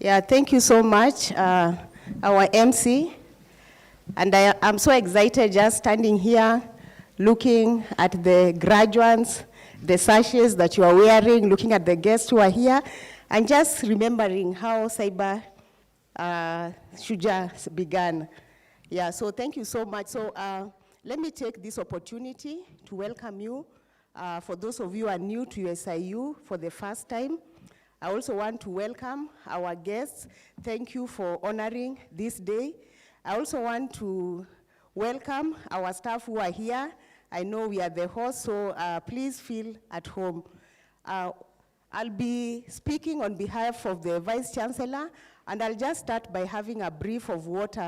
Yeah, thank you so much, our MC. And I'm so excited just standing here, looking at the graduates, the sashes that you are wearing, looking at the guests who are here, and just remembering how Cyber Shujaa began. Yeah, so thank you so much. So let me take this opportunity to welcome you. For those of you who are new to USIU for the first time, I also want to welcome our guests. Thank you for honoring this day. I also want to welcome our staff who are here. I know we are the hosts, so please feel at home. I'll be speaking on behalf of the Vice Chancellor, and I'll just start by having a brief of what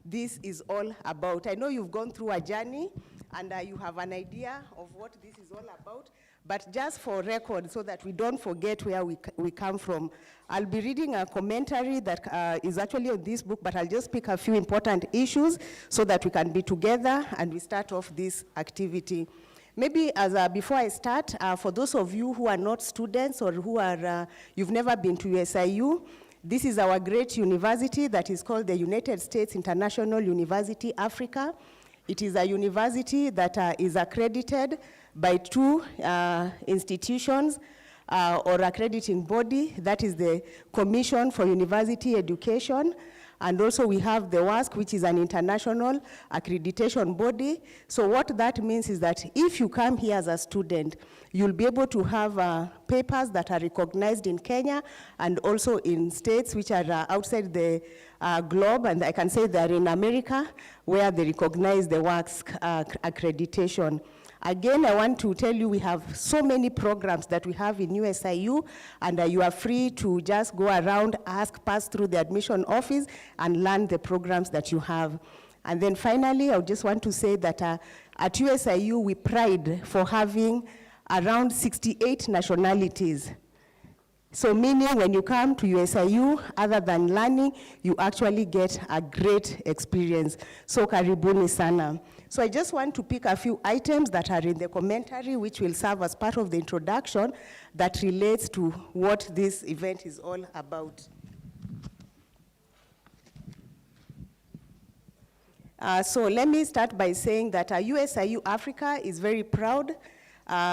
this is all about. I know you've gone through a journey, and you have an idea of what this is all about. But just for record, so that we don't forget where we come from, I'll be reading a commentary that is actually on this book, but I'll just pick a few important issues so that we can be together and we start off this activity. Maybe before I start, for those of you who are not students or who are, you've never been to USIU, this is our great university that is called the United States International University, Africa. It is a university that is accredited by two institutions or accrediting body, that is the Commission for University Education, and also we have the WASC, which is an international accreditation body. So what that means is that if you come here as a student, you'll be able to have papers that are recognized in Kenya and also in states which are outside the globe, and I can say they're in America, where they recognize the WASC accreditation. Again, I want to tell you we have so many programs that we have in USIU, and you are free to just go around, pass through the admission office, and learn the programs that you have. And then finally, I just want to say that at USIU, we pride for having around 68 nationalities. So meaning when you come to USIU, other than learning, you actually get a great experience. So karibuni sana. So I just want to pick a few items that are in the commentary, which will serve as part of the introduction that relates to what this event is all about. So let me start by saying that USIU Africa is very proud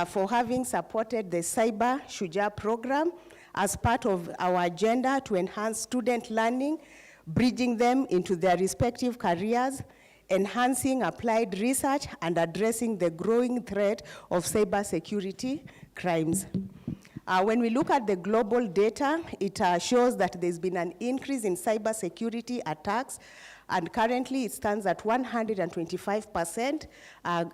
for having supported the Cyber Shujaa program as part of our agenda to enhance student learning, bridging them into their respective careers, enhancing applied research, and addressing the growing threat of cybersecurity crimes. When we look at the global data, it shows that there's been an increase in cybersecurity attacks, and currently it stands at 125%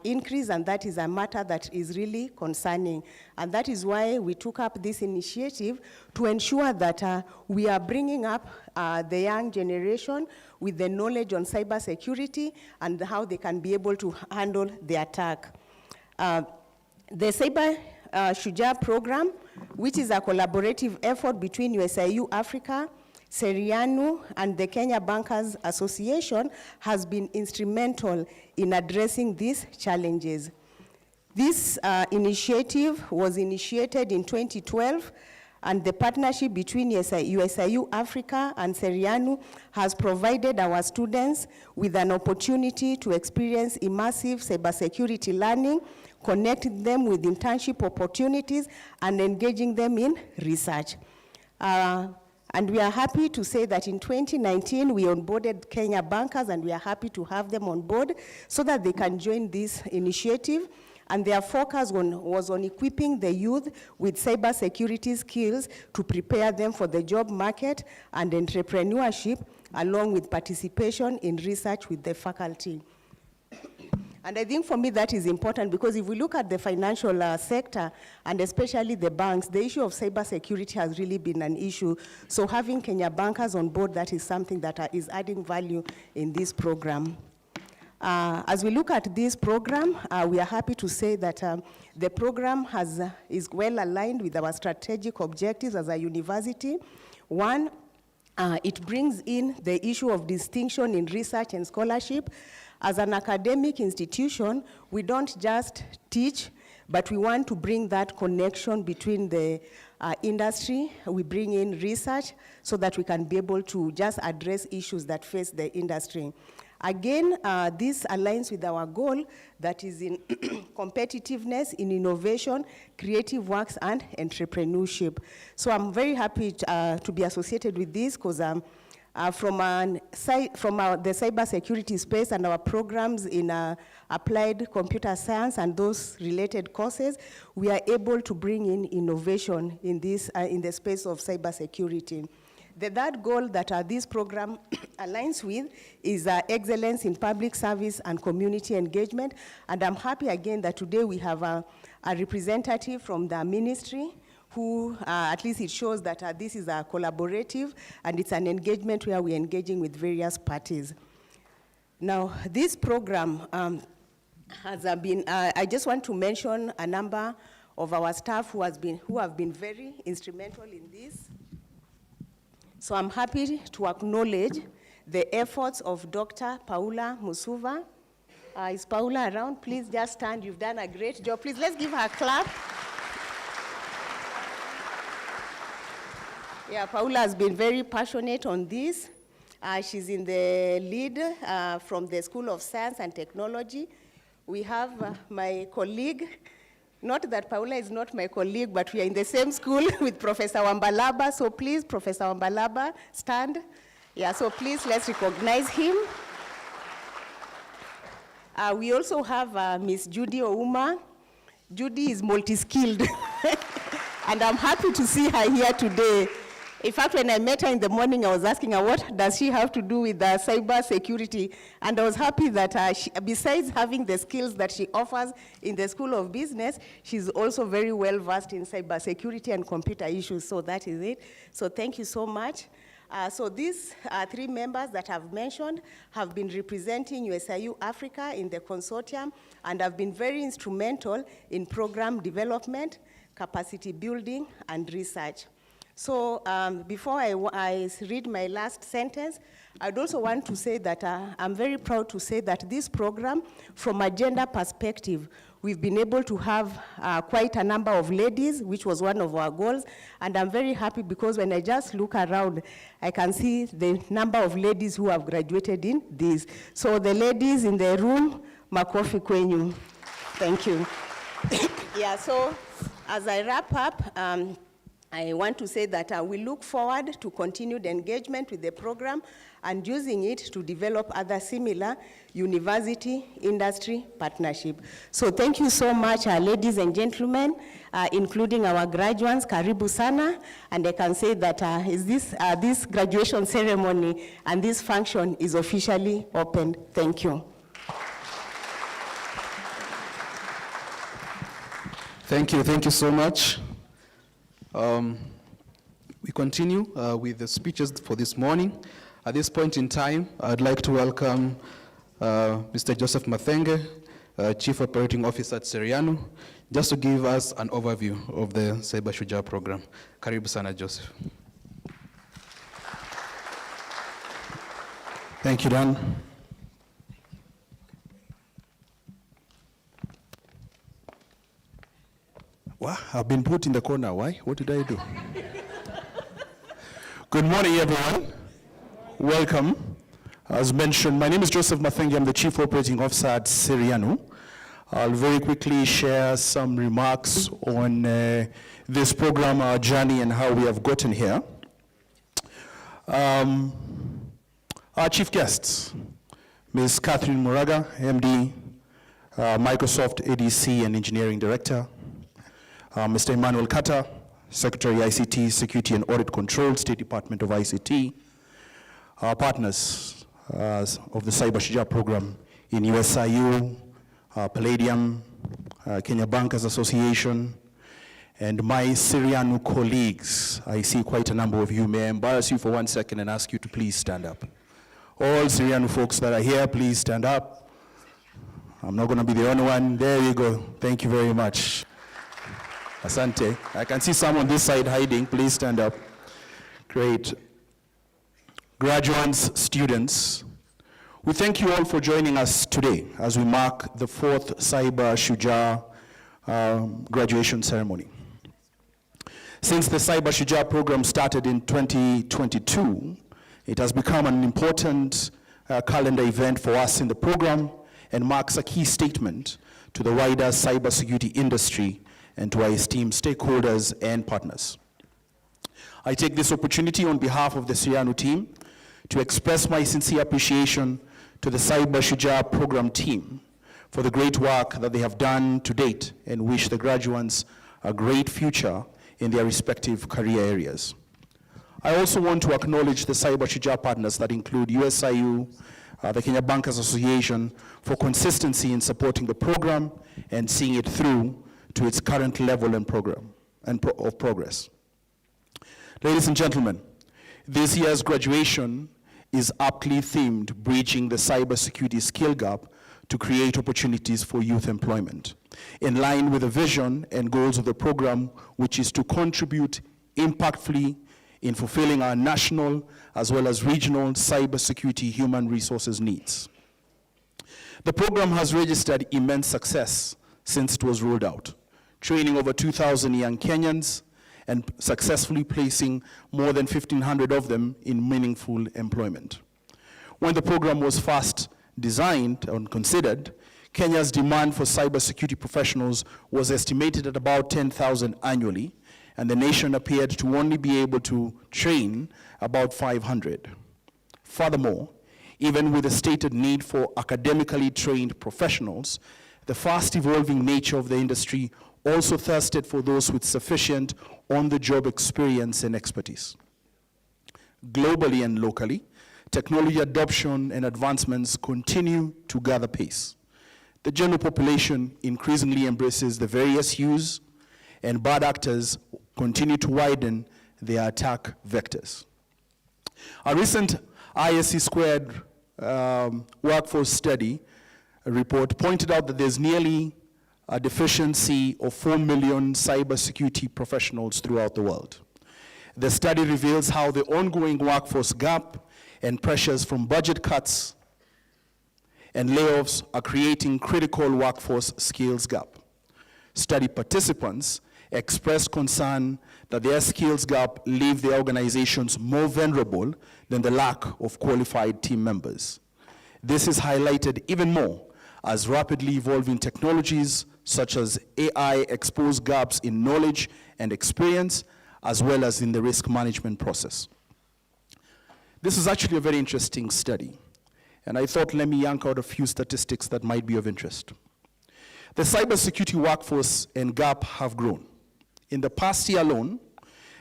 increase, and that is a matter that is really concerning. And that is why we took up this initiative to ensure that we are bringing up the young generation with the knowledge on cybersecurity and how they can be able to handle the attack. The Cyber Shujaa program, which is a collaborative effort between USIU Africa, Serianu, and the Kenya Bankers Association, has been instrumental in addressing these challenges. This initiative was initiated in 2012, and the partnership between USIU Africa and Serianu has provided our students with an opportunity to experience immersive cybersecurity learning, connecting them with internship opportunities, and engaging them in research. And we are happy to say that in 2019, we onboarded Kenya Bankers, and we are happy to have them on board so that they can join this initiative. And their focus was on equipping the youth with cybersecurity skills to prepare them for the job market and entrepreneurship, along with participation in research with the faculty. And I think for me that is important, because if we look at the financial sector, and especially the banks, the issue of cybersecurity has really been an issue. So having Kenya Bankers on board, that is something that is adding value in this program. As we look at this program, we are happy to say that the program is well aligned with our strategic objectives as a university. One, it brings in the issue of distinction in research and scholarship. As an academic institution, we don't just teach, but we want to bring that connection between the industry. We bring in research so that we can be able to just address issues that face the industry. Again, this aligns with our goal that is in competitiveness, in innovation, creative works, and entrepreneurship. So I'm very happy to be associated with this because from the cybersecurity space and our programs in applied computer science and those related courses, we are able to bring in innovation in this in the space of cybersecurity. The third goal that this program aligns with is excellence in public service and community engagement. And I'm happy again that today we have a representative from the ministry who, at least it shows that this is a collaborative and it's an engagement where we're engaging with various parties. Now, this program has been, I just want to mention a number of our staff who have been very instrumental in this. So I'm happy to acknowledge the efforts of Dr. Paula Musuva. Is Paula around? Please just stand. You've done a great job. Please, let's give her a clap. Yeah, Paula has been very passionate on this. She's in the lead from the School of Science and Technology. We have my colleague. Not that Paula is not my colleague, but we are in the same school with Professor Wambalaba. So please, Professor Wambalaba, stand. Yeah, so please, let's recognize him. We also have Miss Judy Ouma. Judy is multi-skilled. And I'm happy to see her here today. In fact, when I met her in the morning, I was asking her, what does she have to do with cyber security? And I was happy that besides having the skills that she offers in the School of Business, she's also very well versed in cyber security and computer issues. So that is it. So thank you so much. So these three members that I've mentioned have been representing USIU Africa in the consortium and have been very instrumental in program development, capacity building, and research. So before I read my last sentence, I'd also want to say that I'm very proud to say that this program, from a gender perspective, we've been able to have quite a number of ladies, which was one of our goals. And I'm very happy because when I just look around, I can see the number of ladies who have graduated in this. So the ladies in the room, makofi kwenyu. Thank you. Yeah, so as I wrap up, I want to say that we look forward to continued engagement with the program and using it to develop other similar university-industry partnership. So thank you so much, ladies and gentlemen, including our graduates, karibu sana, and I can say that this graduation ceremony and this function is officially opened. Thank you. Thank you so much. We continue with the speeches for this morning. At this point in time, I'd like to welcome Mr. Joseph Mathenge, Chief Operating Officer at Serianu, just to give us an overview of the Cyber Shujaa program. Karibu sana, Joseph. Thank you, Dan. Well, I've been put in the corner. Why? What did I do? Good morning, everyone. Welcome. As mentioned, my name is Joseph Mathenge. I'm the Chief Operating Officer at Serianu. I'll very quickly share some remarks on this program, our journey, and how we have gotten here. Our chief guests, Ms. Catherine Muraga, MD, Microsoft ADC and Engineering Director, Mr. Emmanuel Kata, Secretary ICT, Security and Audit Control, State Department of ICT, our partners of the Cyber Shujaa program in USIU, Palladium, Kenya Bankers Association, and my Serianu colleagues. I see quite a number of you. May I embarrass you for 1 second and ask you to please stand up. All Serianu folks that are here, please stand up. I'm not going to be the only one. There you go. Thank you very much. Asante. I can see some on this side hiding. Please stand up. Great. Graduates, students, we thank you all for joining us today as we mark the 4th Cyber Shujaa graduation ceremony. Since the Cyber Shujaa program started in 2022, it has become an important calendar event for us in the program and marks a key statement to the wider cybersecurity industry and to our esteemed stakeholders and partners. I take this opportunity on behalf of the Cyriano team to express my sincere appreciation to the Cyber Shujaa program team for the great work that they have done to date and wish the graduates a great future in their respective career areas. I also want to acknowledge the Cyber Shujaa partners that include USIU, the Kenya Bankers Association, for consistency in supporting the program and seeing it through to its current level and of progress. Ladies and gentlemen, this year's graduation is aptly themed, Bridging the Cybersecurity Skill Gap to Create Opportunities for Youth Employment, in line with the vision and goals of the program, which is to contribute impactfully in fulfilling our national as well as regional cybersecurity human resources needs. The program has registered immense success since it was rolled out, training over 2,000 young Kenyans and successfully placing more than 1,500 of them in meaningful employment. When the program was first designed and considered, Kenya's demand for cybersecurity professionals was estimated at about 10,000 annually, and the nation appeared to only be able to train about 500. Furthermore, even with the stated need for academically trained professionals, the fast evolving nature of the industry also thirsted for those with sufficient on-the-job experience and expertise. Globally and locally, technology adoption and advancements continue to gather pace. The general population increasingly embraces the various use, and bad actors continue to widen their attack vectors. A recent ISC Squared workforce study report pointed out that there's nearly a deficiency of 4 million cybersecurity professionals throughout the world. The study reveals how the ongoing workforce gap and pressures from budget cuts and layoffs are creating critical workforce skills gap. Study participants expressed concern that their skills gap leave their organizations more vulnerable than the lack of qualified team members. This is highlighted even more as rapidly evolving technologies such as AI expose gaps in knowledge and experience, as well as in the risk management process. This is actually a very interesting study, and I thought let me yank out a few statistics that might be of interest. The cybersecurity workforce and gap have grown. In the past year alone,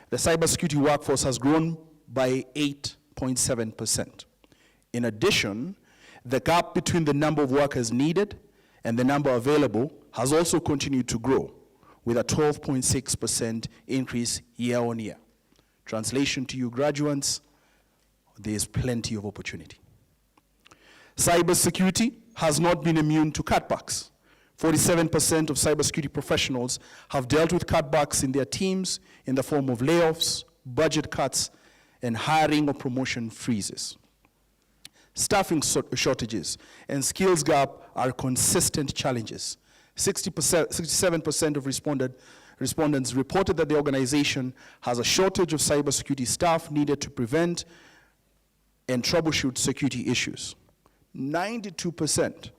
the cybersecurity workforce has grown by 8.7%. In addition, the gap between the number of workers needed and the number available has also continued to grow, with a 12.6% increase year on year. Translation to you graduates, there is plenty of opportunity. Cybersecurity has not been immune to cutbacks. 47% of cybersecurity professionals have dealt with cutbacks in their teams in the form of layoffs, budget cuts, and hiring or promotion freezes. Staffing shortages and skills gap are consistent challenges. 67% of respondents reported that the organization has a shortage of cybersecurity staff needed to prevent and troubleshoot security issues. 92%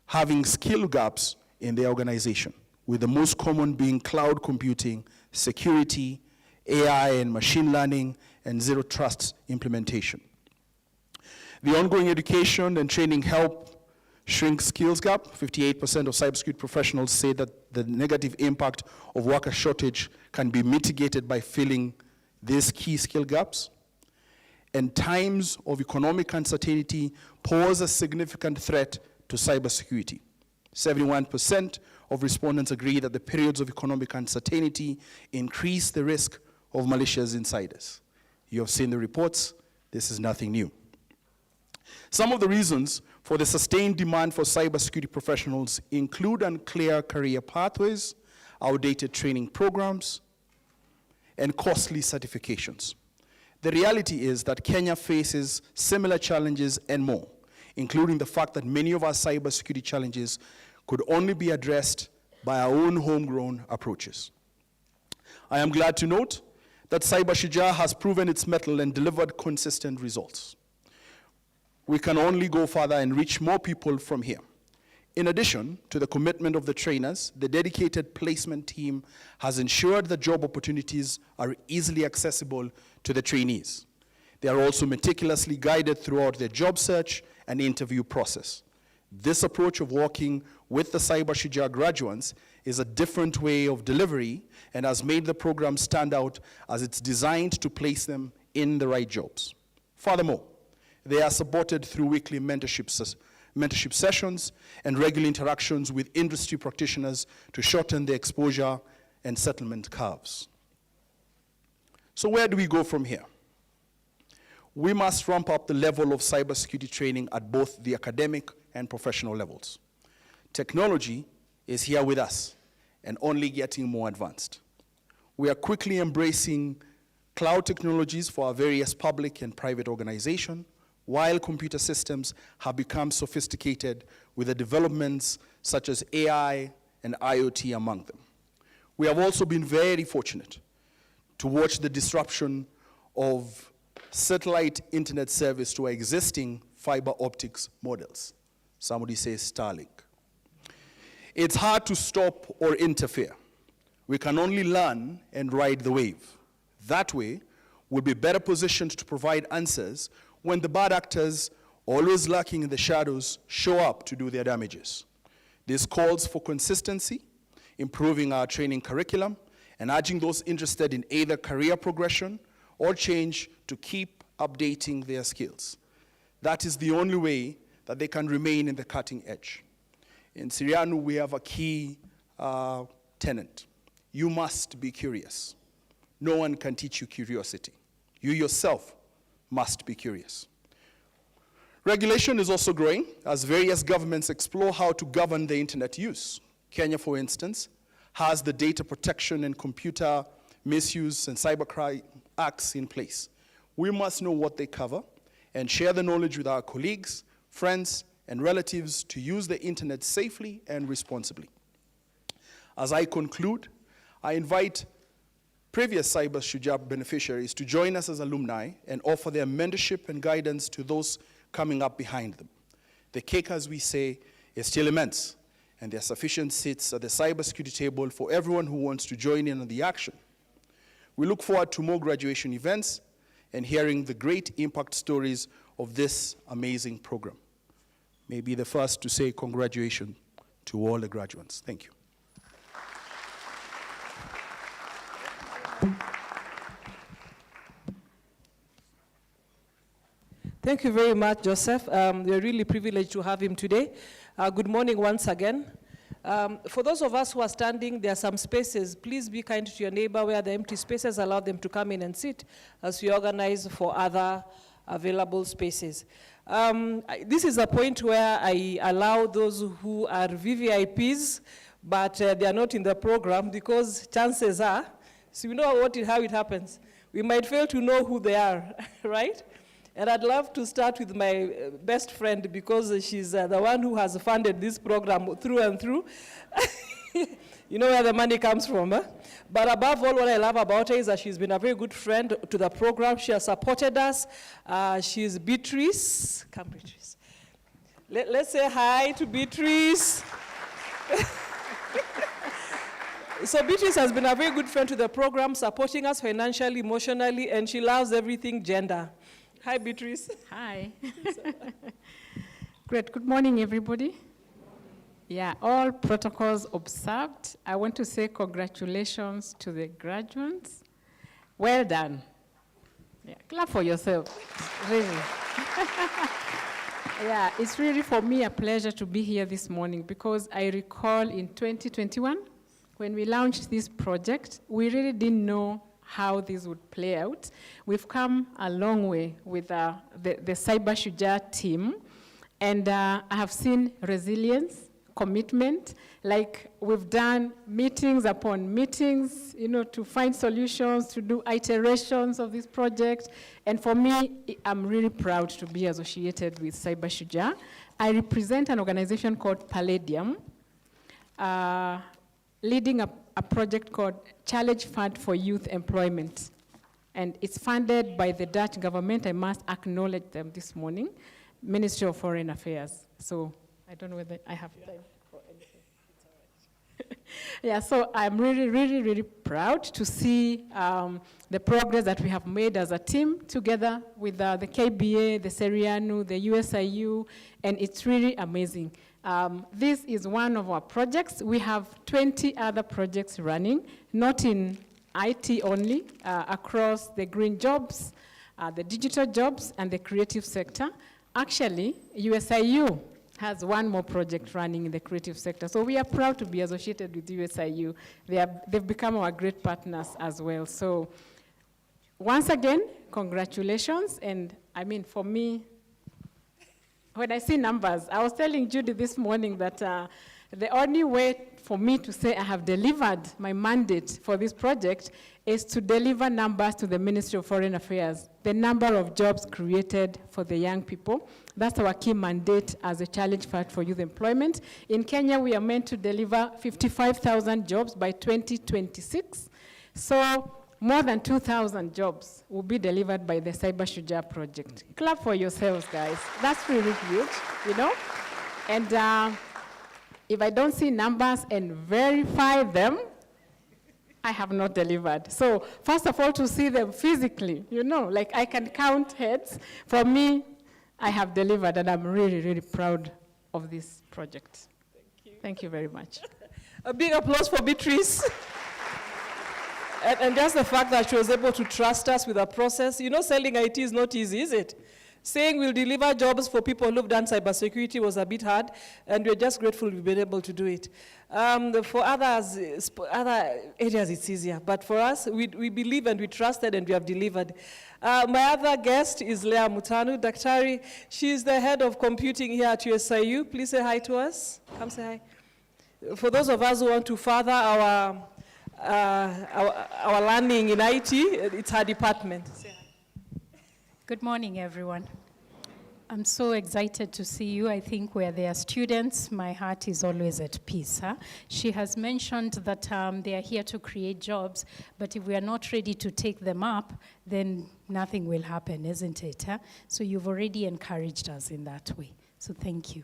having skill gaps in their organization, with the most common being cloud computing, security, AI and machine learning, and zero trust implementation. The ongoing education and training help shrink skills gap. 58% of cybersecurity professionals say that the negative impact of worker shortage can be mitigated by filling these key skill gaps. And times of economic uncertainty pose a significant threat to cybersecurity. 71% of respondents agree that the periods of economic uncertainty increase the risk of malicious insiders. You have seen the reports. This is nothing new. Some of the reasons for the sustained demand for cybersecurity professionals include unclear career pathways, outdated training programs, and costly certifications. The reality is that Kenya faces similar challenges and more, including the fact that many of our cybersecurity challenges could only be addressed by our own homegrown approaches. I am glad to note that Cyber Shujaa has proven its mettle and delivered consistent results. We can only go further and reach more people from here. In addition to the commitment of the trainers, the dedicated placement team has ensured that job opportunities are easily accessible to the trainees. They are also meticulously guided throughout their job search and interview process. This approach of working with the Cyber Shujaa graduates is a different way of delivery and has made the program stand out as it's designed to place them in the right jobs. Furthermore, they are supported through weekly mentorship sessions and regular interactions with industry practitioners to shorten the exposure and settlement curves. So where do we go from here? We must ramp up the level of cybersecurity training at both the academic and professional levels. Technology is here with us and only getting more advanced. We are quickly embracing cloud technologies for our various public and private organizations, while computer systems have become sophisticated with the developments such as AI and IoT among them. We have also been very fortunate to watch the disruption of satellite internet service to our existing fiber optics models. Somebody says Starlink. It's hard to stop or interfere. We can only learn and ride the wave. That way, we'll be better positioned to provide answers when the bad actors, always lurking in the shadows, show up to do their damages. This calls for consistency, improving our training curriculum, and urging those interested in either career progression or change to keep updating their skills. That is the only way that they can remain in the cutting edge. In Sirianu, we have a key tenet. You must be curious. No one can teach you curiosity. You yourself must be curious. Regulation is also growing as various governments explore how to govern the internet use. Kenya, for instance, has the Data Protection and Computer Misuse and Cybercrime Acts in place. We must know what they cover and share the knowledge with our colleagues, friends, and relatives to use the internet safely and responsibly. As I conclude, I invite previous Cyber Shujaa beneficiaries to join us as alumni and offer their mentorship and guidance to those coming up behind them. The cake, as we say, is still immense, and there are sufficient seats at the cybersecurity table for everyone who wants to join in on the action. We look forward to more graduation events and hearing the great impact stories of this amazing program. May be the first to say congratulations to all the graduates. Thank you. Thank you very much, Joseph. We're really privileged to have him today. Good morning once again. For those of us who are standing, there are some spaces. Please be kind to your neighbor where the empty spaces, allow them to come in and sit as we organize for other available spaces. This is a point where I allow those who are VVIPs, but they are not in the program, because chances are, so you know how it happens. We might fail to know who they are, right? And I'd love to start with my best friend, because she's the one who has funded this program through and through. You know where the money comes from, huh? But above all, what I love about her is that she's been a very good friend to the program. She has supported us. She's Beatrice. Come, Beatrice. Let's say hi to Beatrice. So Beatrice has been a very good friend to the program, supporting us financially, emotionally, and she loves everything gender. Hi, Beatrice. Hi. Great. Good morning, everybody. Yeah, all protocols observed. I want to say congratulations to the graduates. Well done. Yeah, clap for yourself, really. Yeah, it's really for me a pleasure to be here this morning, because I recall in 2021, when we launched this project, we really didn't know how this would play out. We've come a long way with the Cyber Shujaa team, and I have seen resilience, commitment, like we've done meetings upon meetings, to find solutions, to do iterations of this project. And for me, I'm really proud to be associated with Cyber Shujaa. I represent an organization called Palladium, leading a project called Challenge Fund for Youth Employment. And it's funded by the Dutch government. I must acknowledge them this morning, Ministry of Foreign Affairs. So I don't know whether I have time for anything. Yeah, so I'm really, really, really proud to see the progress that we have made as a team together with the KBA, the Serianu, the USIU, and it's really amazing. This is one of our projects. We have 20 other projects running, not in IT only, across the green jobs, the digital jobs, and the creative sector. Actually, USIU has one more project running in the creative sector. So we are proud to be associated with USIU. They've become our great partners as well. So once again, congratulations. And I mean, for me, when I see numbers, I was telling Judy this morning that the only way for me to say I have delivered my mandate for this project is to deliver numbers to the Ministry of Foreign Affairs, the number of jobs created for the young people. That's our key mandate as a challenge fund for youth employment. In Kenya, we are meant to deliver 55,000 jobs by 2026. So more than 2,000 jobs will be delivered by the Cyber Shujaa project. Clap for yourselves, guys. That's really huge, you know? And if I don't see numbers and verify them, I have not delivered. So first of all, to see them physically, you know, like I can count heads. For me, I have delivered, and I'm really, really proud of this project. Thank you. Thank you very much. A big applause for Beatrice. And just the fact that she was able to trust us with our process. You know, selling IT is not easy, is it? Saying we'll deliver jobs for people who've done cybersecurity was a bit hard, and we're just grateful we've been able to do it. For others, other areas, it's easier. But for us, we believe and we trusted and we have delivered. My other guest is Leah Mutanu, Daktari. She's the head of computing here at USIU. Please say hi to us. Come say hi. For those of us who want to further our learning in IT, it's her department. Say hi. Good morning, everyone. I'm so excited to see you. I think where there are students, my heart is always at peace. Huh? She has mentioned that they are here to create jobs, but if we are not ready to take them up, then nothing will happen, isn't it? Huh? So you've already encouraged us in that way. So thank you.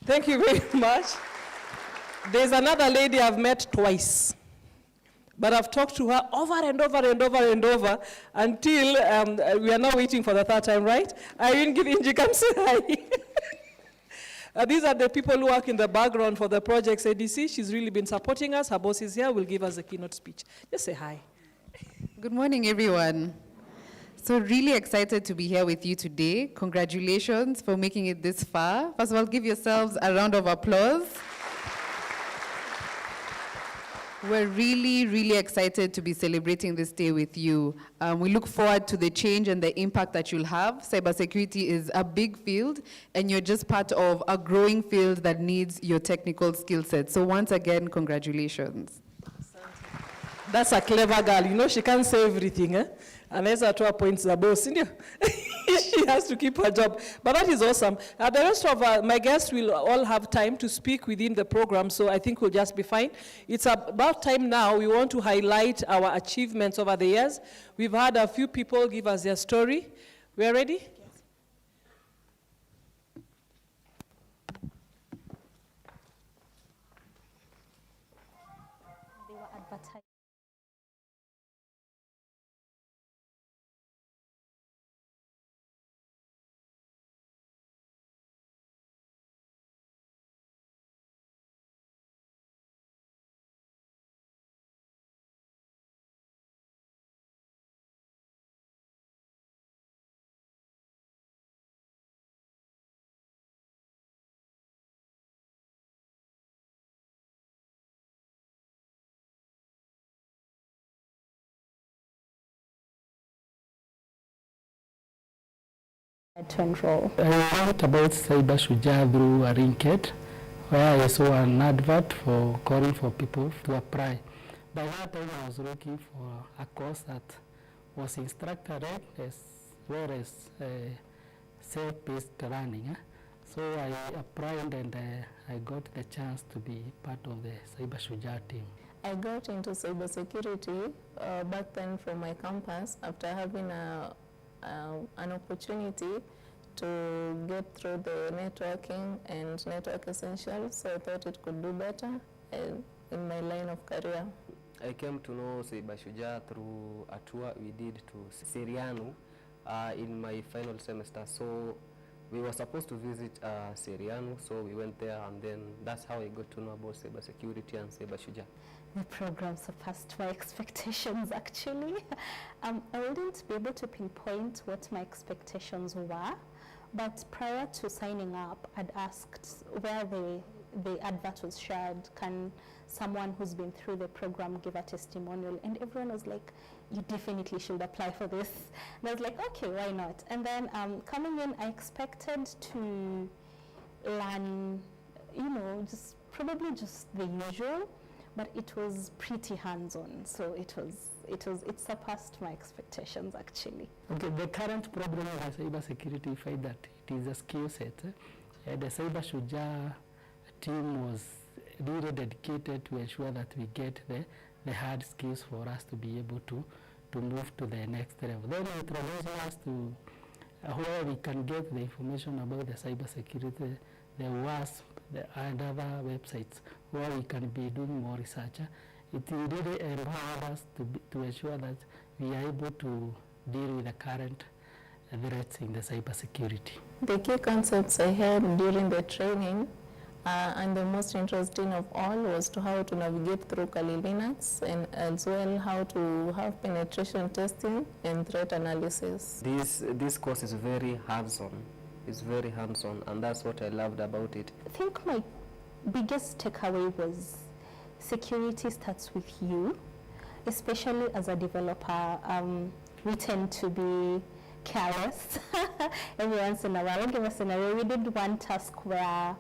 Thank you very much. There's another lady I've met twice. But I've talked to her over and over and over and over until we are now waiting for the third time, right? Irene Gilinji, come say hi. These are the people who work in the background for the project's ADC. She's really been supporting us. Her boss is here, will give us a keynote speech. Just say hi. Good morning, everyone. So really excited to be here with you today. Congratulations for making it this far. First of all, give yourselves a round of applause. We're really, really excited to be celebrating this day with you. We look forward to the change and the impact that you'll have. Cybersecurity is a big field, and you're just part of a growing field that needs your technical skill set. So once again, congratulations. That's a clever girl. You know, she can't say everything, eh? Unless at 2 points the boss, she has to keep her job. But that is awesome. The rest of my guests will all have time to speak within the program, so I think we'll just be fine. It's about time now. We want to highlight our achievements over the years. We've had a few people give us their story. We are ready? Yes. They were advertised. To enroll. I learned about Cyber Shujaa through a linked, where I saw an advert for calling for people to apply. By that time, I was looking for a course that was instructor-led as well as self-paced learning. So I applied and I got the chance to be part of the Cyber Shujaa team. I got into cybersecurity back then from my campus after having an opportunity to get through the networking and network essentials, so I thought it could do better in my line of career. I came to know Shujaa through a tour we did to Seriano in my final semester. So we were supposed to visit Seriano, so we went there, and then that's how I got to know about cybersecurity and Shujaa. The program surpassed my expectations, actually. I wouldn't be able to pinpoint what my expectations were, but prior to signing up, I'd asked where the advert was shared, can someone who's been through the program give a testimonial? And everyone was like, you definitely should apply for this. And I was like, okay, why not? And then coming in, I expected to learn, probably just the usual, but it was pretty hands-on. So it surpassed my expectations, actually. Okay, the current problem with cybersecurity, I find that it is a skill set. The Cyber Shujaa team was really dedicated to ensure that we get the hard skills for us to be able to move to the next level. Then it introduces us to where we can get the information about the cybersecurity, the WASP, and other websites where we can be doing more research. It really empowers us to ensure that we are able to deal with the current threats in the cybersecurity. The key concepts I had during the training and the most interesting of all was to how to navigate through Kali Linux, and as well how to have penetration testing and threat analysis. This course is very hands-on. It's very hands-on, and that's what I loved about it. I think my biggest takeaway was security starts with you, especially as a developer. We tend to be careless every once in a while. I'll give a scenario. We did one task where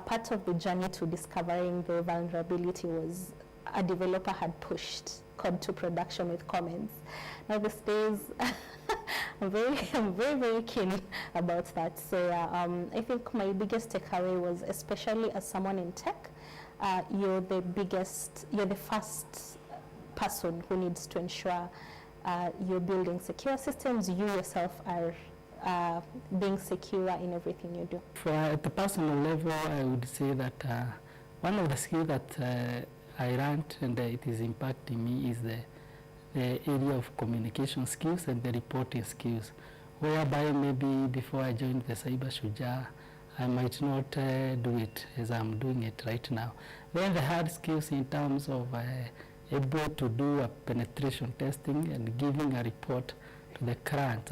part of the journey to discovering the vulnerability was a developer had pushed code to production with comments. Now these days, I'm very keen about that. So I think my biggest takeaway was, especially as someone in tech, you're the first person who needs to ensure you're building secure systems. You yourself are being secure in everything you do. At the personal level, I would say that one of the skills that I learned and it is impacting me is the area of communication skills and the reporting skills, whereby maybe before I joined the Cyber Shujaa, I might not do it as I'm doing it right now. Then the hard skills in terms of able to do a penetration testing and giving a report to the client,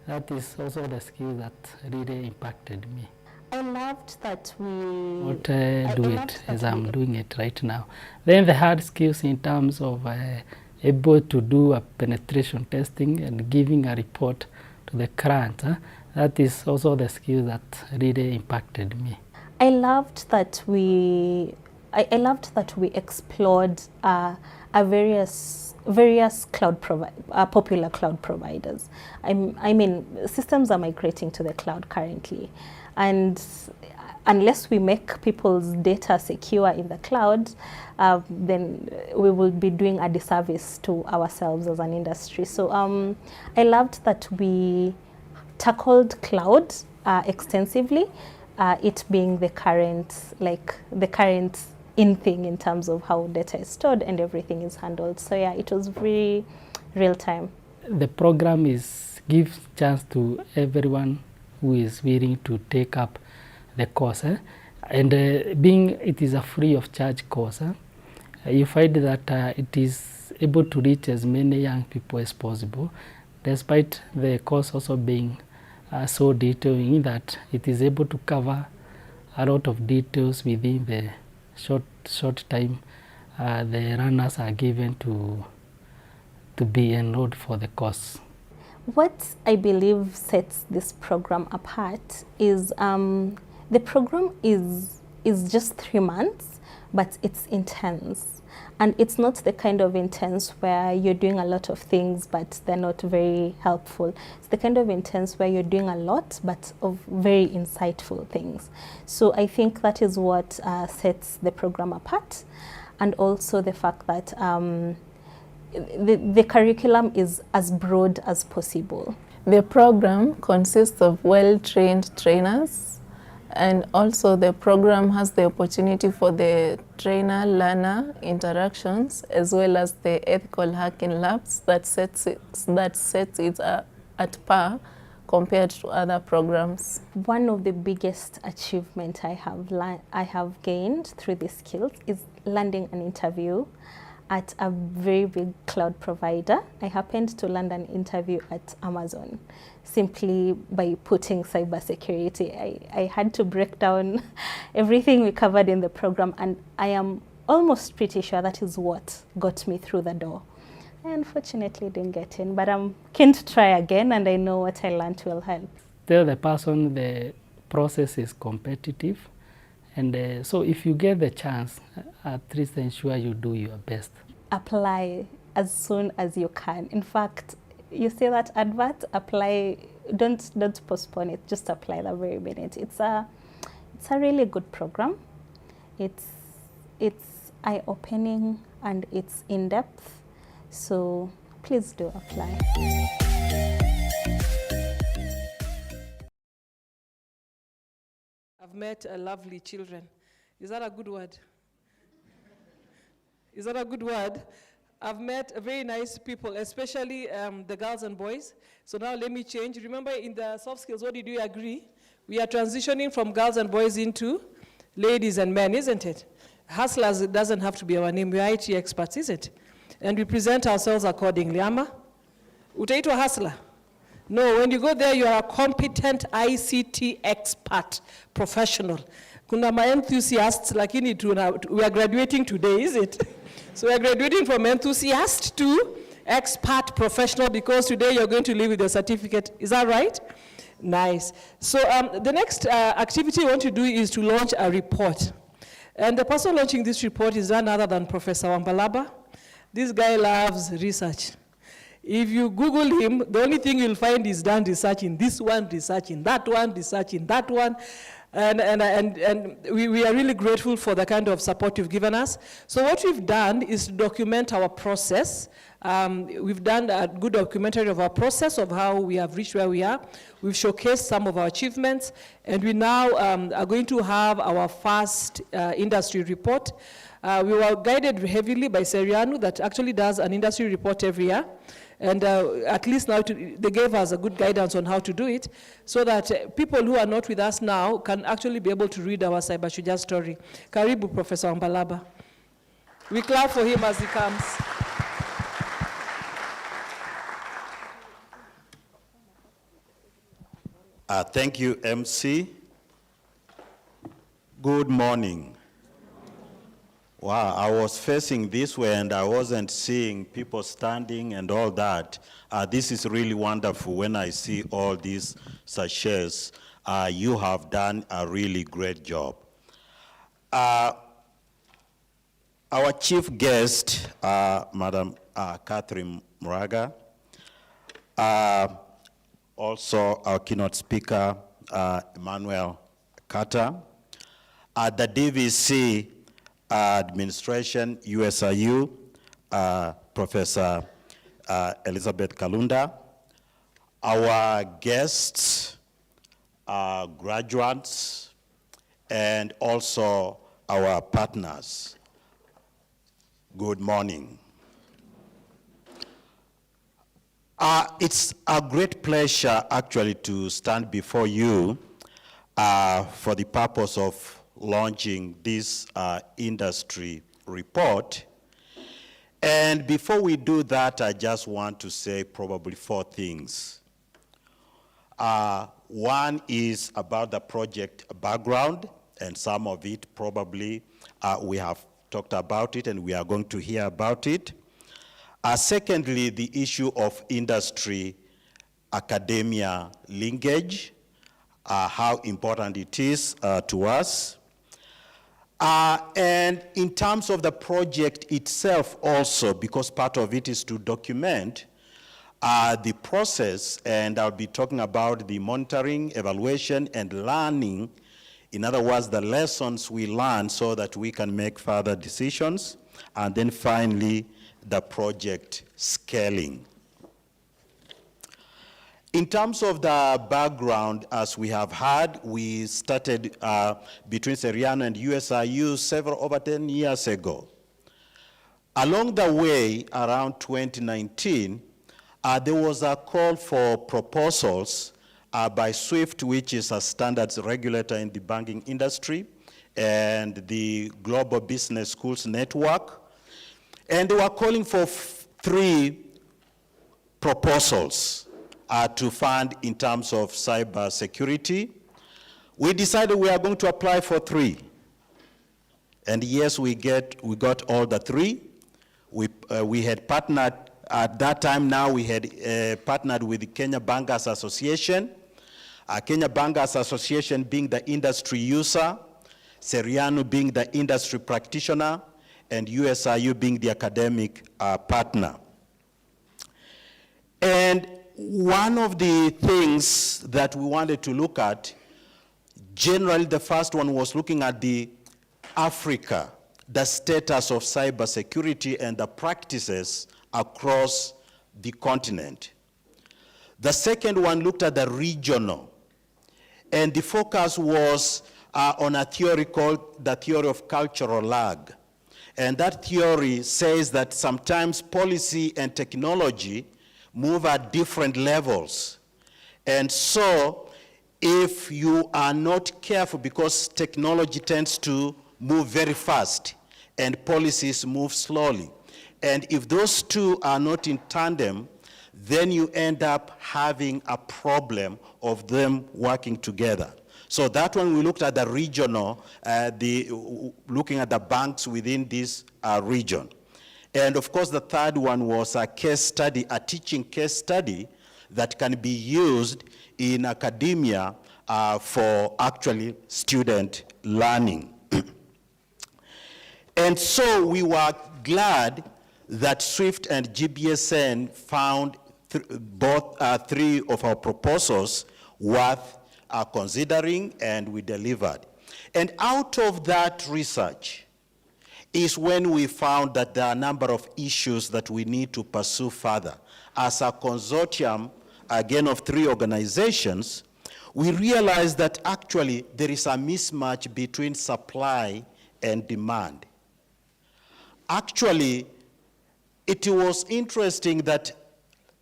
that is also the skill that really impacted me. I loved that we not do it as I'm doing it right now. Then the hard skills in terms of able to do a penetration testing and giving a report to the client, that is also the skill that really impacted me. I loved that we explored various popular cloud providers. I mean, systems are migrating to the cloud currently, and unless we make people's data secure in the cloud, then we will be doing a disservice to ourselves as an industry. So I loved that we tackled cloud extensively, it being the current in thing in terms of how data is stored and everything is handled. So yeah, it was very real time. The program gives chance to everyone who is willing to take up the course, and being it is a free of charge course, you find that it is able to reach as many young people as possible, despite the course also being so detailing that it is able to cover a lot of details within the short time the runners are given to be enrolled for the course. What I believe sets this program apart is the program is just 3 months, but it's intense. And it's not the kind of intense where you're doing a lot of things, but they're not very helpful. It's the kind of intense where you're doing a lot, but of very insightful things. So I think that is what sets the program apart. and also the fact that the curriculum is as broad as possible. The program consists of well-trained trainers, and also the program has the opportunity for the trainer-learner interactions, as well as the ethical hacking labs that sets it at par compared to other programs. One of the biggest achievements I have gained through these skills is landing an interview at a very big cloud provider. I happened to land an interview at Amazon simply by putting cybersecurity. I had to break down everything we covered in the program, and I am almost pretty sure that is what got me through the door. I unfortunately didn't get in, but I'm keen to try again, and I know what I learned will help. Tell the person the process is competitive, and so if you get the chance, at least ensure you do your best. Apply as soon as you can. In fact, you see that advert, apply, don't postpone it, just apply the very minute. It's a really good program. It's eye-opening and it's in-depth, so please do apply. I've met lovely children. Is that a good word? Is that a good word? I've met very nice people, especially the girls and boys. So now let me change. Remember in the soft skills, what did we agree? We are transitioning from girls and boys into ladies and men, isn't it? Hustlers, it doesn't have to be our name. We are IT experts, isn't it? And we present ourselves accordingly. Ama? Utaitwa hustler? No, when you go there, you are a competent ICT expert professional. Kuna ma enthusiasts, lakini we are graduating today, is it? So we are graduating from enthusiast to expert professional, because today you're going to leave with your certificate. Is that right? Nice. So the next activity I want to do is to launch a report. And the person launching this report is none other than Professor Wambalaba. This guy loves research. If you Google him, the only thing you'll find is done researching this one, researching that one, researching that one. And we are really grateful for the kind of support you've given us. So what we've done is to document our process. We've done a good documentary of our process, of how we have reached where we are. We've showcased some of our achievements, and we now are going to have our first industry report. We were guided heavily by Serianu, that actually does an industry report every year. And at least now they gave us a good guidance on how to do it, so that people who are not with us now can actually be able to read our Cyber Shujaa story. Karibu, Professor Wambalaba. We clap for him as he comes. Thank you, MC. Good morning. Wow, I was facing this way and I wasn't seeing people standing and all that. This is really wonderful when I see all these sachets. You have done a really great job. Our chief guest, Madam Catherine Muraga, also our keynote speaker, Emmanuel Kata, the DVC Administration, USIU, Professor Elizabeth Kalunda, our guests, graduates, and also our partners. Good morning. It's a great pleasure actually to stand before you for the purpose of launching this industry report. And before we do that, I just want to say probably 4 things. One is about the project background, and some of it probably we have talked about it and we are going to hear about it. Secondly, the issue of industry academia linkage, how important it is to us. And in terms of the project itself also, because part of it is to document the process, and I'll be talking about the monitoring, evaluation, and learning. In other words, the lessons we learn so that we can make further decisions. and then finally, the project scaling. In terms of the background, as we have heard, we started between Seriano and USIU over 10 years ago. Along the way, around 2019, there was a call for proposals by SWIFT, which is a standards regulator in the banking industry, and the Global Business Schools Network. And they were calling for 3 proposals to fund in terms of cyber security. We decided we are going to apply for 3. And yes, we got all the 3. We had partnered, at that time now we had partnered with the Kenya Bankers Association, Kenya Bankers Association being the industry user, Seriano being the industry practitioner, and USIU being the academic partner. And one of the things that we wanted to look at, generally the first one was looking at the Africa, the status of cybersecurity and the practices across the continent. The second one looked at the regional, and the focus was on a theory called the theory of cultural lag. And that theory says that sometimes policy and technology move at different levels. And so if you are not careful, because technology tends to move very fast and policies move slowly. And if those two are not in tandem, then you end up having a problem of them working together. So that one we looked at the regional, looking at the banks within this region. And of course the third one was a case study, a teaching case study that can be used in academia for actually student learning. And so we were glad that SWIFT and GBSN found both 3 of our proposals worth considering, and we delivered. And out of that research is when we found that there are a number of issues that we need to pursue further. As a consortium, again, of 3 organizations, we realized that actually there is a mismatch between supply and demand. Actually, it was interesting that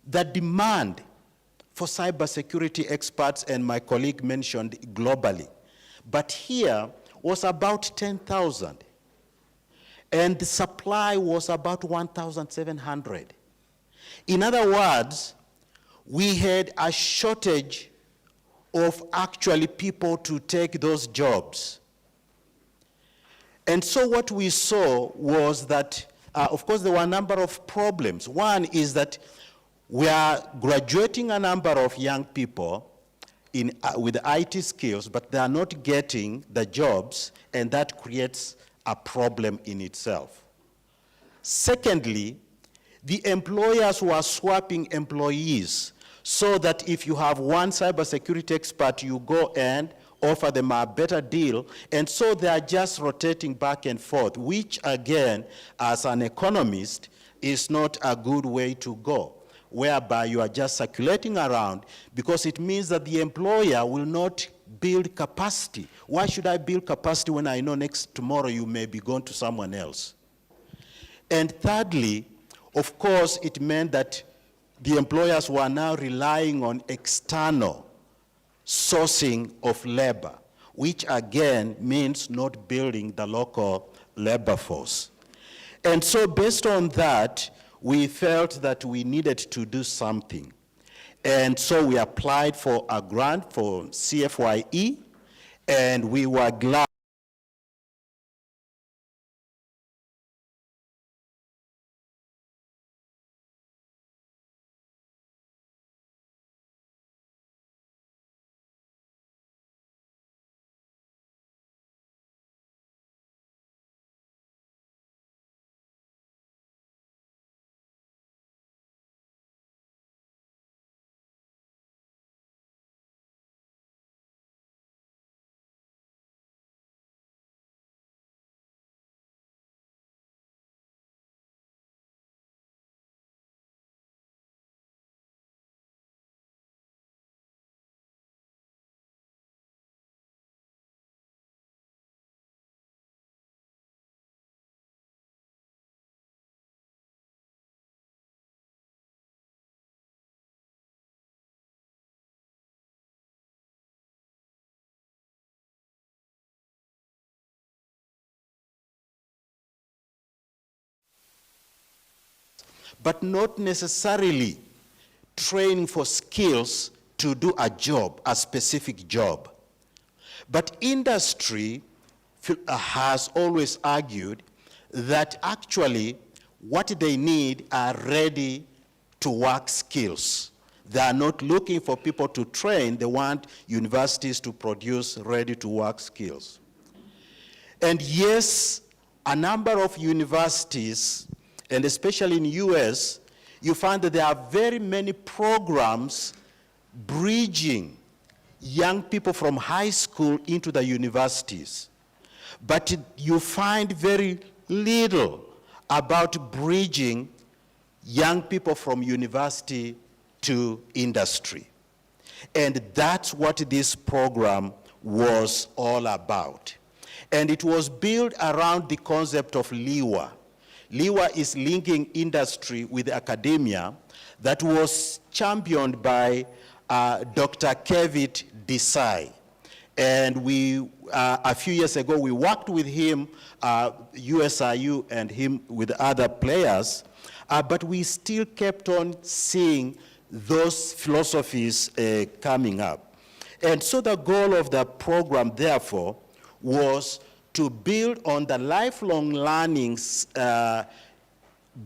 the demand for cybersecurity experts, and my colleague mentioned globally, but here was about 10,000. And the supply was about 1,700. In other words, we had a shortage of actually people to take those jobs. And so what we saw was that, of course, there were a number of problems. One is that we are graduating a number of young people with IT skills, but they are not getting the jobs, and that creates a problem in itself. Secondly, the employers were swapping employees, so that if you have one cybersecurity expert, you go and offer them a better deal, and so they are just rotating back and forth, which again, as an economist, is not a good way to go, whereby you are just circulating around, because it means that the employer will not build capacity. Why should I build capacity when I know tomorrow you may be going to someone else? And thirdly, of course, it meant that the employers were now relying on external sourcing of labor, which again means not building the local labor force. And so based on that, we felt that we needed to do something. And so we applied for a grant for CFYE, and we were glad but not necessarily training for skills to do a job, a specific job. But industry has always argued that actually what they need are ready-to-work skills. They are not looking for people to train. They want universities to produce ready-to-work skills. And yes, a number of universities, and especially in the US, you find that there are very many programs bridging young people from high school into the universities. But you find very little about bridging young people from university to industry. And that's what this program was all about. And it was built around the concept of LIWA. LIWA is linking industry with academia, that was championed by Dr. Kevit Desai. And we, a few years ago, we worked with him, USIU and him with other players, but we still kept on seeing those philosophies coming up. And so the goal of the program, therefore, was to build on the lifelong learning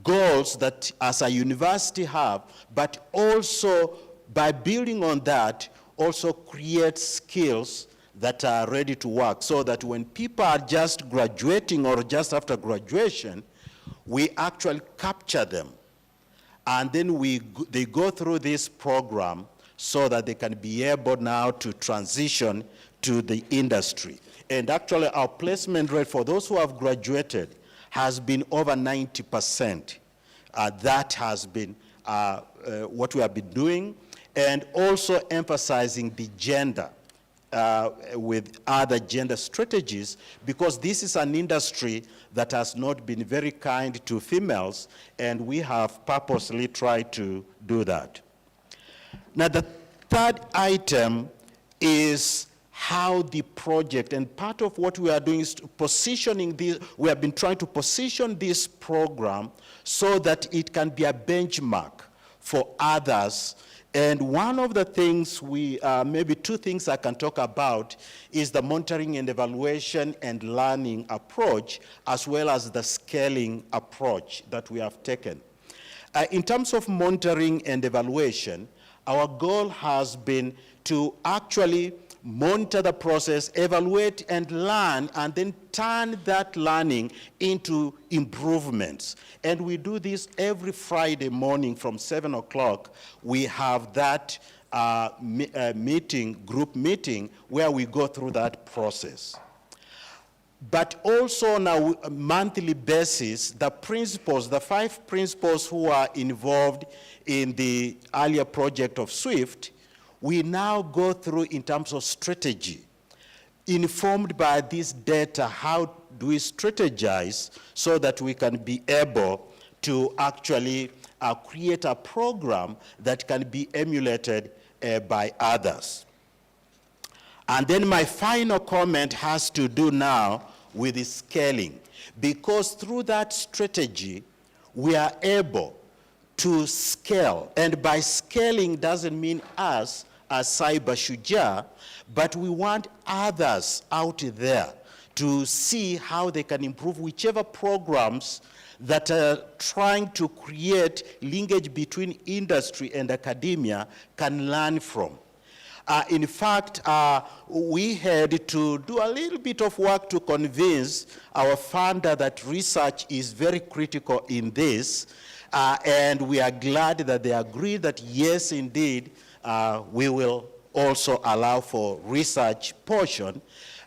goals that as a university have, but also by building on that, also create skills that are ready to work, so that when people are just graduating or just after graduation, we actually capture them. And then they go through this program so that they can be able now to transition to the industry. And actually our placement rate for those who have graduated has been over 90%. That has been what we have been doing, and also emphasizing the gender with other gender strategies, because this is an industry that has not been very kind to females, and we have purposely tried to do that. Now, the third item is how the project, and part of what we are doing is positioning this, we have been trying to position this program so that it can be a benchmark for others. And one of the things maybe two things I can talk about is the monitoring and evaluation and learning approach, as well as the scaling approach that we have taken. In terms of monitoring and evaluation, our goal has been to actually monitor the process, evaluate and learn, and then turn that learning into improvements. And we do this every Friday morning from 7 o'clock. We have that group meeting, where we go through that process. But also on a monthly basis, the principals, the 5 principals who are involved in the earlier project of SWIFT, we now go through in terms of strategy. Informed by this data, how do we strategize so that we can be able to actually create a program that can be emulated by others? And then my final comment has to do now with the scaling, because through that strategy, we are able to scale. And by scaling doesn't mean us as Cyber Shujaa, but we want others out there to see how they can improve whichever programs that are trying to create linkage between industry and academia can learn from. In fact, we had to do a little bit of work to convince our funder that research is very critical in this, and we are glad that they agreed that yes, indeed, we will also allow for research portion.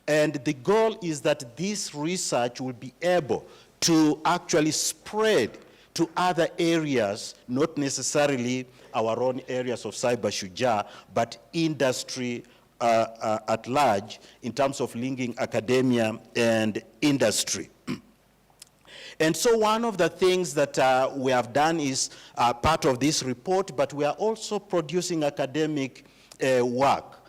And the goal is that this research will be able to actually spread to other areas, not necessarily our own areas of Cyber Shujaa, but industry at large in terms of linking academia and industry. And so one of the things that we have done is part of this report, but we are also producing academic work.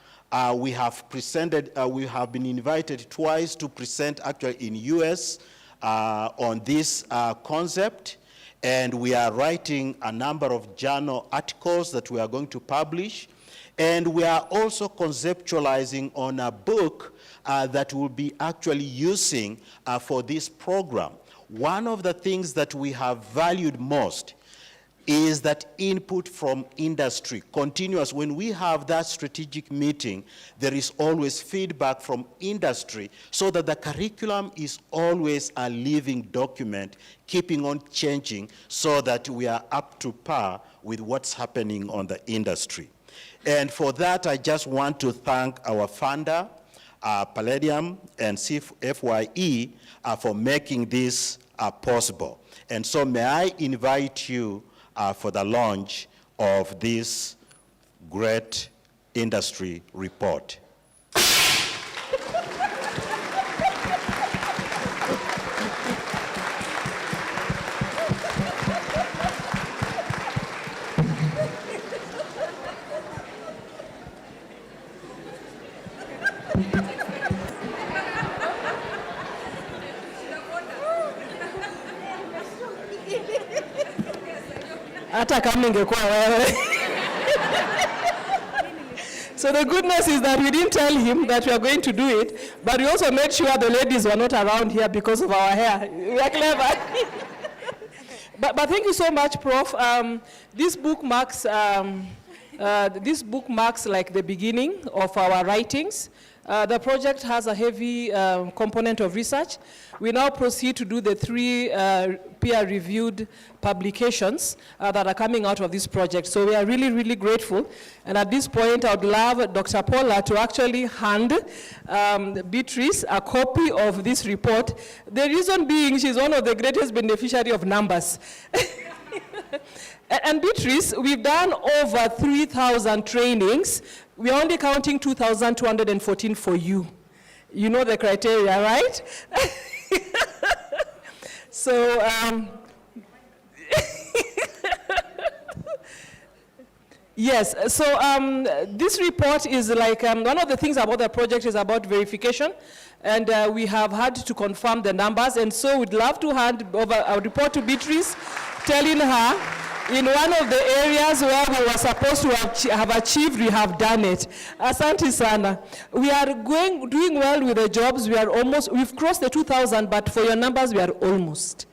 We have presented, we have been invited twice to present actually in US on this concept. And we are writing a number of journal articles that we are going to publish. And we are also conceptualizing on a book that we'll be actually using for this program. One of the things that we have valued most is that input from industry, continuous. When we have that strategic meeting, there is always feedback from industry so that the curriculum is always a living document, keeping on changing so that we are up to par with what's happening on the industry. And for that, I just want to thank our funder, Palladium and FYE for making this possible. And so may I invite you for the launch of this great industry report. So the goodness is that we didn't tell him that we are going to do it, but we also made sure the ladies were not around here because of our hair. We are clever. but thank you so much, Prof. This book marks like the beginning of our writings. The project has a heavy component of research. We now proceed to do the 3 peer-reviewed publications that are coming out of this project. So we are really, really grateful. And at this point, I would love Dr. Paula to actually hand Beatrice a copy of this report. The reason being, she's one of the greatest beneficiaries of numbers. And Beatrice, we've done over 3,000 trainings. We're only counting 2,214 for you. You know the criteria, right? So, yes, so this report is like, one of the things about the project is about verification, and we have had to confirm the numbers, and so we'd love to hand over our report to Beatrice, telling her in one of the areas where we were supposed to have achieved, we have done it. Asante sana. We are doing well with the jobs. We've crossed the 2,000, but for your numbers, we are almost.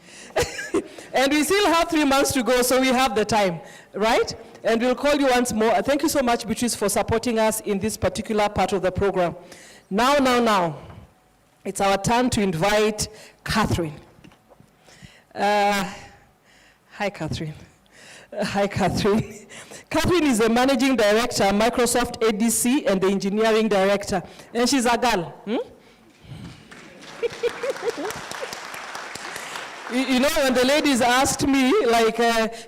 And we still have 3 months to go, so we have the time, right? And we'll call you once more. Thank you so much, Beatrice, for supporting us in this particular part of the program. Now, it's our turn to invite Catherine. Hi, Catherine. Hi, Catherine. Catherine is the Managing Director, Microsoft ADC, and the Engineering Director. And she's a girl. You know, when the ladies asked me, like,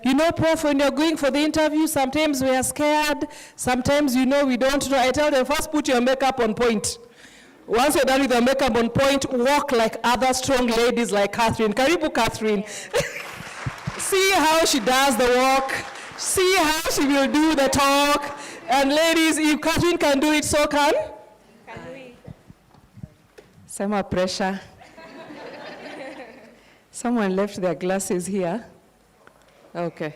you know, Prof, when you're going for the interview, sometimes we are scared, sometimes, you know, we don't know. I tell them, first put your makeup on point. Once you're done with your makeup on point, walk like other strong ladies like Catherine. Karibu, Catherine. See how she does the walk. See how she will do the talk. And ladies, if Catherine can do it, so can we. Some pressure. Someone left their glasses here. Okay.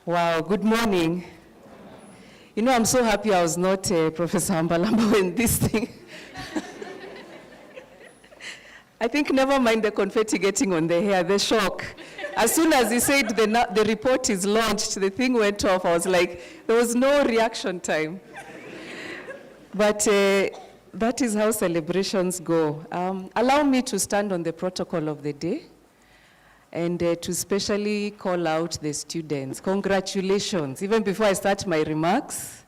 Wow, good morning. You know, I'm so happy I was not Professor Ambalamba in this thing. I think never mind the confetti getting on the hair, the shock. As soon as he said the report is launched, the thing went off. I was like, there was no reaction time. But that is how celebrations go. Allow me to stand on the protocol of the day and to specially call out the students. Congratulations. Even before I start my remarks,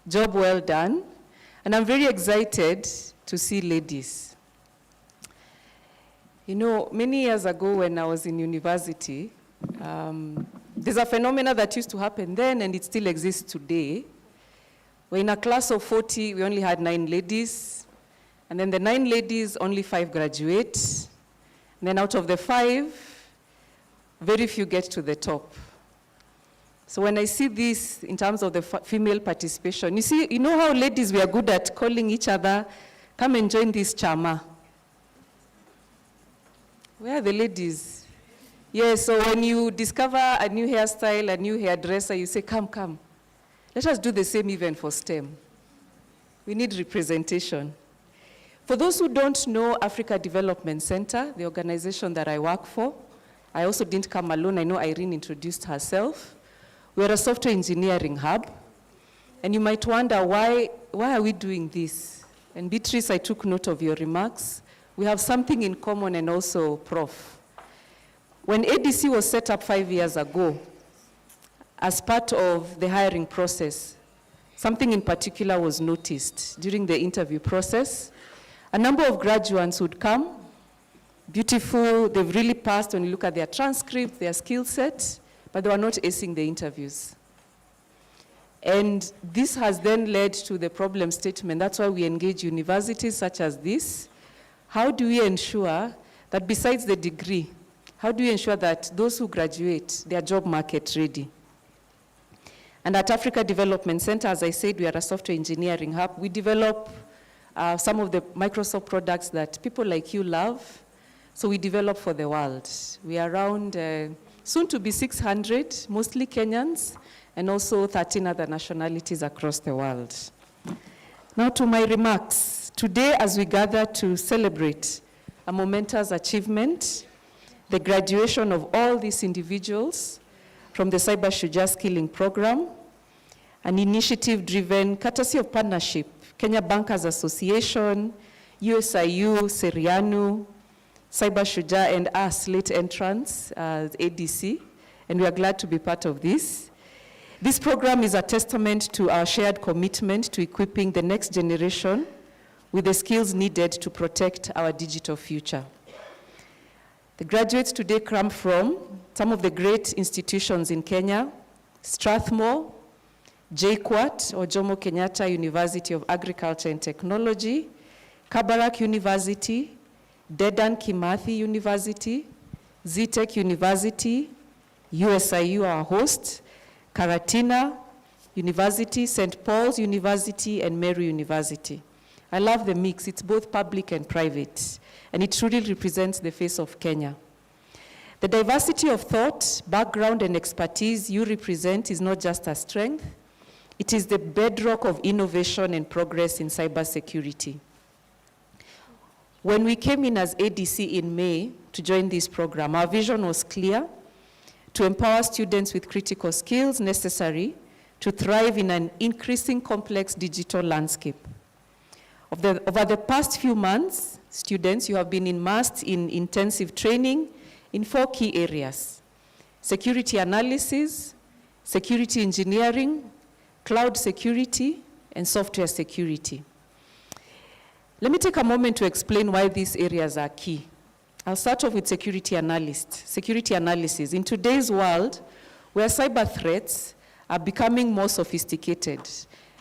job well done. And I'm very excited to see ladies. You know, many years ago when I was in university, there's a phenomenon that used to happen then and it still exists today. We're in a class of 40, we only had 9 ladies. And then the 9 ladies, only 5 graduate. And then out of the 5, very few get to the top. So when I see this in terms of the female participation, you know how ladies, we are good at calling each other, come and join this chama. Where are the ladies? Yeah, so when you discover a new hairstyle, a new hairdresser, you say, come, come. Let us do the same even for STEM. We need representation. For those who don't know Africa Development Center, the organization that I work for, I also didn't come alone. I know Irene introduced herself. We're a software engineering hub. And you might wonder, why are we doing this? And Beatrice, I took note of your remarks. We have something in common, and also Prof. When ADC was set up 5 years ago, as part of the hiring process, something in particular was noticed during the interview process. A number of graduates would come, beautiful, they've really passed when you look at their transcript, their skill set, but they were not acing the interviews. And this has then led to the problem statement. That's why we engage universities such as this. How do we ensure that besides the degree, how do we ensure that those who graduate, they are job market ready? And at Africa Development Center, as I said, we are a software engineering hub. We develop some of the Microsoft products that people like you love. So we develop for the world. We are around soon to be 600, mostly Kenyans, and also 13 other nationalities across the world. Now to my remarks. Today, as we gather to celebrate a momentous achievement, the graduation of all these individuals from the Cyber Shujaa Skilling Program, an initiative driven courtesy of partnership, Kenya Bankers Association, USIU, Serianu, Cyber Shujaa, and us, late entrants, ADC, and we are glad to be part of this. This program is a testament to our shared commitment to equipping the next generation with the skills needed to protect our digital future. The graduates today come from some of the great institutions in Kenya: Strathmore, JKUAT, or Jomo Kenyatta University of Agriculture and Technology, Kabarak University, Dedan Kimathi University, ZTech University, USIU, our host, Karatina University, St. Paul's University, and Meru University. I love the mix. It's both public and private, and it truly represents the face of Kenya. The diversity of thought, background, and expertise you represent is not just a strength, it is the bedrock of innovation and progress in cybersecurity. When we came in as ADC in May to join this program, our vision was clear: to empower students with critical skills necessary to thrive in an increasing complex digital landscape. Over the past few months, students, you have been immersed in intensive training in 4 key areas: security analysis, security engineering, cloud security, and software security. Let me take a moment to explain why these areas are key. I'll start off with security analysis. In today's world, where cyber threats are becoming more sophisticated,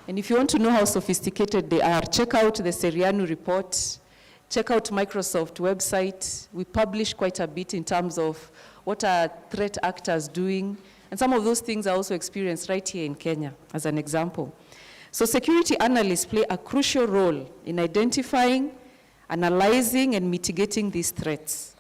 and if you want to know how sophisticated they are, check out the Serianu report, check out Microsoft website. We publish quite a bit in terms of what are threat actors doing, and some of those things are also experienced right here in Kenya, as an example. So security analysts play a crucial role in identifying, analyzing, and mitigating these threats.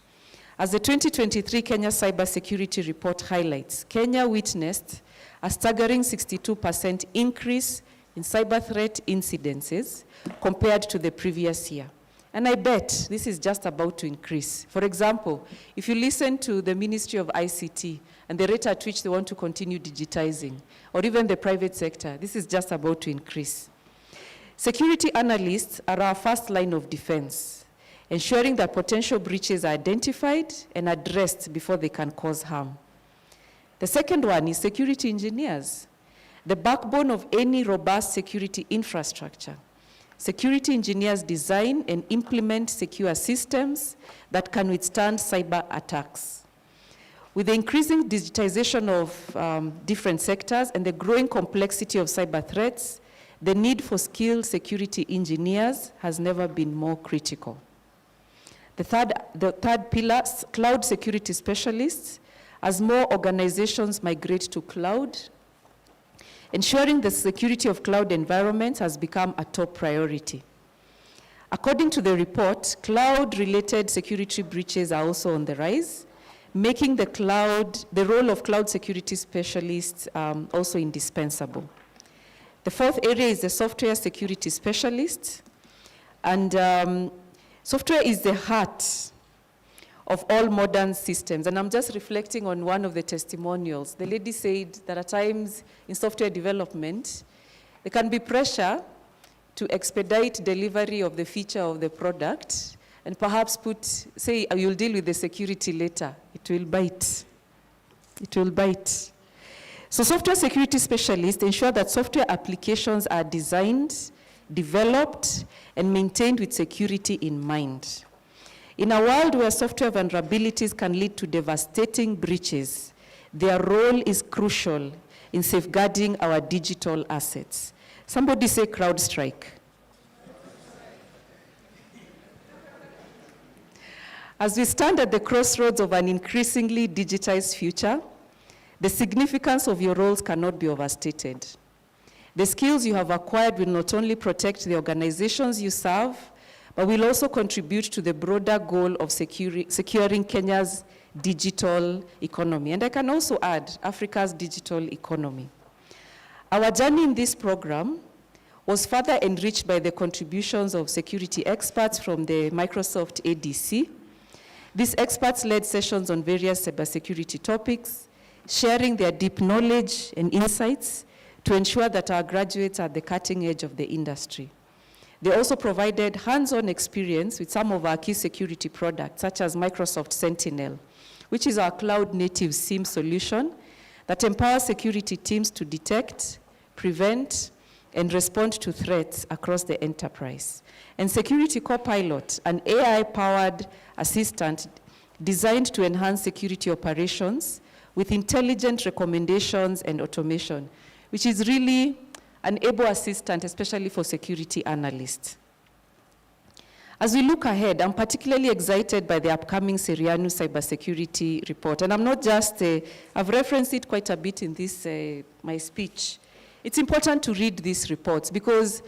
As the 2023 Kenya Cybersecurity Report highlights, Kenya witnessed a staggering 62% increase in cyber threat incidences compared to the previous year. And I bet this is just about to increase. For example, if you listen to the Ministry of ICT and the rate at which they want to continue digitizing, or even the private sector, this is just about to increase. Security analysts are our first line of defense, ensuring that potential breaches are identified and addressed before they can cause harm. The second one is security engineers, the backbone of any robust security infrastructure. Security engineers design and implement secure systems that can withstand cyber attacks. With the increasing digitization of different sectors and the growing complexity of cyber threats, the need for skilled security engineers has never been more critical. The third pillar, cloud security specialists. As more organizations migrate to cloud, ensuring the security of cloud environments has become a top priority. According to the report, cloud-related security breaches are also on the rise, making the role of cloud security specialists also indispensable. The fourth area is the software security specialist. And software is the heart of all modern systems. And I'm just reflecting on one of the testimonials. The lady said that at times in software development, there can be pressure to expedite delivery of the feature of the product and perhaps say, you'll deal with the security later. It will bite. It will bite. So software security specialists ensure that software applications are designed, developed, and maintained with security in mind. In a world where software vulnerabilities can lead to devastating breaches, their role is crucial in safeguarding our digital assets. Somebody say CrowdStrike. As we stand at the crossroads of an increasingly digitized future, the significance of your roles cannot be overstated. The skills you have acquired will not only protect the organizations you serve, but will also contribute to the broader goal of securing Kenya's digital economy. And I can also add Africa's digital economy. Our journey in this program was further enriched by the contributions of security experts from the Microsoft ADC. These experts led sessions on various cybersecurity topics, sharing their deep knowledge and insights to ensure that our graduates are at the cutting edge of the industry. They also provided hands-on experience with some of our key security products, such as Microsoft Sentinel, which is our cloud-native SIEM solution that empowers security teams to detect, prevent, and respond to threats across the enterprise. And Security Copilot, an AI-powered assistant designed to enhance security operations with intelligent recommendations and automation, which is really an able assistant, especially for security analysts. As we look ahead, I'm particularly excited by the upcoming Serianu cybersecurity report. And I'm not just, I've referenced it quite a bit in this, my speech. It's important to read these reports because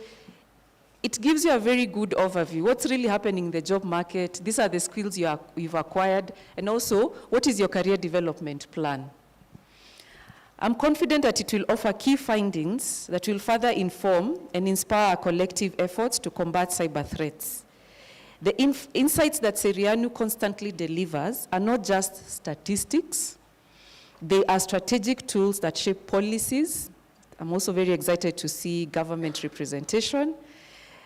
it gives you a very good overview. What's really happening in the job market? These are the skills you've acquired. And also, what is your career development plan? I'm confident that it will offer key findings that will further inform and inspire our collective efforts to combat cyber threats. The insights that Serianu constantly delivers are not just statistics. They are strategic tools that shape policies. I'm also very excited to see government representation,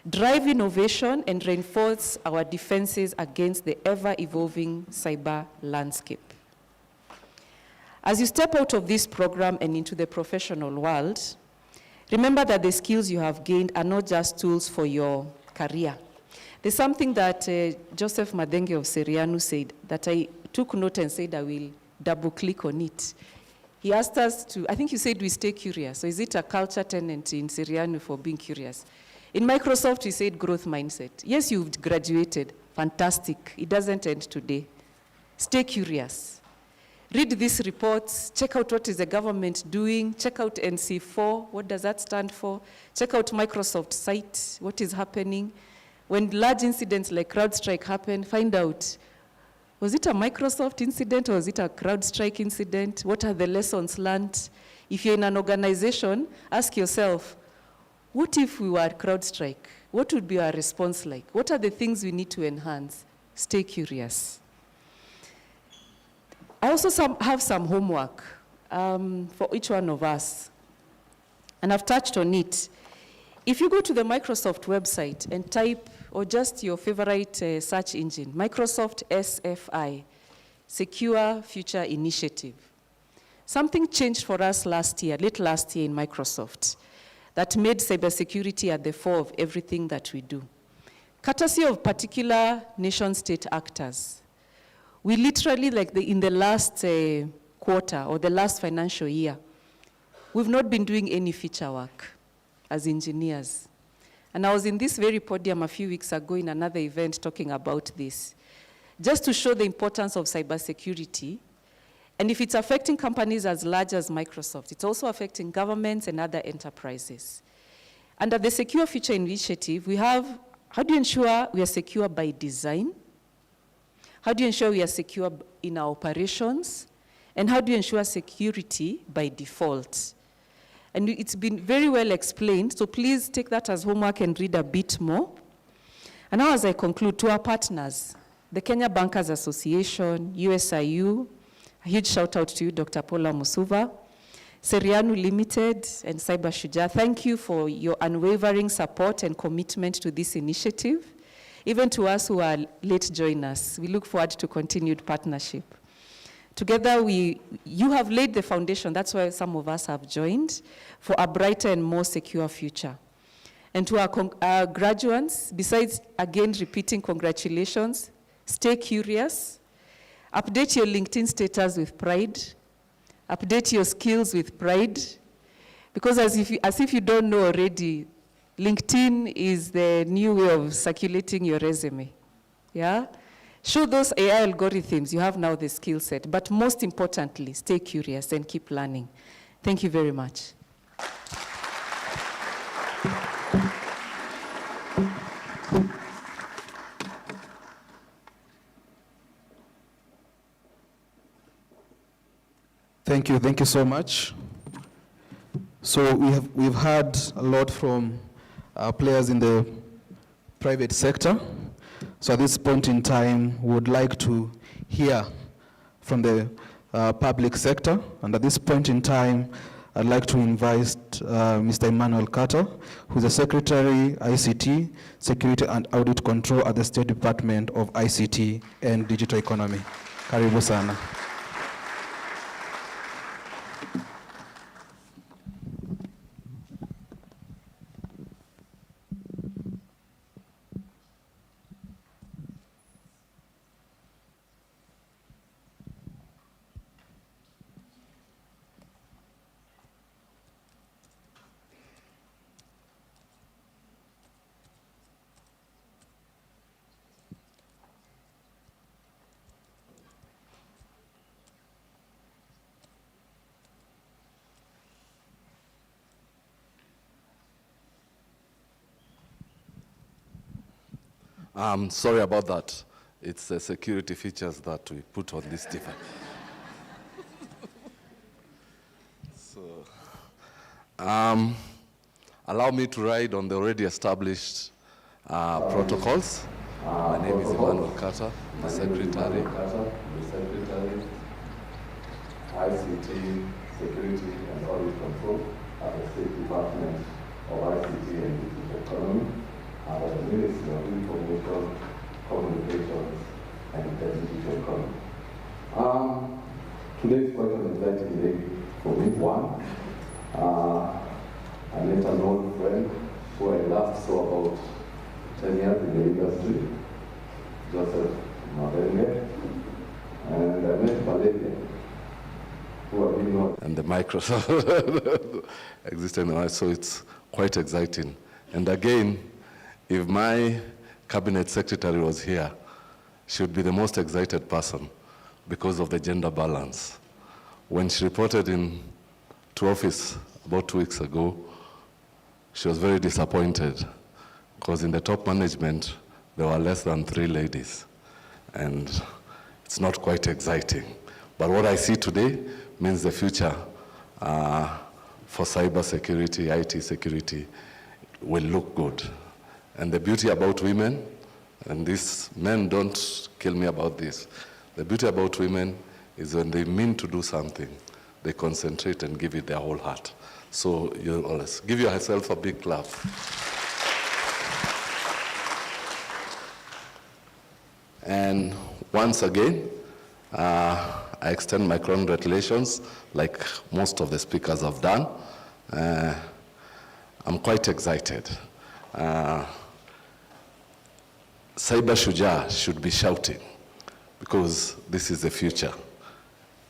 drive innovation, and reinforce our defenses against the ever-evolving cyber landscape. As you step out of this program and into the professional world, remember that the skills you have gained are not just tools for your career. There's something that Joseph Madenge of Serianu said that I took note and said I will double-click on it. He asked us to, I think you said we stay curious. So is it a culture tenant in Serianu for being curious? In Microsoft, we said growth mindset. Yes, you've graduated. Fantastic. It doesn't end today. Stay curious. Read these reports, check out what is the government doing, check out NC4, what does that stand for? Check out Microsoft site, what is happening. When large incidents like CrowdStrike happen, find out, was it a Microsoft incident or was it a CrowdStrike incident? What are the lessons learned? If you're in an organization, ask yourself, what if we were at CrowdStrike? What would be our response like? What are the things we need to enhance? Stay curious. I also have some homework for each one of us, and I've touched on it. If you go to the Microsoft website and type, or just your favorite search engine, Microsoft SFI, Secure Future Initiative. Something changed for us late last year in Microsoft, that made cybersecurity at the fore of everything that we do. Courtesy of particular nation-state actors, we literally, in the last quarter or the last financial year, we've not been doing any feature work as engineers. And I was in this very podium a few weeks ago in another event talking about this, just to show the importance of cybersecurity. And if it's affecting companies as large as Microsoft, it's also affecting governments and other enterprises. Under the Secure Future Initiative, we have How do you ensure we are secure by design? How do you ensure we are secure in our operations? And how do you ensure security by default? And it's been very well explained, so please take that as homework and read a bit more. And now as I conclude, to our partners, the Kenya Bankers Association, USIU, a huge shout out to you, Dr. Paula Musuva, Serianu Limited, and Cyber Shujaa, thank you for your unwavering support and commitment to this initiative. Even to us who are late joiners, we look forward to continued partnership. Together, you have laid the foundation, that's why some of us have joined, for a brighter and more secure future. And to our graduates, besides again repeating congratulations, stay curious, update your LinkedIn status with pride, update your skills with pride, because as if you don't know already, LinkedIn is the new way of circulating your resume, yeah? Show those AI algorithms, you have now the skill set, but most importantly, stay curious and keep learning. Thank you very much. Thank you so much. So we've heard a lot from players in the private sector. So at this point in time, we would like to hear from the public sector. And at this point in time, I'd like to invite Mr. Emmanuel Carter, who's the Secretary, ICT, Security and Audit Control at the State Department of ICT and Digital Economy. Karibu sana. Sorry about that. It's the security features that we put on this device. So, allow me to ride on the already established protocols. My name is Emmanuel Carter, the Secretary. ICT, Security and Audit Control at the State Department of ICT and Digital Economy. The Ministry of Information, Communications, and Digital Economy. Today is quite an exciting day for me. One, I met an old friend who I last saw about 10 years in the industry, Joseph Mavenge, and I met Valeria, who I've been on. And the Microsoft existing, so it's quite exciting. And again, if my cabinet secretary was here, she would be the most excited person because of the gender balance. When she reported to office about 2 weeks ago, she was very disappointed because in the top management, there were less than 3 ladies. And it's not quite exciting. But what I see today means the future for cyber security, IT security will look good. And the beauty about women, and these men don't kill me about this, the beauty about women is when they mean to do something, they concentrate and give it their whole heart. So you always give yourself a big clap. And once again, I extend my congratulations, like most of the speakers have done. I'm quite excited. Cyber Shujaa should be shouting because this is the future.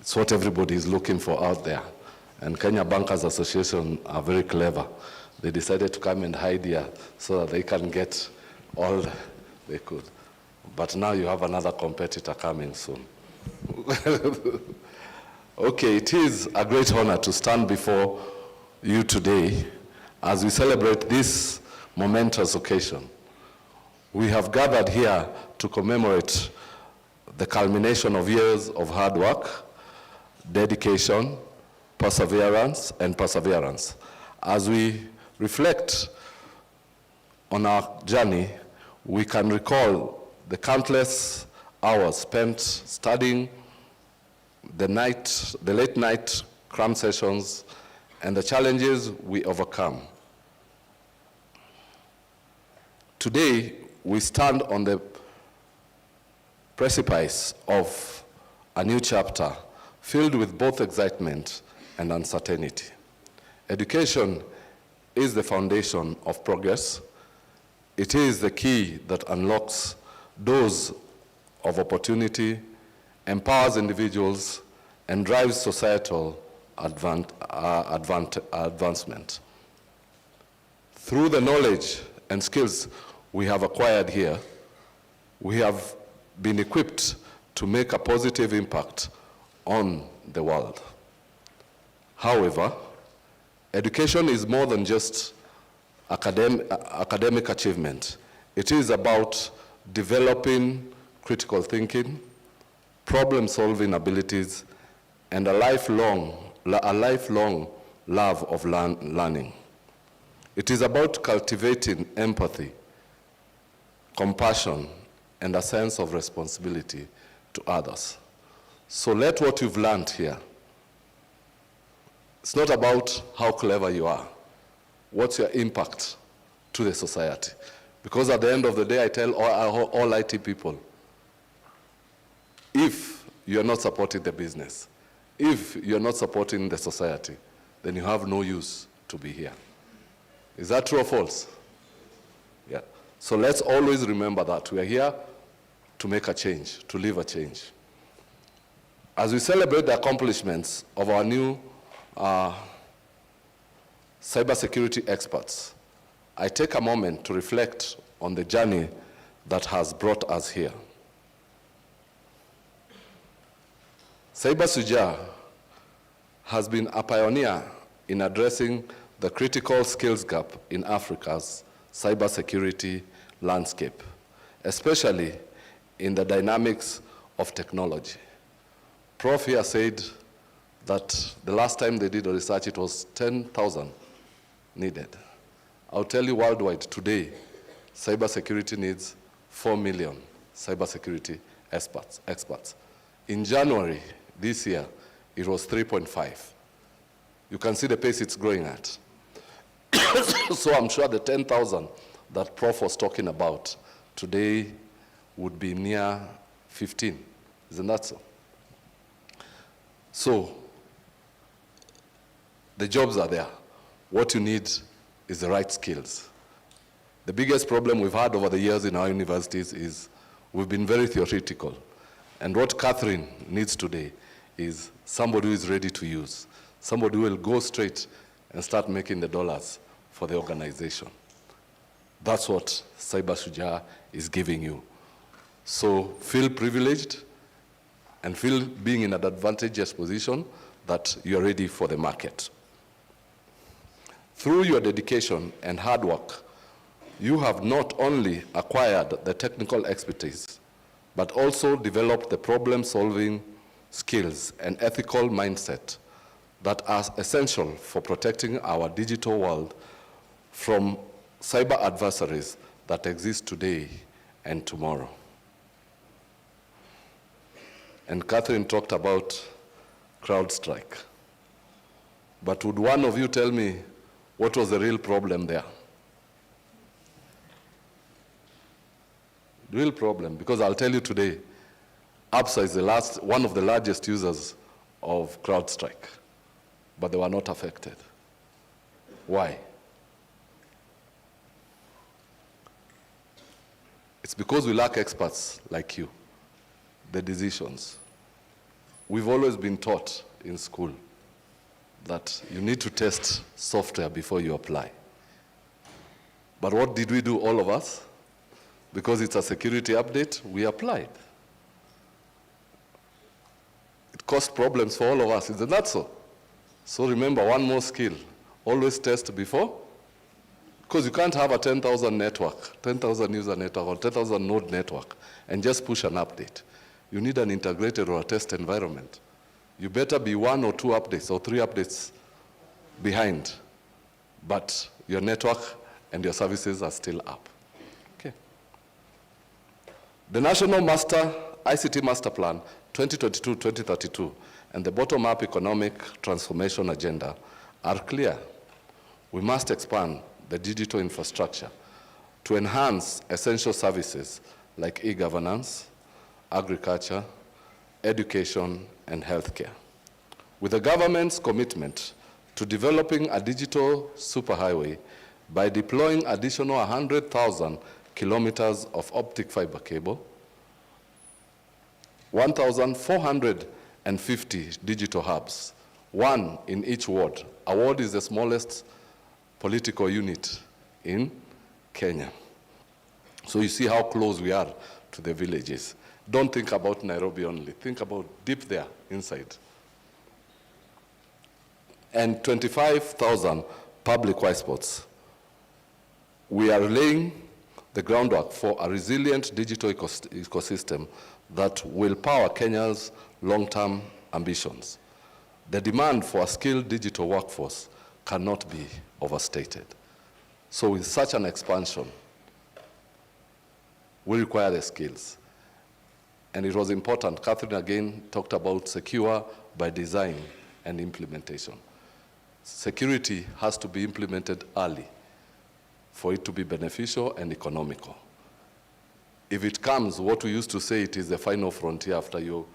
It's what everybody is looking for out there. And Kenya Bankers Association are very clever. They decided to come and hide here so that they can get all they could. But now you have another competitor coming soon. Okay, it is a great honor to stand before you today as we celebrate this momentous occasion We have gathered here to commemorate the culmination of years of hard work, dedication, perseverance, As we reflect on our journey, we can recall the countless hours spent studying, the late night cram sessions, and the challenges we overcome. Today, we stand on the precipice of a new chapter filled with both excitement and uncertainty. Education is the foundation of progress. It is the key that unlocks doors of opportunity, empowers individuals, and drives societal advancement. Through the knowledge and skills we have acquired here, we have been equipped to make a positive impact on the world. However, education is more than just academic achievement. It is about developing critical thinking, problem-solving abilities, and a lifelong love of learning. It is about cultivating empathy, compassion, and a sense of responsibility to others. So let what you've learned here, it's not about how clever you are. What's your impact to the society? Because at the end of the day, I tell all IT people, if you're not supporting the business, if you're not supporting the society, then you have no use to be here. Is that true or false? Yeah. So let's always remember that we are here to make a change, to leave a change. As we celebrate the accomplishments of our new cybersecurity experts, I take a moment to reflect on the journey that has brought us here. Shujaa has been a pioneer in addressing the critical skills gap in Africa's cybersecurity landscape, especially in the dynamics of technology. Prof here said that the last time they did a research, it was 10,000 needed. I'll tell you worldwide today, cybersecurity needs 4 million cybersecurity experts. In January this year, it was 3.5. You can see the pace it's growing at. So I'm sure the 10,000 that Prof was talking about today would be near 15. Isn't that so? So the jobs are there. What you need is the right skills. The biggest problem we've had over the years in our universities is we've been very theoretical. And what Catherine needs today is somebody who is ready to use, somebody who will go straight and start making the dollars for the organization. That's what Shujaa is giving you. So feel privileged and feel being in an advantageous position that you're ready for the market. Through your dedication and hard work, you have not only acquired the technical expertise, but also developed the problem-solving skills and ethical mindset that are essential for protecting our digital world from cyber adversaries that exist today and tomorrow. And Catherine talked about CrowdStrike. But would one of you tell me what was the real problem there? The real problem, because I'll tell you today, ABSA is one of the largest users of CrowdStrike, but they were not affected. Why? It's because we lack experts like you, the decisions. We've always been taught in school that you need to test software before you apply. But what did we do, all of us? Because it's a security update, we applied. It caused problems for all of us, isn't that so? So remember, one more skill, always test before Because you can't have a 10,000 network, 10,000 user network, or 10,000 node network, and just push an update. You need an integrated or a test environment. You better be 1 or 2 updates or 3 updates behind, but your network and your services are still up. Okay. The National ICT Master Plan 2022-2032 and the bottom-up economic transformation agenda are clear. We must expand the digital infrastructure to enhance essential services like e-governance, agriculture, education, and healthcare. With the government's commitment to developing a digital superhighway by deploying additional 100,000 kilometers of optic fiber cable, 1,450 digital hubs, 1 in each ward. A ward is the smallest political unit in Kenya. So you see how close we are to the villages. Don't think about Nairobi only. Think about deep there, inside. And 25,000 public Wi-Fi spots. We are laying the groundwork for a resilient digital ecosystem that will power Kenya's long-term ambitions. The demand for a skilled digital workforce cannot be overstated. So with such an expansion, we require the skills. And it was important, Catherine again talked about secure by design and implementation. Security has to be implemented early for it to be beneficial and economical. If it comes, what we used to say, it is the final frontier. After you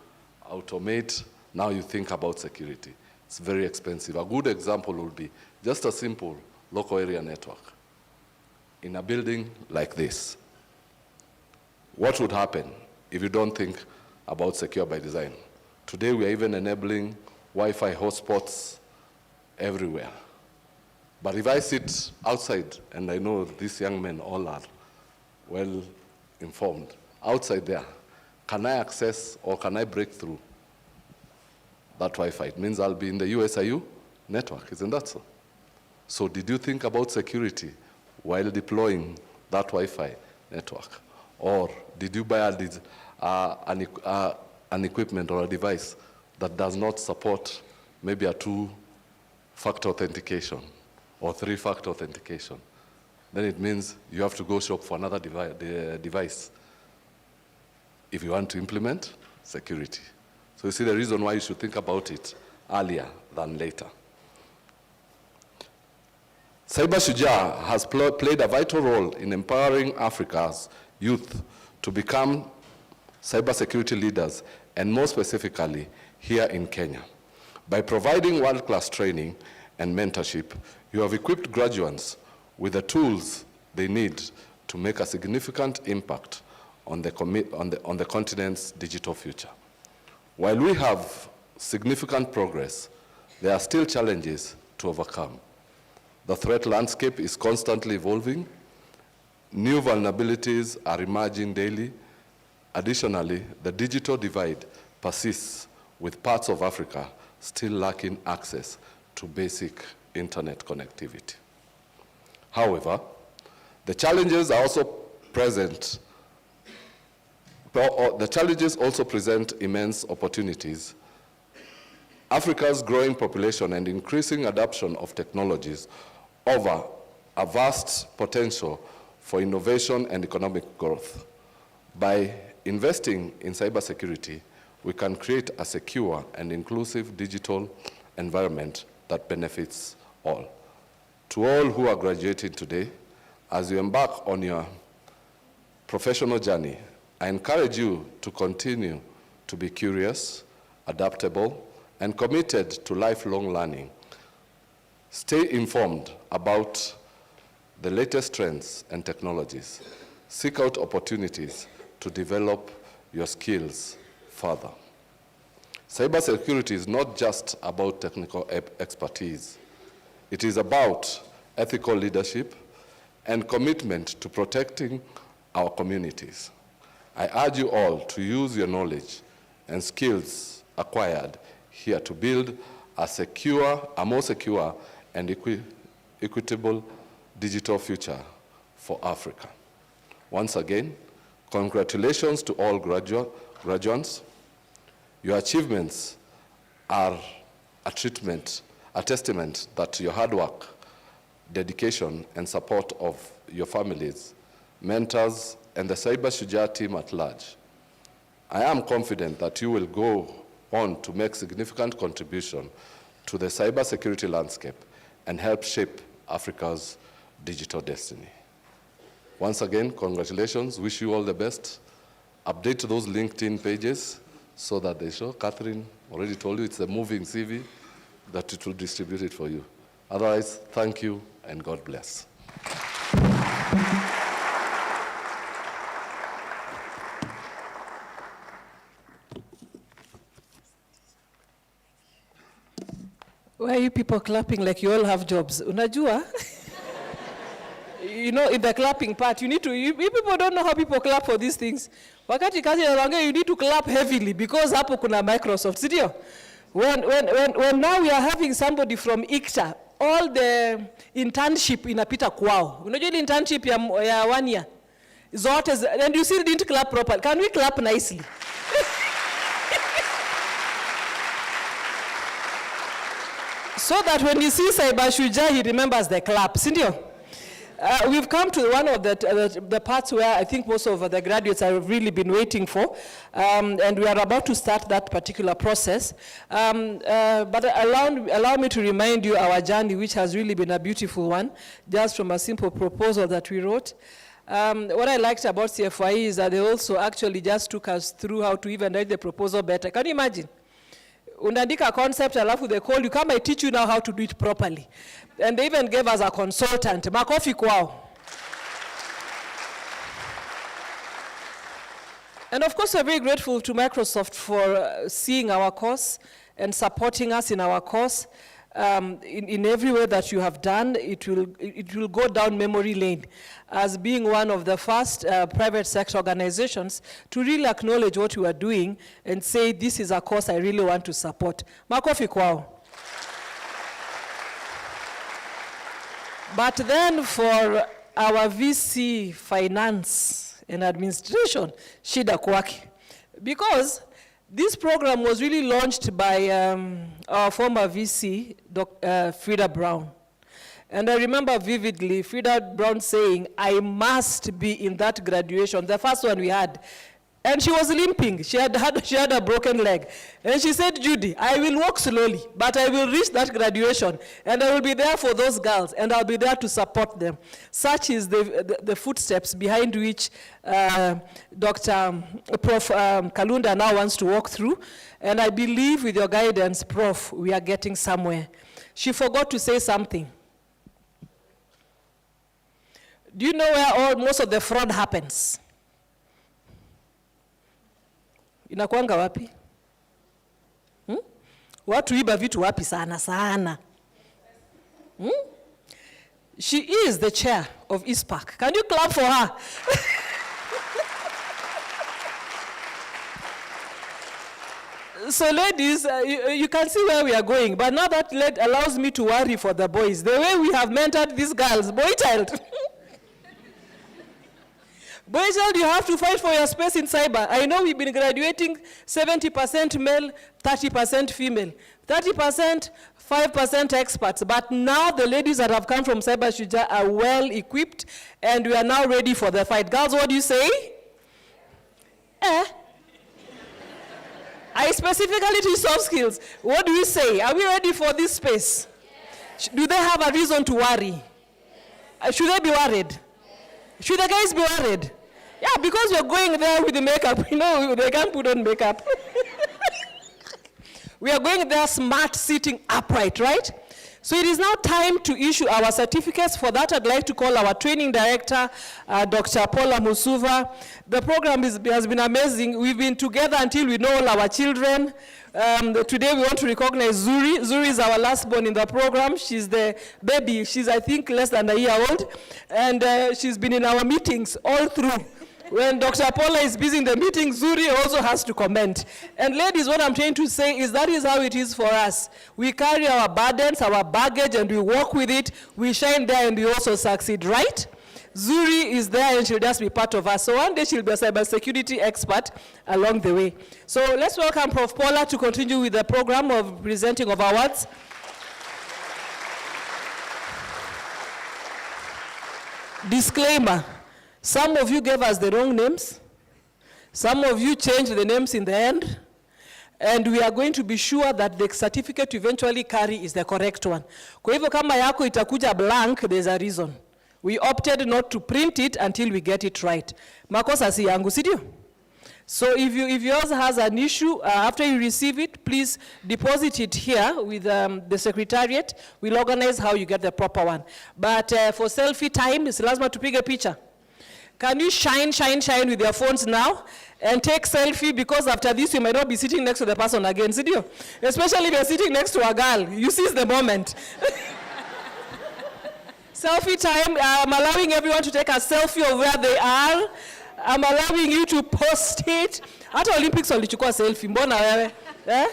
automate, now you think about security. It's very expensive. A good example would be just a simple local area network in a building like this. What would happen if you don't think about secure by design? Today we are even enabling Wi-Fi hotspots everywhere. But if I sit outside, and I know these young men all are well informed, outside there, can I access or can I break through that Wi-Fi? It means I'll be in the USIU network, isn't that so? So did you think about security while deploying that Wi-Fi network? Or did you buy an equipment or a device that does not support maybe a 2-factor authentication or 3-factor authentication? Then it means you have to go shop for another device if you want to implement security. So you see the reason why you should think about it earlier than later. Cyber Shujaa has played a vital role in empowering Africa's youth to become cybersecurity leaders, and more specifically here in Kenya. By providing world-class training and mentorship, you have equipped graduates with the tools they need to make a significant impact on the continent's digital future. While we have significant progress, there are still challenges to overcome. The threat landscape is constantly evolving. New vulnerabilities are emerging daily. Additionally, the digital divide persists, with parts of Africa still lacking access to basic internet connectivity. However, the challenges are also present. The challenges also present immense opportunities. Africa's growing population and increasing adoption of technologies offer a vast potential for innovation and economic growth. By investing in cybersecurity, we can create a secure and inclusive digital environment that benefits all. To all who are graduating today, as you embark on your professional journey, I encourage you to continue to be curious, adaptable, and committed to lifelong learning. Stay informed about the latest trends and technologies. Seek out opportunities to develop your skills further. Cybersecurity is not just about technical expertise. It is about ethical leadership and commitment to protecting our communities. I urge you all to use your knowledge and skills acquired here to build a more secure and equitable digital future for Africa. Once again, congratulations to all graduates. Your achievements are a testament that your hard work, dedication, and support of your families, mentors, and the Cyber Shujaa team at large. I am confident that you will go on to make significant contribution to the cybersecurity landscape and help shape Africa's digital destiny. Once again, congratulations. Wish you all the best. Update those LinkedIn pages so that they show. Catherine already told you it's a moving CV, that it will distribute it for you. Otherwise, thank you and God bless. Why are you people clapping like you all have jobs? Unajua? You know, in the clapping part, you people don't know how people clap for these things. Wakati kazi inaongea, you need to clap heavily because hapo kuna Microsoft. Sidio? When now we are having somebody from ICTA, all the internship inapita kwao. Unajua ile internship ya 1 year? Zote, and you still didn't clap properly. Can we clap nicely? So that when you see Cyber Shujaa, he remembers the clap. Sindio? We've come to one of the parts where I think most of the graduates have really been waiting for, and we are about to start that particular process. But allow me to remind you our journey, which has really been a beautiful one, just from a simple proposal that we wrote. What I liked about CFYE is that they also actually just took us through how to even write the proposal better. Can you imagine? Unaandika concept, alafu they call you, come I teach you now how to do it properly. And they even gave us a consultant. Makofi kwao. And of course, we're very grateful to Microsoft for seeing our course and supporting us in our course. In every way that you have done, it will go down memory lane as being one of the first private sector organizations to really acknowledge what you are doing and say, this is a course I really want to support. Makofi kwao. But then for our VC finance and administration, shida kwake. Because this program was really launched by our former VC, Frida Brown. And I remember vividly Frida Brown saying, I must be in that graduation, the first one we had. And she was limping. She had a broken leg. And she said, Judy, I will walk slowly, but I will reach that graduation. And I will be there for those girls, and I'll be there to support them. Such is the footsteps behind which Prof. Kalunda now wants to walk through. And I believe with your guidance, Prof, we are getting somewhere. She forgot to say something. Do you know where most of the fraud happens? Inakuanga wapi? Watu iba vitu wapi sana sana? She is the chair of ISPAC. Can you clap for her? So ladies, you can see where we are going, but now that allows me to worry for the boys. The way we have mentored these girls, boy child. Boy child, you have to fight for your space in cyber. I know we've been graduating 70% male, 30% female, 30%, 5% experts. But now the ladies that have come from Cyber Shujaa are well equipped, and we are now ready for the fight. Girls, what do you say? I specifically teach soft skills. What do we say? Are we ready for this space? Yes. Do they have a reason to worry? Yes. Should they be worried? Yes. Should the guys be worried? Yeah, because we're going there with the makeup. You know, they can't put on makeup. We are going there smart, sitting upright, right? So it is now time to issue our certificates. For that, I'd like to call our training director, Dr. Paula Musuva. The program has been amazing. We've been together until we know all our children. Today we want to recognize Zuri. Zuri is our last born in the program. She's the baby. She's, I think, less than a year old. And she's been in our meetings all through. When Dr. Paula is busy in the meeting, Zuri also has to comment. And ladies, what I'm trying to say is that is how it is for us. We carry our burdens, our baggage, and we walk with it. We shine there and we also succeed, right? Zuri is there and she'll just be part of us. So one day she'll be a cybersecurity expert along the way. So let's welcome Prof. Paula to continue with the program of presenting of awards. Disclaimer, some of you gave us the wrong names. Some of you changed the names in the end. And we are going to be sure that the certificate you eventually carry is the correct one. Kwa hivyo kama yako itakuja blank, there's a reason. We opted not to print it until we get it right. Makosa si yangu, sidio? So if yours has an issue, after you receive it, please deposit it here with the secretariat. We'll organize how you get the proper one. But for selfie time, it's lazima tupige picha. Can you shine with your phones now and take selfie, because after this you might not be sitting next to the person again, sidio? Especially if you're sitting next to a girl, you seize the moment. Selfie time, I'm allowing everyone to take a selfie of where they are. I'm allowing you to post it. Hata Olympics walichukua selfie, mbona wewe? Eh?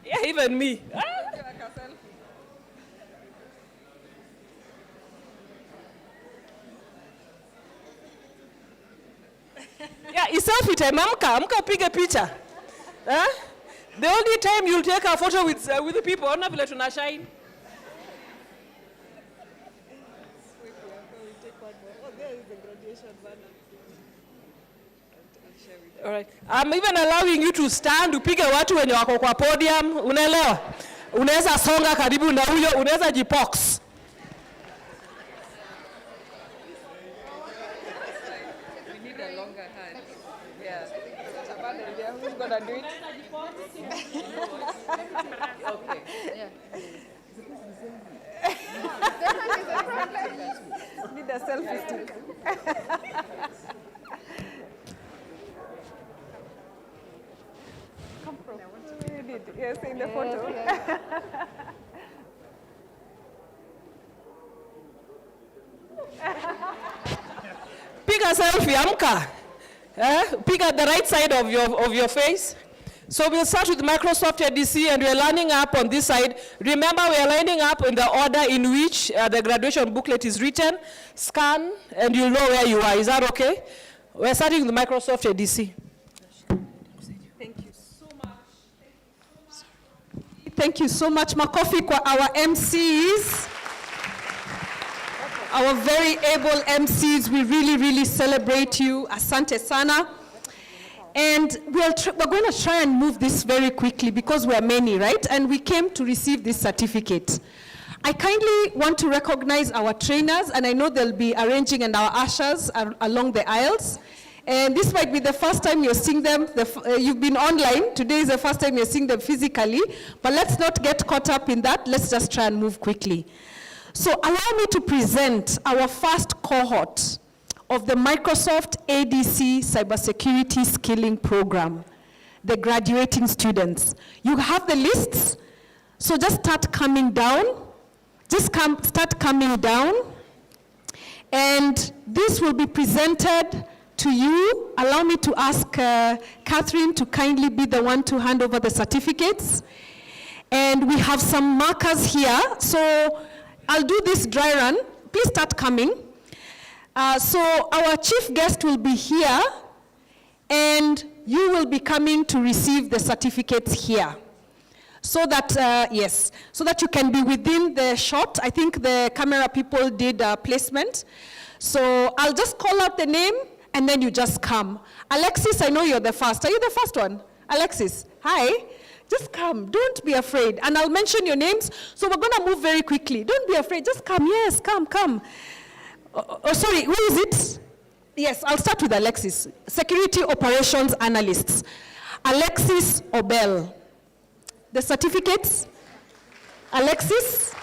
Yeah, even me. Yeah, it's selfie time. Amka upige picha. Eh? The only time you'll take a photo with the people, ona vile tunashine. All right. I'm even allowing you to stand, upige watu wenye wako kwa podium, unaelewa? Unaweza songa karibu na huyo, unaweza jipox. We need a longer hand. Yeah. Who's gonna do it? Okay. Yeah. Need a selfie stick. Yes, in the photo. Yes. Pick a selfie, amka. Pick at the right side of your face. So we'll start with Microsoft ADC, and we're lining up on this side. Remember, we are lining up in the order in which the graduation booklet is written. Scan, and you'll know where you are. Is that okay? We're starting with Microsoft ADC. Thank you so much, Makofi, kwa our MCs. Our very able MCs, we really, really celebrate you. Asante sana. And we're going to try and move this very quickly because we're many, right? And we came to receive this certificate. I kindly want to recognize our trainers, and I know they'll be arranging, and our ushers along the aisles. And this might be the first time you're seeing them. You've been online. Today is the first time you're seeing them physically. But let's not get caught up in that. Let's just try and move quickly. So allow me to present our first cohort of the Microsoft ADC Cybersecurity Skilling Program, the graduating students. You have the lists, so just start coming down. Start coming down. And this will be presented to you. Allow me to ask Catherine to kindly be the one to hand over the certificates. And we have some markers here. So I'll do this dry run. Please start coming. So our chief guest will be here, and you will be coming to receive the certificates here. So that, yes, so that you can be within the shot. I think the camera people did placement. So I'll just call out the name, and then you just come. Alexis, I know you're the first. Are you the first one? Alexis, hi. Just come, don't be afraid. And I'll mention your names, so we're gonna move very quickly. Don't be afraid, just come, yes, come. Oh, sorry, who is it? Yes, I'll start with Alexis. Security Operations Analysts. Alexis Obel. The certificates? Alexis?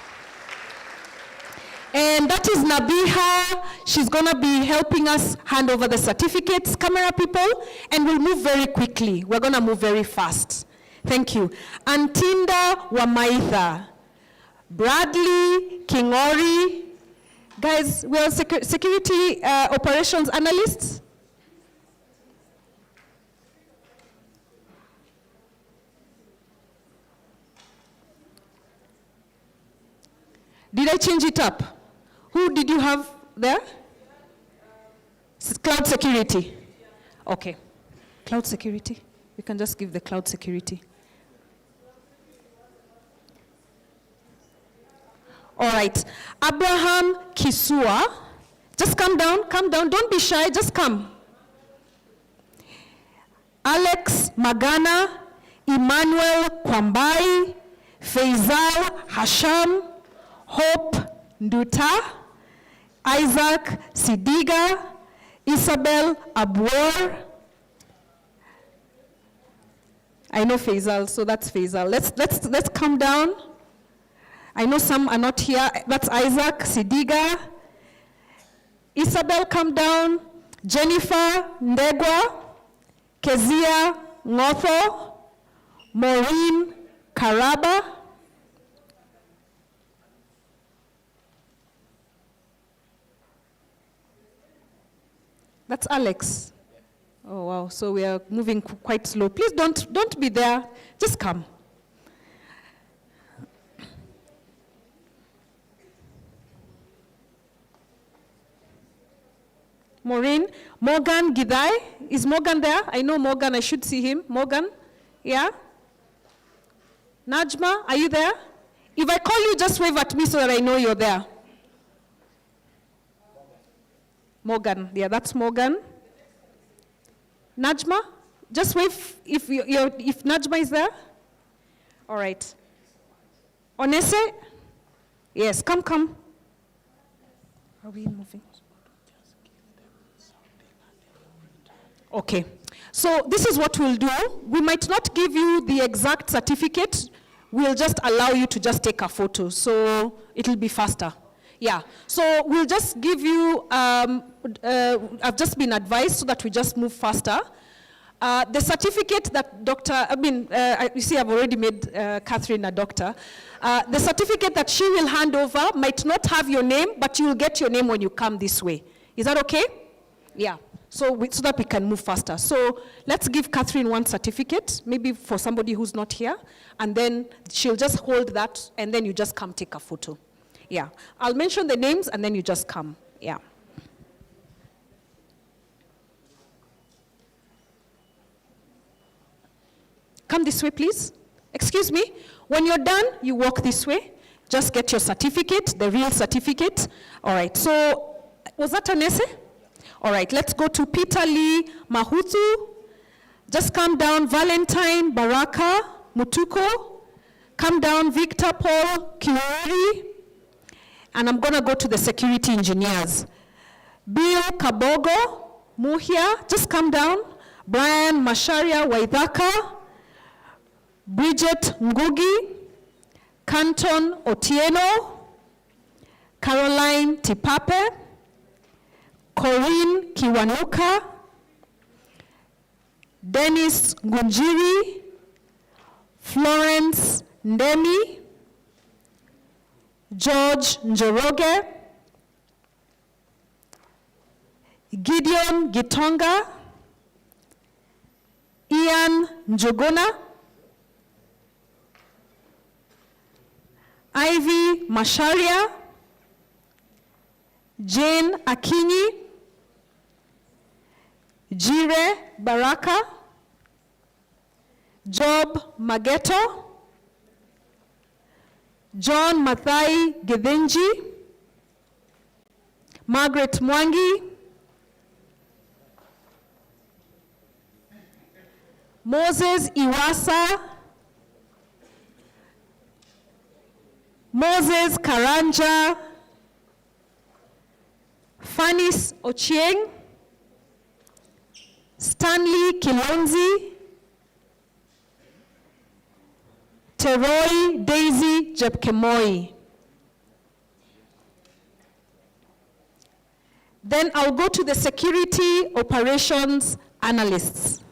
And that is Nabiha. She's gonna be helping us hand over the certificates, camera people, and we'll move very quickly. We're gonna move very fast. Thank you. Antinda Wamaitha. Bradley Kingori. Guys, we are security operations analysts. Did I change it up? Who did you have there? Cloud security. Okay. Cloud security. We can just give the cloud security. All right. Abraham Kisua. Just come down, come down. Don't be shy, just come. Alex Magana, Emmanuel Kwambai, Faisal Hasham, Hope Nduta, Isaac Sidiga, Isabel Abwar. I know Faisal, so that's Faisal. Let's come down. I know some are not here. That's Isaac Sidiga. Isabel, come down. Jennifer Ndegwa, Kezia Ngotho, Maureen Karaba. That's Alex. Oh wow, so we are moving quite slow. Please don't be there, just come. Maureen, Morgan Gidai, is Morgan there? I know Morgan, I should see him. Morgan, yeah? Najma, are you there? If I call you, just wave at me so that I know you're there. Morgan, yeah, that's Morgan. Najma, just wave if Najma is there. All right. Onese, yes, come. Are we moving? Okay, so this is what we'll do. We might not give you the exact certificate. We'll just allow you to just take a photo, so it'll be faster. Yeah, so we'll just give you, I've just been advised so that we just move faster. The certificate that you see I've already made Catherine a doctor. The certificate that she will hand over might not have your name, but you will get your name when you come this way. Is that okay? Yeah. So that we can move faster. So let's give Catherine one certificate, maybe for somebody who's not here, and then she'll just hold that, and then you just come take a photo. Yeah, I'll mention the names, and then you just come, yeah. Come this way, please. Excuse me, when you're done, you walk this way. Just get your certificate, the real certificate. All right, so was that an essay? All right, let's go to Peter Lee Mahutu. Just come down, Valentine Baraka Mutuko. Come down, Victor Paul Kiwari. And I'm gonna go to the security engineers. Bill Kabogo Muhia, just come down. Brian Masharia Waithaka. Bridget Ngugi. Canton Otieno. Caroline Tipape. Corinne Kiwanuka, Dennis Ngunjiri, Florence Ndemi, George Njoroge, Gideon Gitonga, Ian Njogona, Ivy Masharia, Jane Akinyi, Jire Baraka, Job Mageto, John Mathai Githinji, Margaret Mwangi, Moses Iwasa, Moses Karanja, Fanis Ochieng, Stanley Kilonzi, Teroi Daisy Jepkemoi. Then I'll go to the security operations analysts.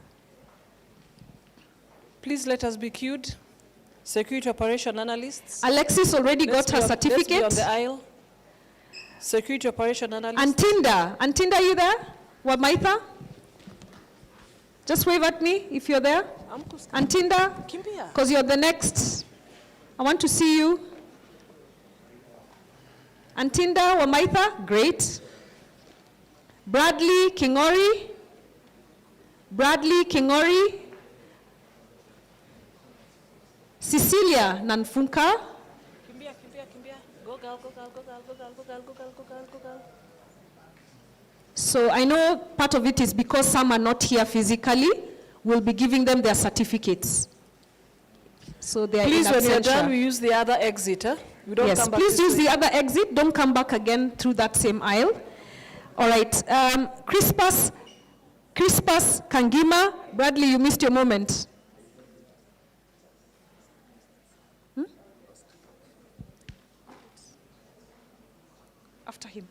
Please let us be queued. Security operation analysts. Alexis already got her certificate. Let's be on the aisle. Security Operation Analyst. Antinda, you there? Wamaitha? Just wave at me if you're there. Antinda, because you're the next. I want to see you. Antinda, Wamaitha, great. Bradley Kingori. Cecilia Nanfunka. Go girl. So I know part of it is because some are not here physically, we'll be giving them their certificates. So they are Please, in when you're absentia. done, we use the other exit. We don't Yes, come back please this use way. the other exit. Don't come back again through that same aisle. All right. Crispus Kangima. Bradley, you missed your moment. After him.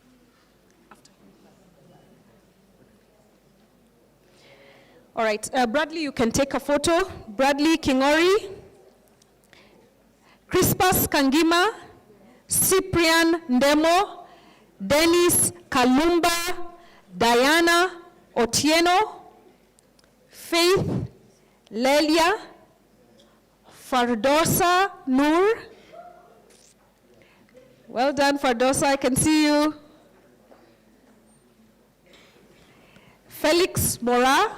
All right. Bradley, you can take a photo. Bradley Kingori. Crispus Kangima, Cyprian Ndemo, Dennis Kalumba, Diana Otieno, Faith Lelia, Fardosa Noor. Well done, Fardosa, I can see you. Felix Mora,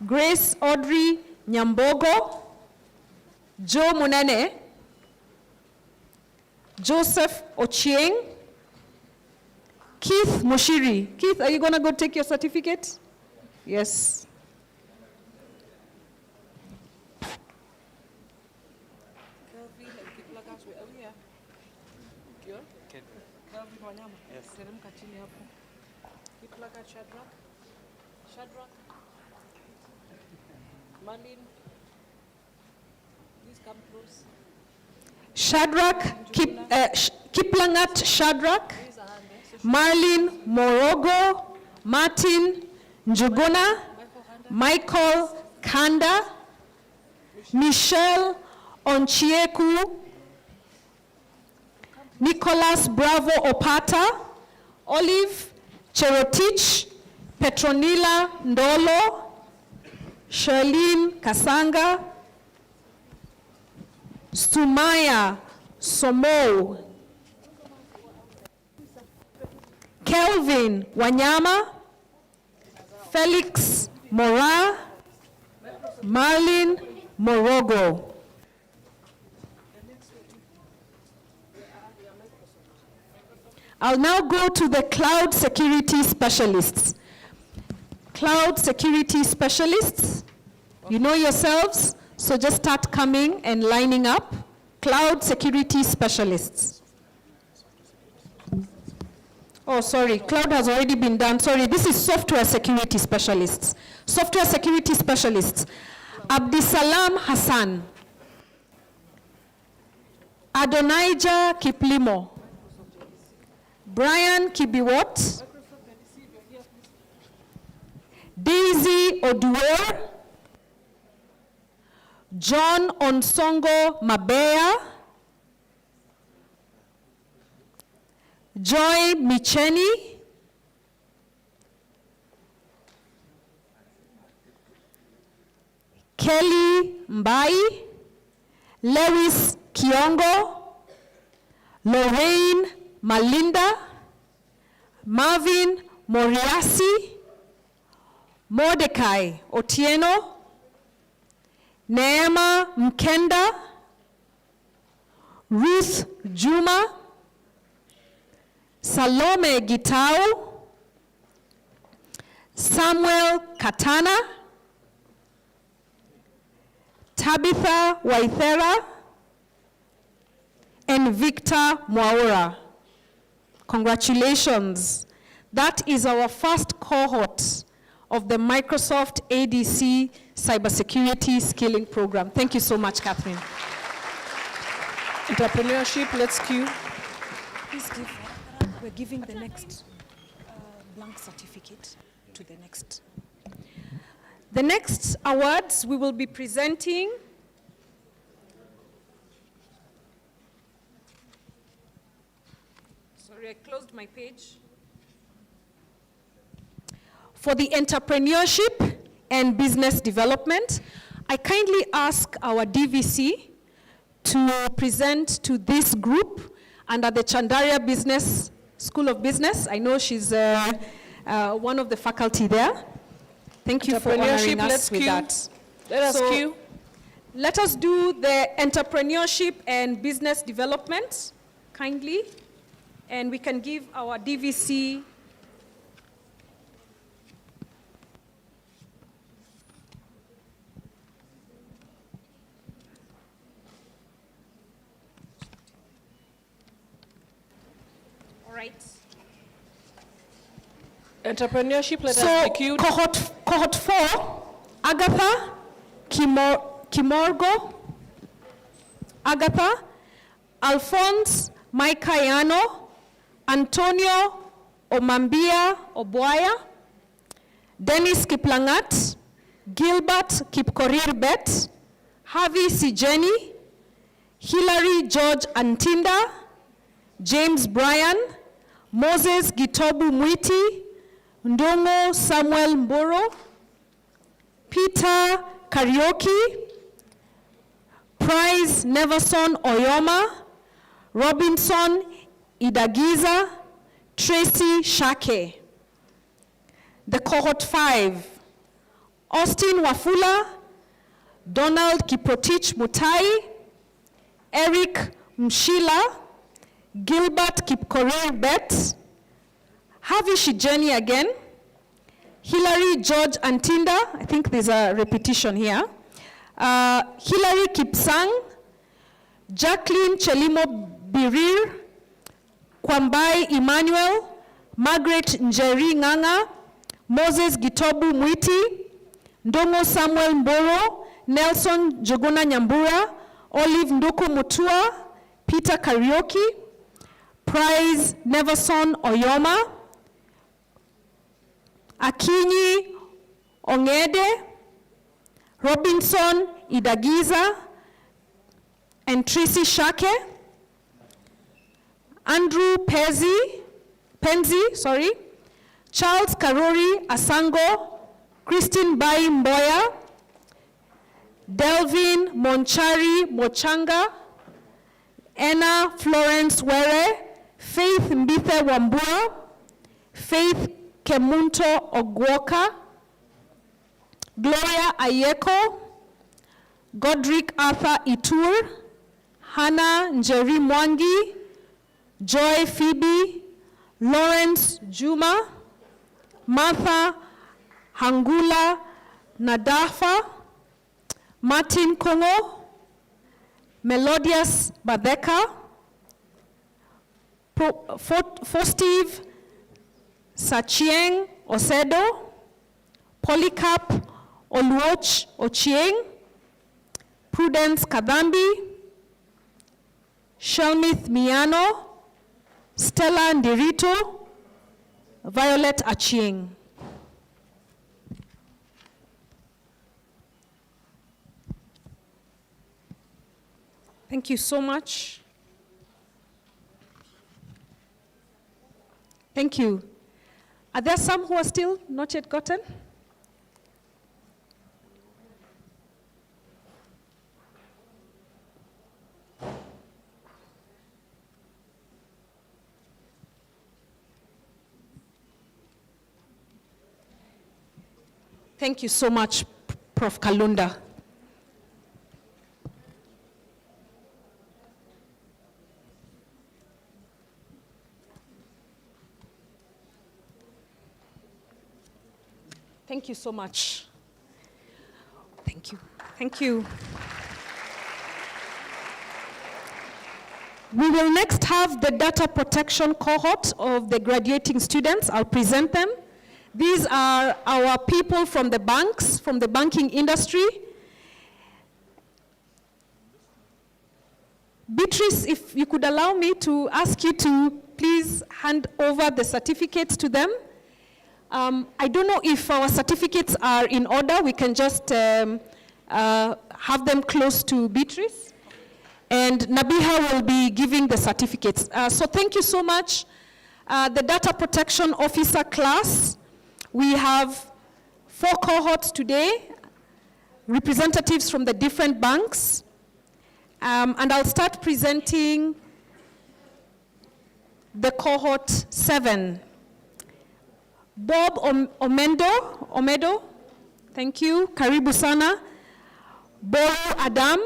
Grace Audrey Nyambogo, Joe Munene, Joseph Ochieng, Keith Mushiri. Keith, are you going to go take your certificate? Yes. Marlene, please come close. Shadrach, Kiplangat Shadrach, Marlene Morogo, Martin Njuguna, Michael Kanda, Michelle Onchieku, Nicholas Bravo Opata, Olive Cherotich, Petronila Ndolo, Charlene Kasanga, Sumaya Somo, Kelvin Wanyama, Felix Mora, Marlene Morogo. I'll now go to the cloud security specialists. Cloud security specialists, you know yourselves, so just start coming and lining up. Cloud security specialists. Oh, sorry, cloud has already been done. Sorry, this is software security specialists. Software security specialists. Abdisalam Hassan. Adonijah Kiplimo. Brian Kibiwot. Daisy Oduor. John Onsongo Mabea. Joy Micheni. Kelly Mbai. Lewis Kiongo. Lorraine Malinda. Marvin Moriasi. Mordecai Otieno. Neema Mkenda. Ruth Juma. Salome Gitau. Samuel Katana. Tabitha Waithera. And Victor Mwaura. Congratulations. That is our first cohort of the Microsoft ADC Cybersecurity Skilling Program. Thank you so much, Catherine. Entrepreneurship, let's queue. Please give, we're giving the next blank certificate to the next. The next awards we will be presenting Sorry, I closed my page. For the entrepreneurship and business development, I kindly ask our DVC to present to this group under the Chandaria Business School of Business. I know she's one of the faculty there. Thank you for honoring us with that. Let us cue. Let us do the entrepreneurship and business development, kindly. And we can give our DVC Entrepreneurship, let us be queued. Cohort 4, Agatha Kimorgo, Agatha, Alphonse Maikayano, Antonio Omambia Obwaya, Dennis Kiplangat, Gilbert Kipkorir Bet, Harvey Sijeni, Hilary George Antinda, James Bryan, Moses Gitobu Mwiti, Ndongo Samuel Mboro, Peter Karaoke, Prize Neverson Oyoma, Robinson Idagiza, Tracy Shake. The cohort 5, Austin Wafula, Donald Kiprotich Mutai, Eric Mshila, Gilbert Kipkorir Bet, Harvey Shijeni again, Hilary George Antinda, I think there's a repetition here, Hilary Kipsang, Jacqueline Chelimo Birir, Kwambai Emmanuel, Margaret Njeri Nganga, Moses Gitobu Mwiti, Ndongo Samuel Mboro, Nelson Jogona Nyambura, Olive Nduku Mutua, Peter Karaoke, Prize Neverson Oyoma, Akinyi Ongede, Robinson Idagiza, and Tracy Shake, Andrew Penzi, Charles Karori Asango, Christine Bai Mboya, Delvin Monchari Mochanga, Anna Florence Were, Faith Mbithe Wambua, Faith Kemunto Ogwoka, Gloria Ayeko, Godric Arthur Itur, Hannah Njeri Mwangi, Joy Phoebe, Lawrence Juma, Martha Hangula Nadafa, Martin Kongo, Melodious Badeka, For Steve Sachieng Osedo, Polycarp Oluoch Ochieng, Prudence Kadambi, Shelmith Miano, Stella Ndirito, Violet Achieng. Thank you so much. Thank you. Are there some who are still not yet gotten? Thank you so much, Prof. Kalunda. Thank you so much. Thank you. Thank you. We will next have the data protection cohort of the graduating students. I'll present them. These are our people from the banks, from the banking industry. Beatrice, if you could allow me to ask you to please hand over the certificates to them. I don't know if our certificates are in order. We can just have them close to Beatrice. And Nabiha will be giving the certificates. So thank you so much. The data protection officer class, we have 4 cohorts today, representatives from the different banks. And I'll start presenting the cohort 7. Bob Omedo, thank you, karibu sana. Boru Adam,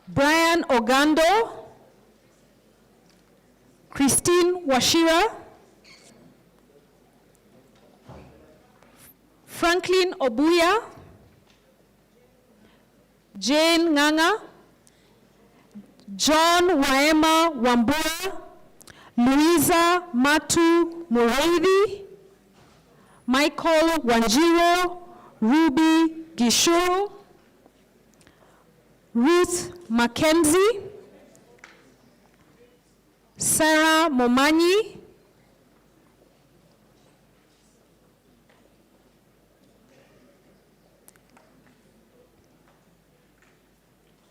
Brian Ogando, Christine Washira, Franklin Obuya, Jane Nganga, John Waema Wambua, Louisa Matu Mureithi, Michael Wanjiro, Ruby Gishuru, Ruth Mackenzie, Sarah Momanyi,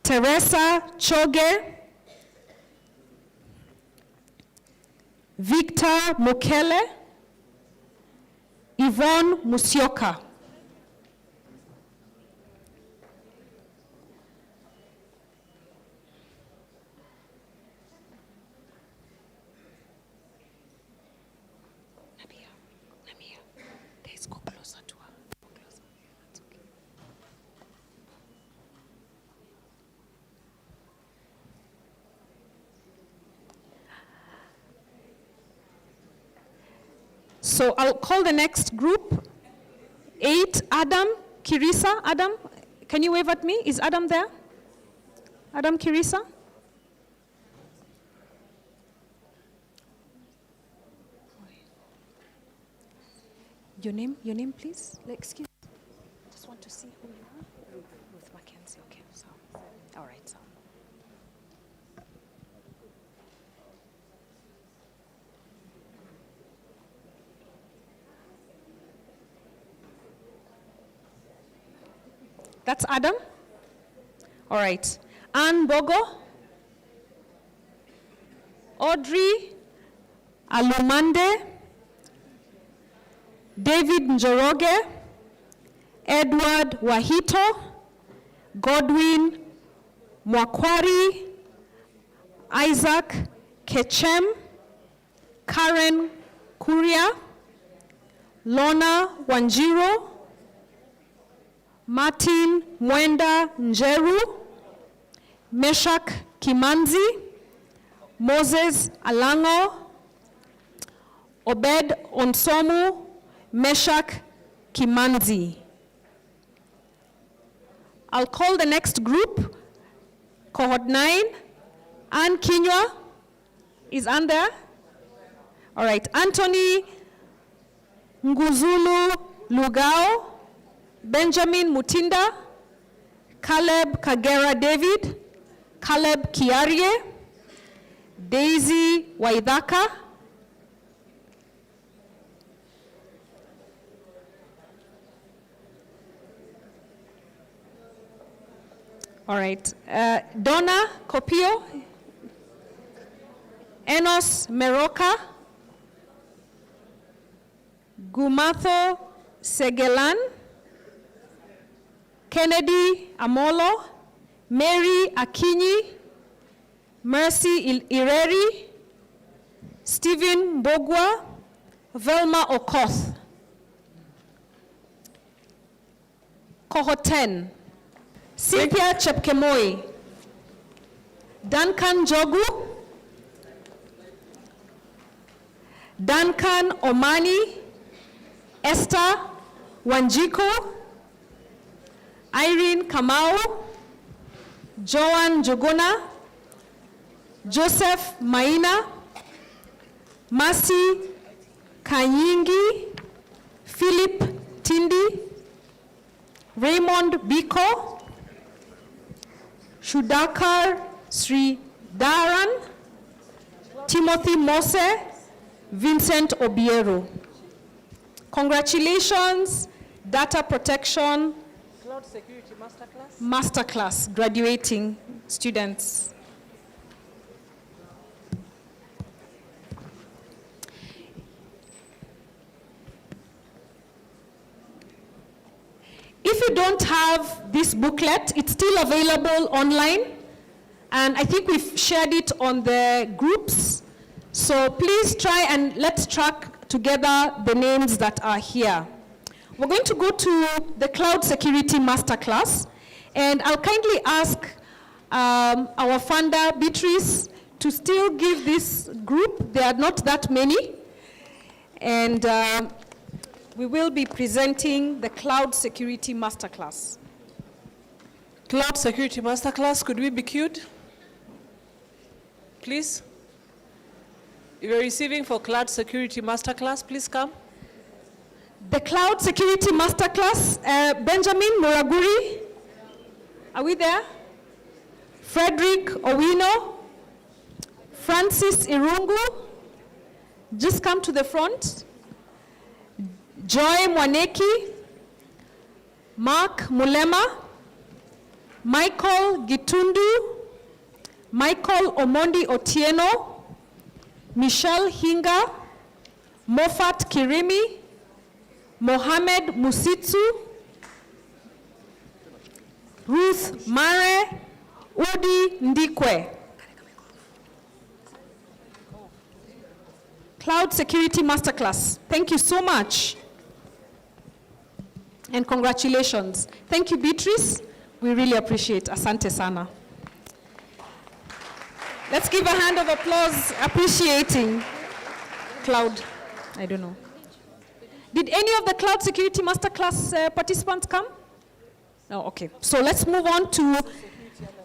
Teresa Choge, Victor Mukele, Yvonne Musyoka. Let's go closer to her. Go closer. That's okay. So I'll call the next group. 8, Adam Kirisa. Adam, can you wave at me? Is Adam there? Adam Kirisa? Your name, please. Like, excuse me. Just want to see who you are. Ruth Mackenzie. Okay, so, all right, so. That's Adam? All right. Ann Bogo? Audrey Alumande? David Njoroge? Edward Wahito? Godwin Mwakwari? Isaac Kechem? Karen Kuria? Lorna Wanjiro? Martin Mwenda Njeru, Meshak Kimanzi, Moses Alango, Obed Onsomu, Meshak Kimanzi. I'll call the next group, cohort 9. Ann Kinywa, is Ann there? All right, Anthony Nguzulu Lugao, Benjamin Mutinda, Caleb Kagera David, Caleb Kiarie, Daisy Waidhaka, all right, Donna Kopio, Enos Meroka, Gumatho Segelan, Kennedy Amolo, Mary Akinyi, Mercy Ireri, Stephen Mbogwa, Velma Okoth. Cohort 10, Cynthia Chepkemoi, Duncan Jogu, Duncan Omani, Esther Wanjiko, Irene Kamau, Joan Jogona, Joseph Maina, Mercy Kanyingi, Philip Tindi, Raymond Biko, Shudakar Sri Daran, Timothy Mose, Vincent Obiero. Congratulations, Data Protection Cloud Security Masterclass. Masterclass graduating students. you don't have this booklet, it's still available online. And I think we've shared it on the groups. So please try and let's track together the names that are here. We're going to go to the Cloud Security Masterclass. And I'll kindly ask our funder, Beatrice, to still give this group, there are not that many. And we will be presenting the Cloud Security Masterclass. Cloud Security Masterclass, could we be queued? Please. If you're receiving for Cloud Security Masterclass, please come. The Cloud Security Masterclass, Benjamin Muraguri, are we there? Frederick Owino, Francis Irungu, just come to the front. Joy Mwaneki, Mark Mulema, Michael Gitundu, Michael Omondi Otieno, Michelle Hinga, Moffat Kirimi, Mohamed Musitsu, Ruth Mare, Udi Ndikwe. Cloud Security Masterclass. Thank you so much. And congratulations. Thank you, Beatrice. We really appreciate. Asante sana. Let's give a hand of applause appreciating Cloud. I don't know. Did any of the Cloud Security Masterclass participants come? No, okay. So let's move on to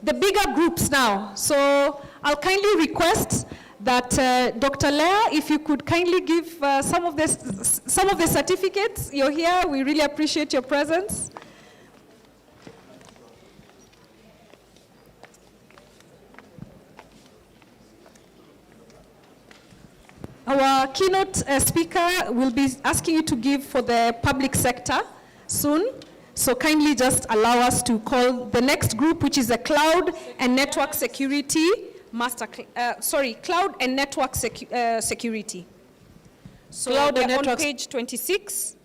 the bigger groups now. So I'll kindly request that Dr. Leah, if you could kindly give some of the certificates. You're here. We really appreciate your presence. Our keynote speaker will be asking you to give for the public sector soon. So kindly just allow us to call the next group, which is the Cloud and Network Security Cloud and Network Security. So Cloud and we're on Network page 26.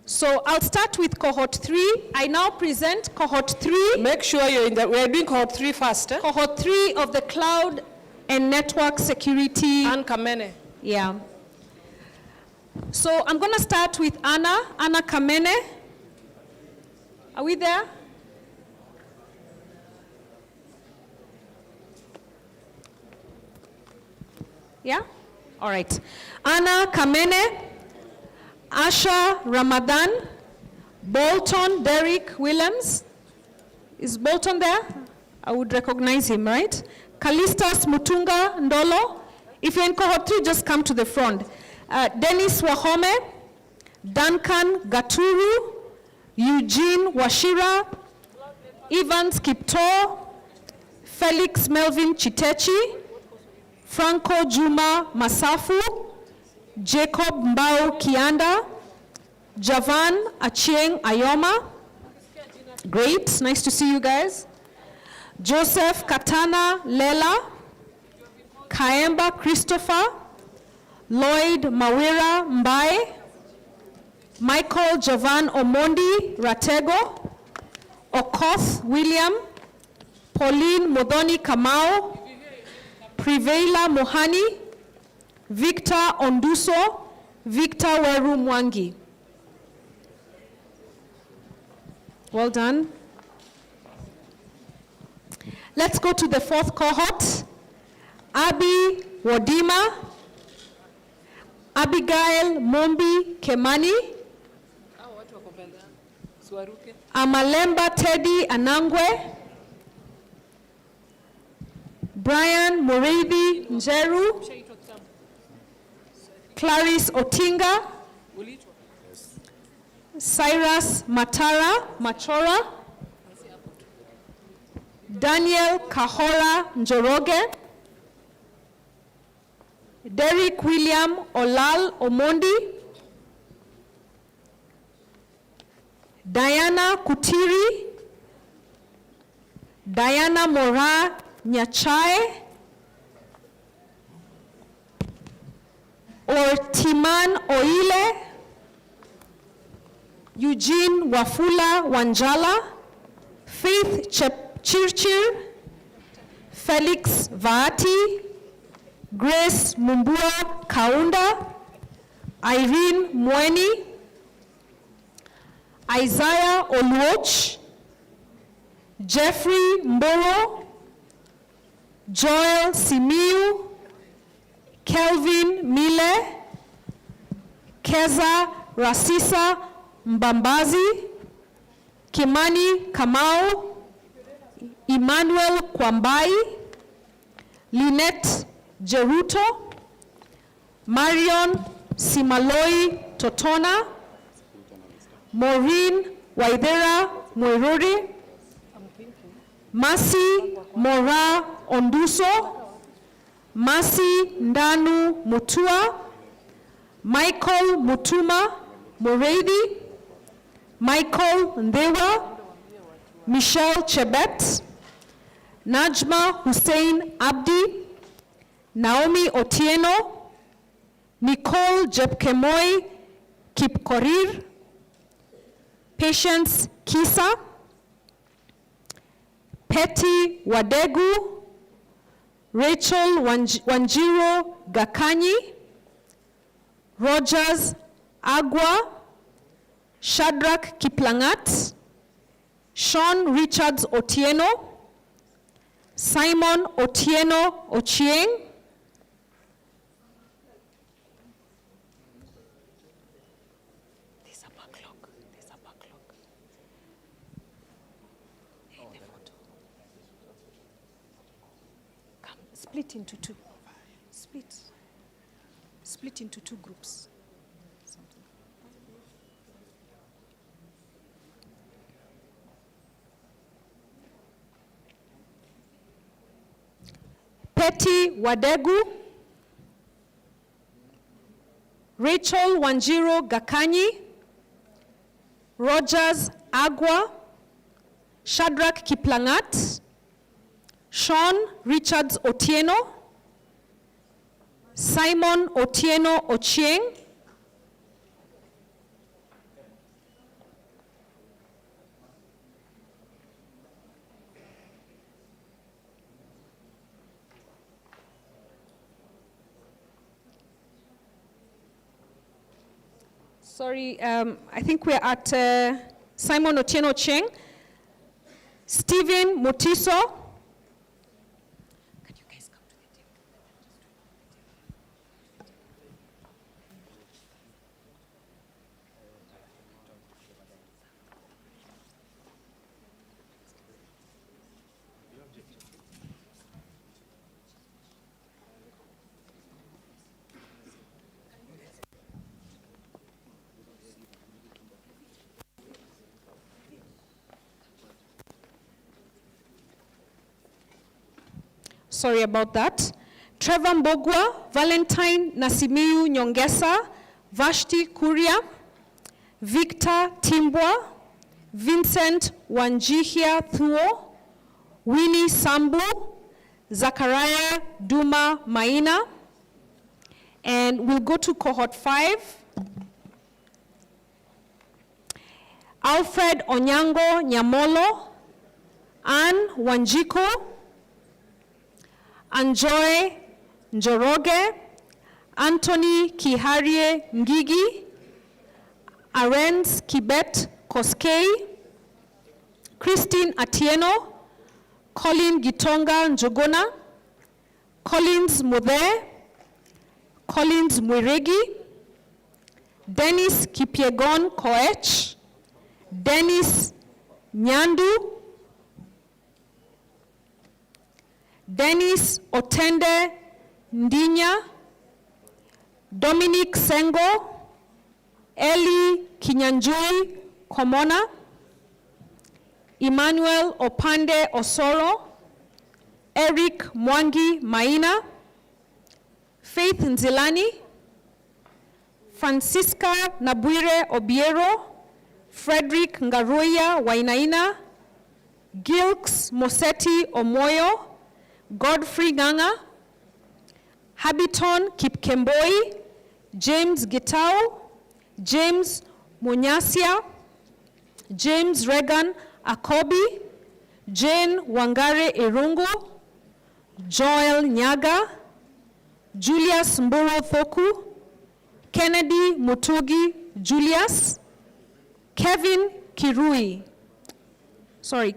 So I'll start with cohort 3. I now present cohort 3. Make sure you're in the, we're doing cohort 3 first. Eh? Cohort 3 of the Cloud and Network Security. Ann Kamene. Yeah. So I'm going to start with Anna Kamene. Are we there? Yeah? All right. Anna Kamene, Asha Ramadan, Bolton Derek Williams. Is Bolton there? I would recognize him, right? Kalistas Mutunga Ndolo. If you're in cohort 3, just come to the front. Dennis Wahome, Duncan Gaturu, Eugene Washira, Evans Kipto, Felix Melvin Chitechi, Franco Juma Masafu, Jacob Mbao Kianda, Javan Achieng Ayoma. Great, nice to see you guys. Joseph Katana Lela, Kaemba Christopher, Lloyd Mawira Mbae, Michael Jovan Omondi Ratego, Okoth William, Pauline Modoni Kamau, Priveila Mohani, Victor Onduso, Victor Weru Mwangi. Well done. Let's go to the fourth cohort. Abi Wodima, Abigail Mombi Kemani, Amalemba Teddy Anangwe, Brian Murithi Njeru, Clarice Otinga, Cyrus Machora, Daniel Kahora Njoroge, Derek William Olal Omondi, Diana Kutiri, Diana Mora Nyachai, Ortiman Oile, Eugene Wafula Wanjala, Faith Chirchir, Felix Vaati, Grace Mumbua Kaunda, Irene Mweni, Isaiah Oluoch, Jeffrey Mboro, Joel Simiu, Kelvin Mile, Keza Rasisa Mbambazi, Kimani Kamau, Emmanuel Kwambai, Lynette Jeruto, Marion Simaloi Totona, Maureen Waidera Moiruri, Masi Mora Onduso, Masi Ndanu Mutua, Michael Mutuma Moredi, Michael Ndewa, Michelle Chebet, Najma Hussein Abdi, Naomi Otieno, Nicole Jepkemoi Kipkorir, Patience Kisa, Petty Wadegu, Rachel Wanjiro Gakanyi, Rogers Agua, Shadrach Kiplangat, Sean Richards Otieno, Simon Otieno Ochieng, Split into two. Split into two groups. Petty Wadegu, Rachel Wanjiro Gakanyi, Rogers Agua, Shadrach Kiplangat, Sean Richards Otieno, Simon Otieno Ochieng, I think we're at Simon Otieno Ochieng, Stephen Mutiso, sorry about that. Trevor Mbogwa, Valentine Nasimiu Nyongesa, Vashti Kuria, Victor Timbwa, Vincent Wanjihia Thuo, Winnie Sambu, Zachariah Duma Maina, and we'll go to cohort 5. Alfred Onyango Nyamolo, Anne Wanjiko, Anjoy Njoroge, Anthony Kiharie Ngigi, Arens Kibet Koskei, Christine Atieno, Colin Gitonga Njogona, Collins Muthe, Collins Mwiregi, Dennis Kipiegon Koech, Dennis Nyandu, Dennis Otende Ndinya, Dominic Sengo, Eli Kinyanjui Komona, Emmanuel Opande Osoro, Eric Mwangi Maina, Faith Nzilani, Francisca Nabwire Obiero, Frederick Ngaruya Wainaina, Gilks Moseti Omoyo, Godfrey Nganga, Habiton Kipkemboi, James Gitau, James Munyasia, James Regan Akobi, Jane Wangare Irungu, Joel Nyaga, Julius Mburu Thoku, Kennedy Mutugi Julius, Kevin Kirui,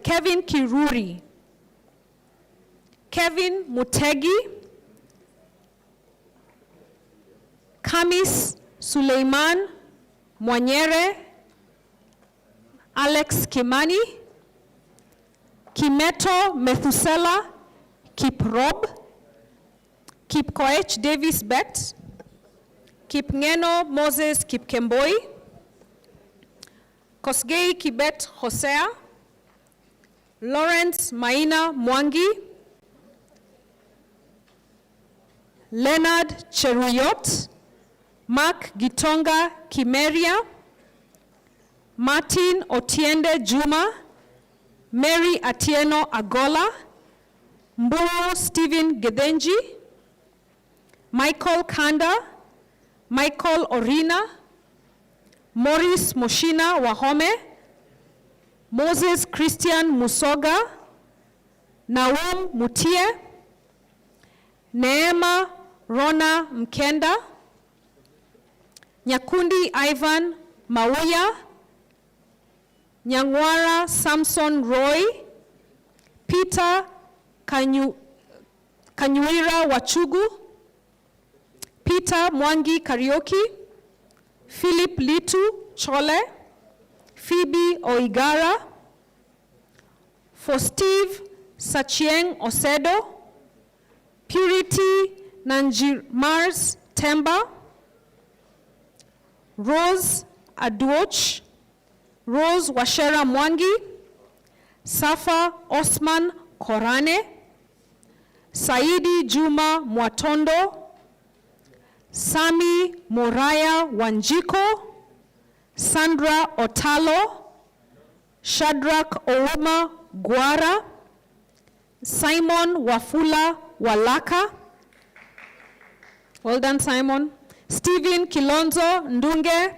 Kevin Kiruri, Kevin Mutegi, Kamis Suleiman Mwanyere, Alex Kimani, Kimeto Methusela Kiprob, Kipkoech Davis Bet, Kipngeno Moses Kipkemboi, Kosgei Kibet Hosea, Lawrence Maina Mwangi, Leonard Cheruyot, Mark Gitonga Kimeria, Martin Otiende Juma, Mary Atieno Agola, Mburu Stephen Gedenji, Michael Kanda, Michael Orina, Maurice Moshina Wahome, Moses Christian Musoga, Naum Mutie, Neema Rona Mkenda, Nyakundi Ivan Mauya, Nyangwara Samson Roy, Peter Kanyuira Wachugu, Peter Mwangi Karaoke, Philip Litu Chole, Phoebe Oigara, for Steve Sachieng Osedo, Purity Nanjimars Temba, Rose Aduoch, Rose Washera Mwangi, Safa Osman Korane, Saidi Juma Mwatondo, Sami Moraya Wanjiko, Sandra Otalo, Shadrach Ouma Guara, Simon Wafula Walaka, well done Simon, Stephen Kilonzo Ndunge,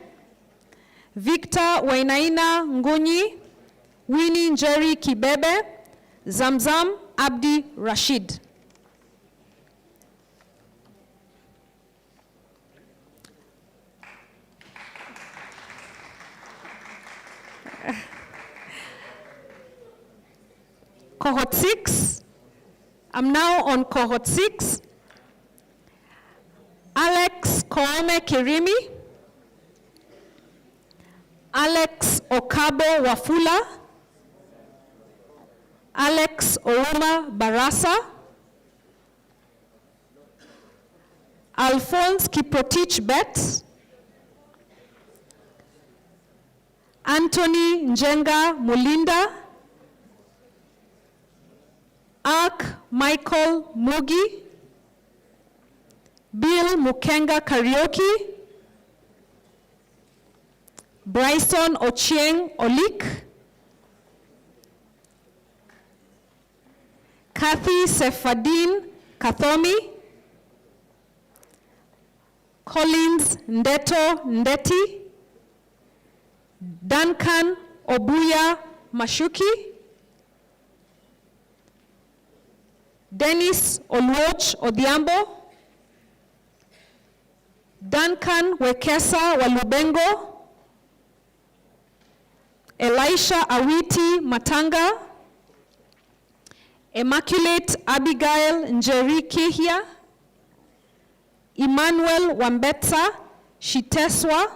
Victor Wainaina Ngunyi, Winnie Njeri Kibebe, Zamzam Abdi Rashid. Cohort 6, I'm now on cohort 6. Alex Koome Kirimi, Alex Okabo Wafula, Alex Ouma Barasa, Alphonse Kiprotich Bet, Anthony Njenga Mulinda, Ark Michael Mugi, Bill Mukenga Karaoke, Bryson Ochieng Olik, Kathy Sefadin Kathomi, Collins Ndeto Ndeti, Duncan Obuya Mashuki, Dennis Oluoch Odhiambo, Duncan Wekesa Walubengo, Elisha Awiti Matanga, Immaculate Abigail Njeri Kihia, Emmanuel Wambetsa Shiteswa,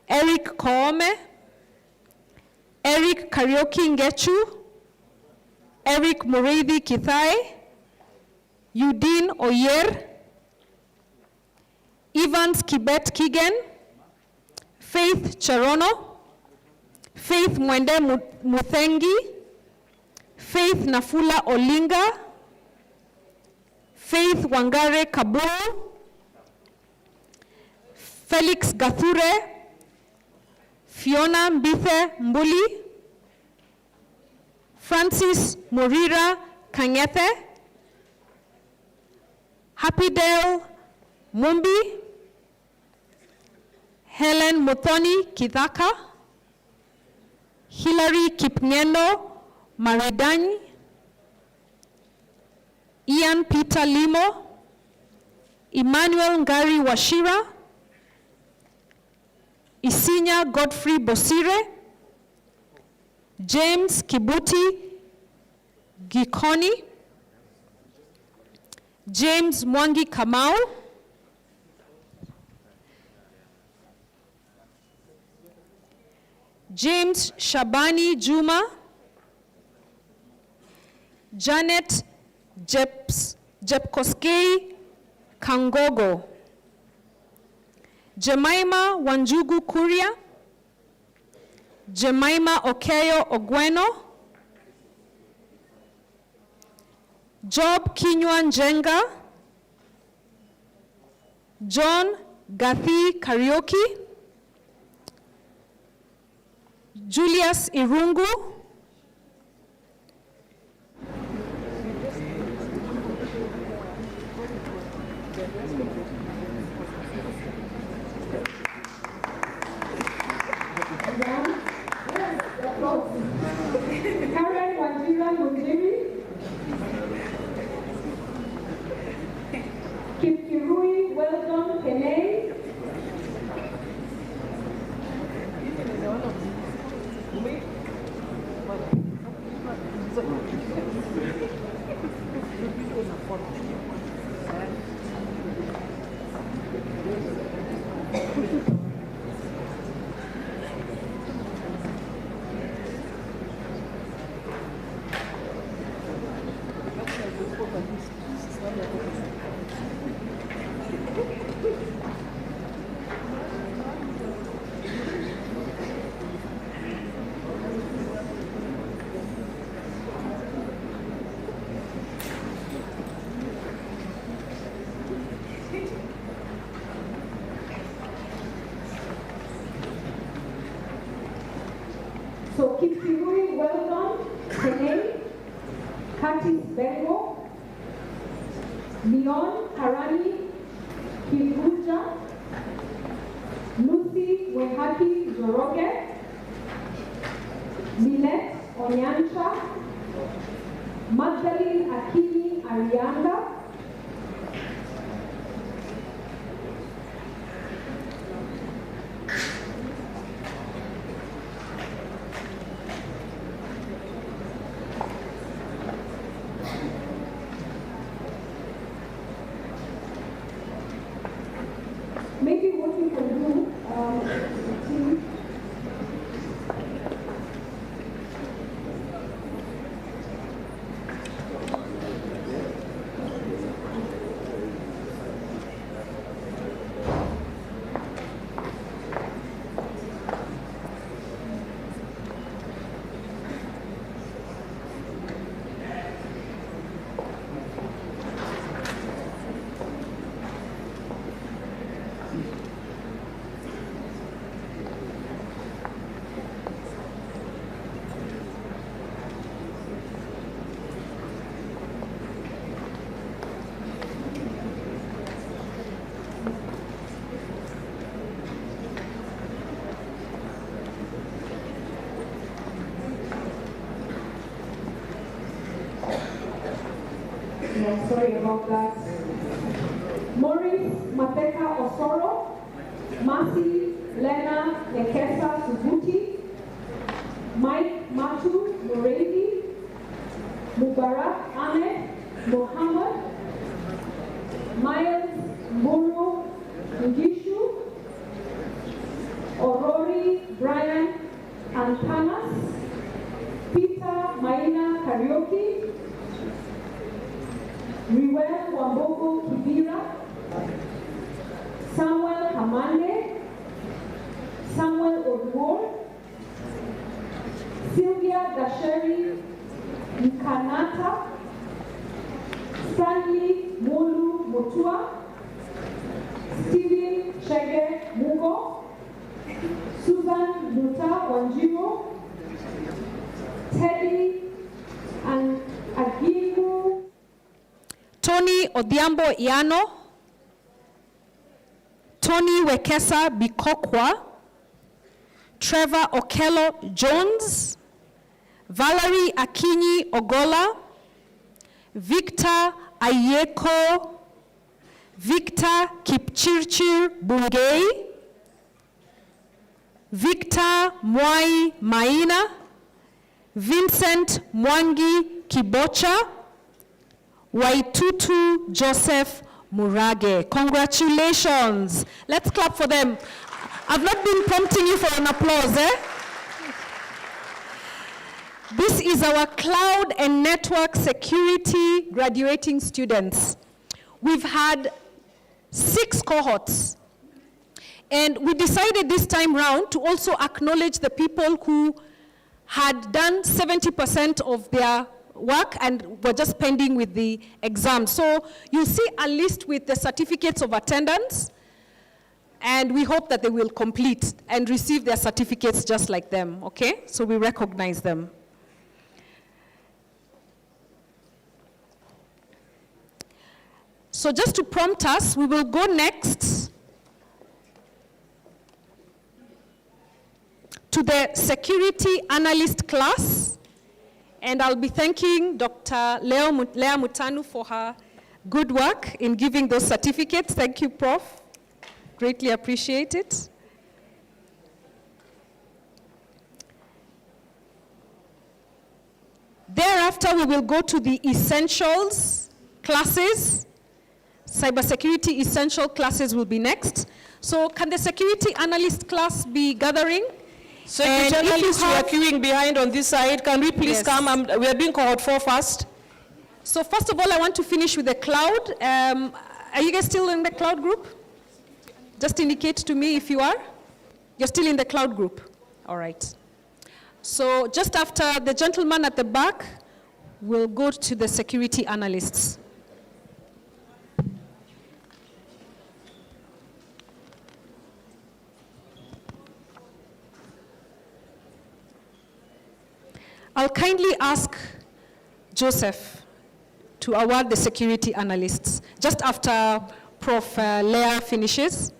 Eric Koome, Eric Karaoke Ngechu, Eric Mureithi Kithai, Eudine Oyer, Evans Kibet Kigen, Faith Cherono, Faith Mwende Muthengi, Faith Nafula Olinga, Faith Wangare Kaburu, Felix Gathure, Fiona Mbithe Mbuli, Francis Murira Kangethe, Happydale Mumbi, Helen Muthoni Kithaka, Hilary Kipngeno Maridani, Ian Peter Limo, Emmanuel Ngari Washira, Isinya Godfrey Bosire, James Kibuti Gikoni, James Mwangi Kamau, James Shabani Juma, Janet Jepkoskei Kangogo, Jemima Wanjugu Kuria, Jemima Okeyo Ogweno, Job Kinywa Njenga, John Gathi Karaoke, Julius Irungu, Karen Wanjira Munjiri, Kipkirui Weldon Kenei, so Kipkirui Weldon Kenei, Curtis Bengo, Leon Harani Kivuja, Lucy Wehaki Joroge, Lynette Onyancha, Magdalene Akini Arianda, maybe what we can do, no, sorry about that. Maurice Mateka Osoro, Masi Lena Nekesa Suzuki, Mike Matu Muredi, Mubarak Ahmed Mohammed, Miles Mburu Ngishu, Orori Brian Antanas, Peter Maina Karaoke, Riwel Wambogo Kibira, Samuel Kamande, Samuel Odwor, Sylvia Gasheri Nkanata, Stanley Mulu Mutua, Stephen Chege Mugo, Susan Luta Wanjiro, Teddy and Agimu, Tony Odhiambo Iano, Tony Wekesa Bikokwa, Trevor Okello Jones, Valerie Akinyi Ogola, Victor Ayeko, Victor Kipchirchir Bungei, Victor Mwai Maina, Vincent Mwangi Kibocha, Waitutu Joseph Murage. Congratulations. Let's clap for them. I've not been prompting you for an applause, eh? This is our cloud and network security graduating students. We've had 6 cohorts. And we decided this time round to also acknowledge the people who had done 70% of their work and were just pending with the exam. So you'll see a list with the certificates of attendance, and we hope that they will complete and receive their certificates just like them, okay? So we recognize them. So just to prompt us, we will go next to the security analyst class, and I'll be thanking Dr. Lea Mutanu for her good work in giving those certificates. Thank you, Prof. Greatly appreciate it. Thereafter, we will go to the essentials classes. Cybersecurity essential classes will be next. So can the security analyst class be gathering? Security analysts, we are queuing behind on this side. Can we please come? We are doing cohort 4 first. So first of all, I want to finish with the cloud. Are you guys still in the cloud group? Just indicate to me if you are. You're still in the cloud group. All right. So just after the gentleman at the back, we'll go to the security analysts. I'll kindly ask Joseph to award the security analysts just after Prof. Lea finishes.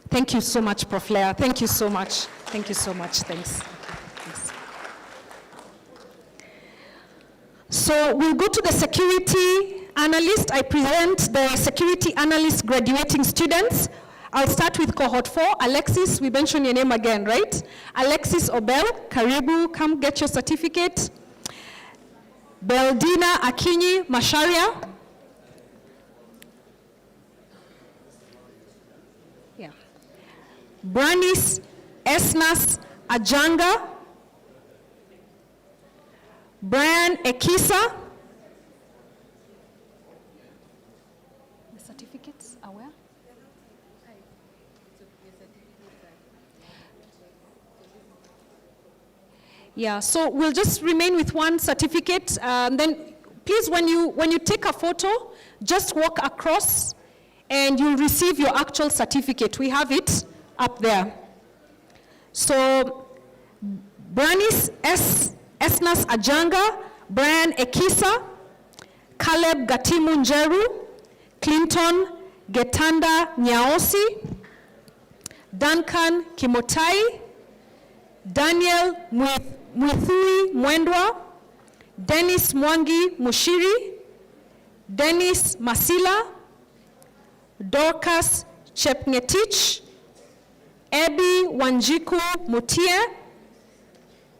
Thank you so much, Prof. Lea. Thank you so much. Thank you so much. Thanks. So we'll go to the security analyst. I present the security analyst graduating students. I'll start with cohort 4. Alexis, we mentioned your name again, right? Alexis Obel, Karibu, come get your certificate. Beldina Akinyi Masharia. Yeah. Branis Esnas Ajanga. Brian Ekisa. The certificates are where? Yeah, so we'll just remain with one certificate. Then please, when you take a photo, just walk across and you'll receive your actual certificate. We have it up there. So Branis Esnas Ajanga, Brian Ekisa, Caleb Gatimu Njeru, Clinton Getanda Nyaosi, Duncan Kimotai, Daniel Mwithui Mwendwa, Dennis Mwangi Mushiri, Dennis Masila, Dorcas Chepngetich, Ebi Wanjiku Mutie,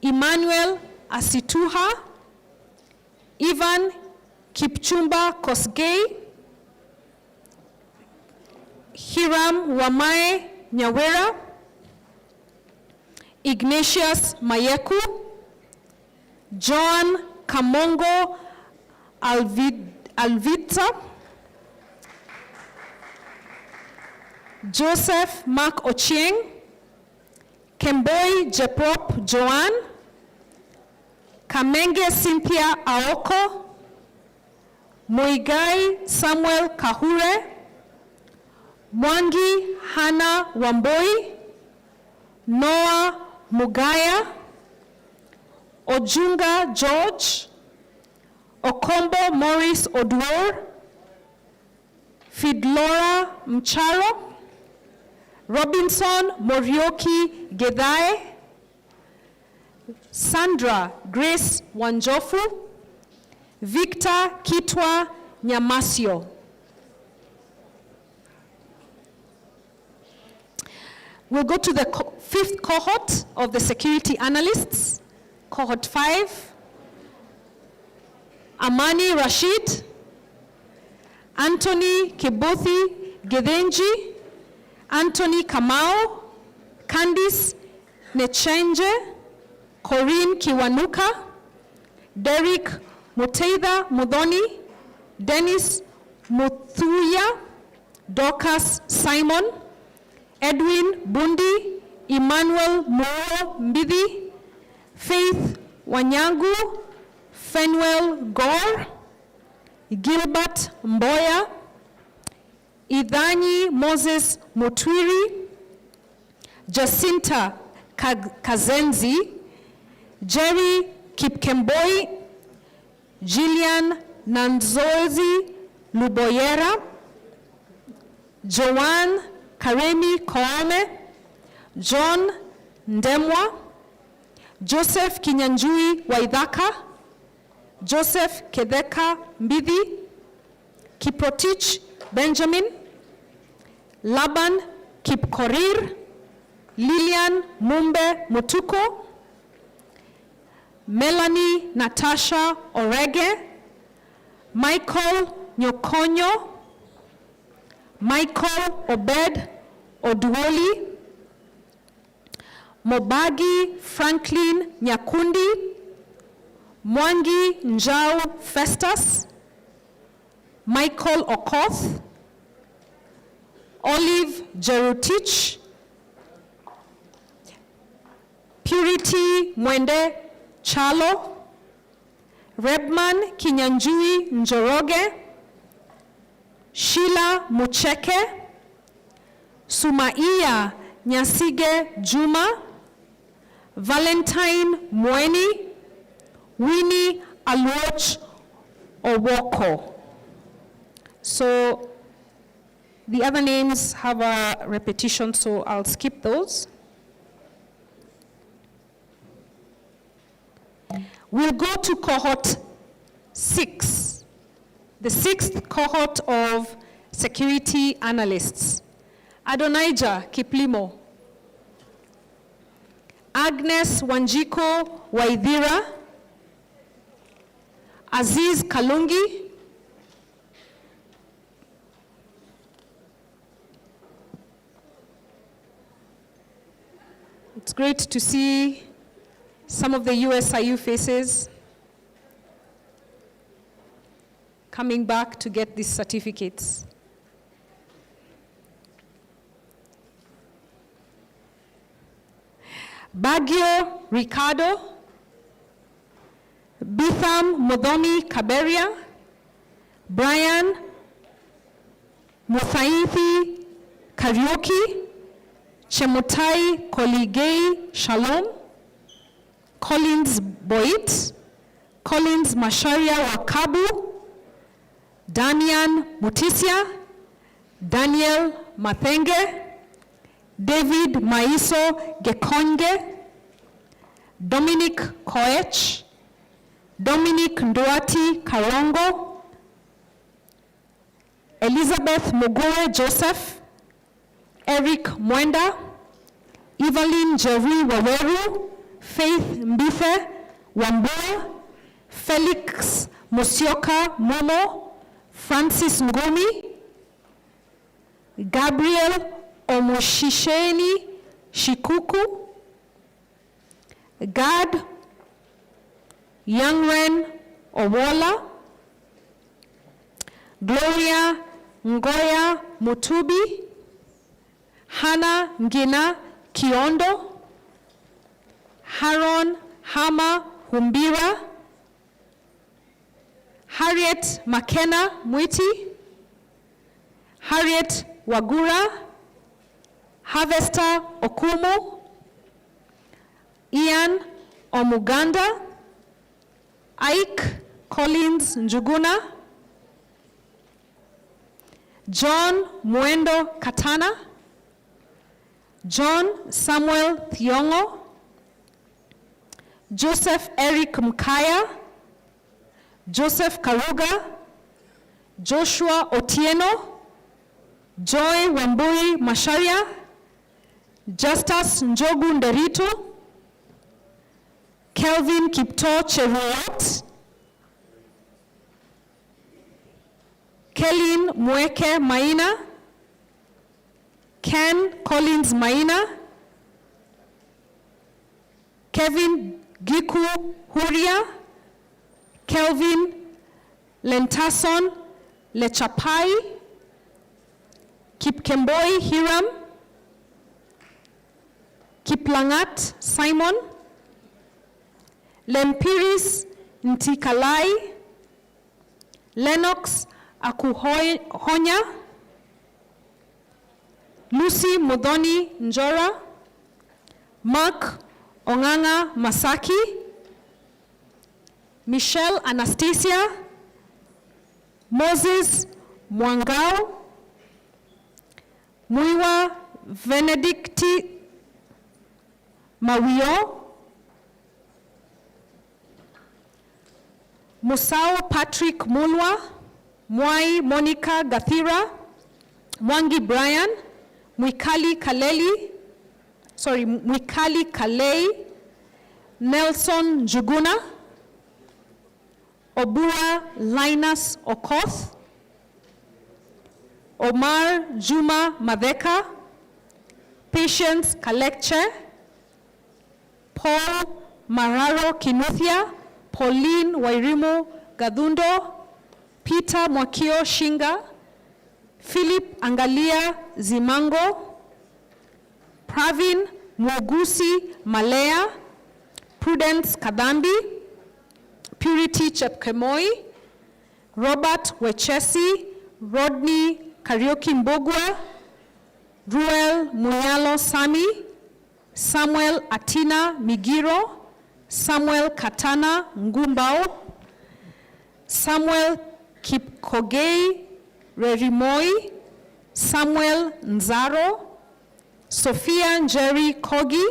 Emmanuel Asituha, Ivan Kipchumba Kosgei, Hiram Wamae Nyawera, Ignatius Mayeku, John Kamongo Alvita, Joseph Mark Ochieng, Kemboi Jeprop Joan, Kamenge Cynthia Aoko, Moigai Samuel Kahure, Mwangi Hana Wamboi, Noah Mugaya, Ojunga George, Okombo Morris Oduor, Fidlora Mcharo, Robinson Morioki Gedhae, Sandra Grace Wanjofu, Victor Kitwa Nyamasio. We'll go to the fifth cohort of the security analysts, cohort 5. Amani Rashid, Anthony Kibothi Gedenji, Anthony Kamau, Candice Nechenje, Corinne Kiwanuka, Derek Muteida Mudhoni, Dennis Muthuya, Dorcas Simon, Edwin Bundi, Emmanuel Moro Mbidi, Faith Wanyangu, Fenuel Gore, Gilbert Mboya, Idhanyi Moses Mutwiri, Jacinta Kazenzi, Jerry Kipkemboi, Jillian Nanzozi Luboyera, Joanne Karemi Koame, John Ndemwa, Joseph Kinyanjui Waithaka, Joseph Kedeka Mbidi, Kiprotich Benjamin, Laban Kipkorir, Lilian Mumbe Mutuko, Melanie Natasha Orege, Michael Nyokonyo, Michael Obed Oduoli, Mobagi Franklin Nyakundi, Mwangi Njau Festus, Michael Okoth, Olive Jerutich, Purity Mwende Chalo, Redman Kinyanjui Njoroge, Sheila Mucheke, Sumaiya Nyasige Juma, Valentine Mweni, Winnie Aluoch Owoko. So the other names have a repetition, so I'll skip those. We'll go to cohort 6, the 6th cohort of security analysts. Adonijah Kiplimo, Agnes Wanjiko Waithira, Aziz Kalungi, it's great to see some of the USIU faces coming back to get these certificates. Baggio Ricardo, Bitham Modhomi Kaberia, Brian Muthaithi Kariuki, Chemutai Koligei Shalom, Collins Boit, Collins Masharia Wakabu, Damian Mutisia, Daniel Mathenge, David Maiso Gekonge, Dominic Koech, Dominic Nduati Karongo, Elizabeth Mugure Joseph, Eric Mwenda, Evelyn Jerry Waweru, Faith Mbife Wambua, Felix Musioka Momo, Francis Ngumi, Gabriel Omushisheni Shikuku, Gad Youngren Owola, Gloria Ngoya Mutubi, Hannah Ngina Kiondo, Haron Hama Humbira, Harriet McKenna Mwiti, Harriet Wagura, Harvester Okumu, Ian Omuganda, Ike Collins Njuguna, John Mwendo Katana, John Samuel Thiongo, Joseph Eric Mkaya, Joseph Karuga, Joshua Otieno, Joy Wambui Masharia, Justus Njogu Nderitu, Kelvin Kipto Cheruot, Kellyn Mweke Maina, Ken Collins Maina, Kevin Giku Huria, Kelvin Lentason Lechapai, Kipkemboi Hiram, Kiplangat Simon, Lempiris Ntikalai, Lennox Akuhonya, Lucy Mudhoni Njora, Mark Onganga Masaki, Michelle Anastasia, Moses Mwangao, Muiwa Benedicti Mawio, Musao Patrick Mulwa, Mwai Monica Gathira, Mwangi Brian, Mwikali Kalei, Nelson Njuguna, Obura Linus Okoth, Omar Juma Madeka, Patience Kalekche, Paul Mararo Kinuthia, Pauline Wairimu Gadundo, Peter Mwakio Shinga, Philip Angalia Zimango, Pravin Mwagusi Malaya, Prudence Kadambi, Purity Chepkemoi, Robert Wechesi, Rodney Karioki Mbogwa, Ruel Muyalo Sami, Samuel Atina Migiro, Samuel Katana Ngumbao, Samuel Kipkogei Rerimoi, Samuel Nzaro, Sophia Njeri Kogi,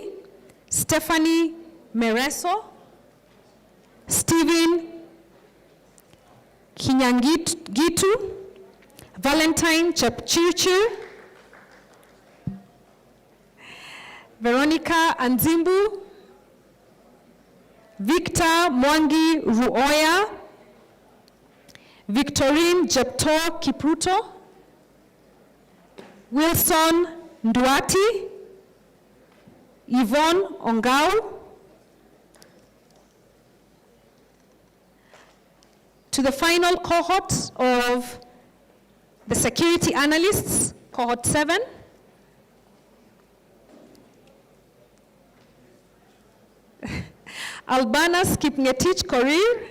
Stephanie Mereso, Stephen Kinyangitu, Valentine Chepchirchir, Veronica Anzimbu, Victor Mwangi Ruoya, Victorine Jepto Kipruto, Wilson Nduati, Yvonne Ongao. To the final cohort of the security analysts, cohort 7. Albanas Kipngetich Korir,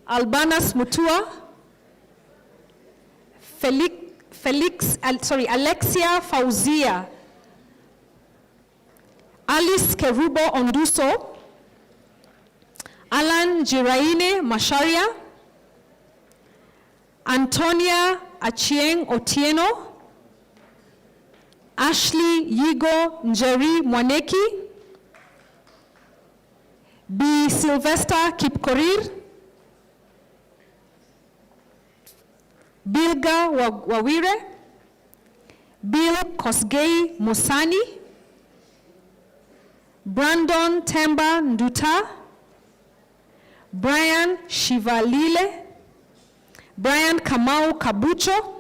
Albanas Mutua, Alexia Fauzia, Alice Kerubo Onduso, Alan Jiraine Masharia, Antonia Achieng Otieno, Ashley Yigo Njeri Mwaneki, B. Sylvester Kipkorir, Bilga Wawire, Bill Kosgei Musani, Brandon Temba Nduta, Brian Shivalile, Brian Kamau Kabucho,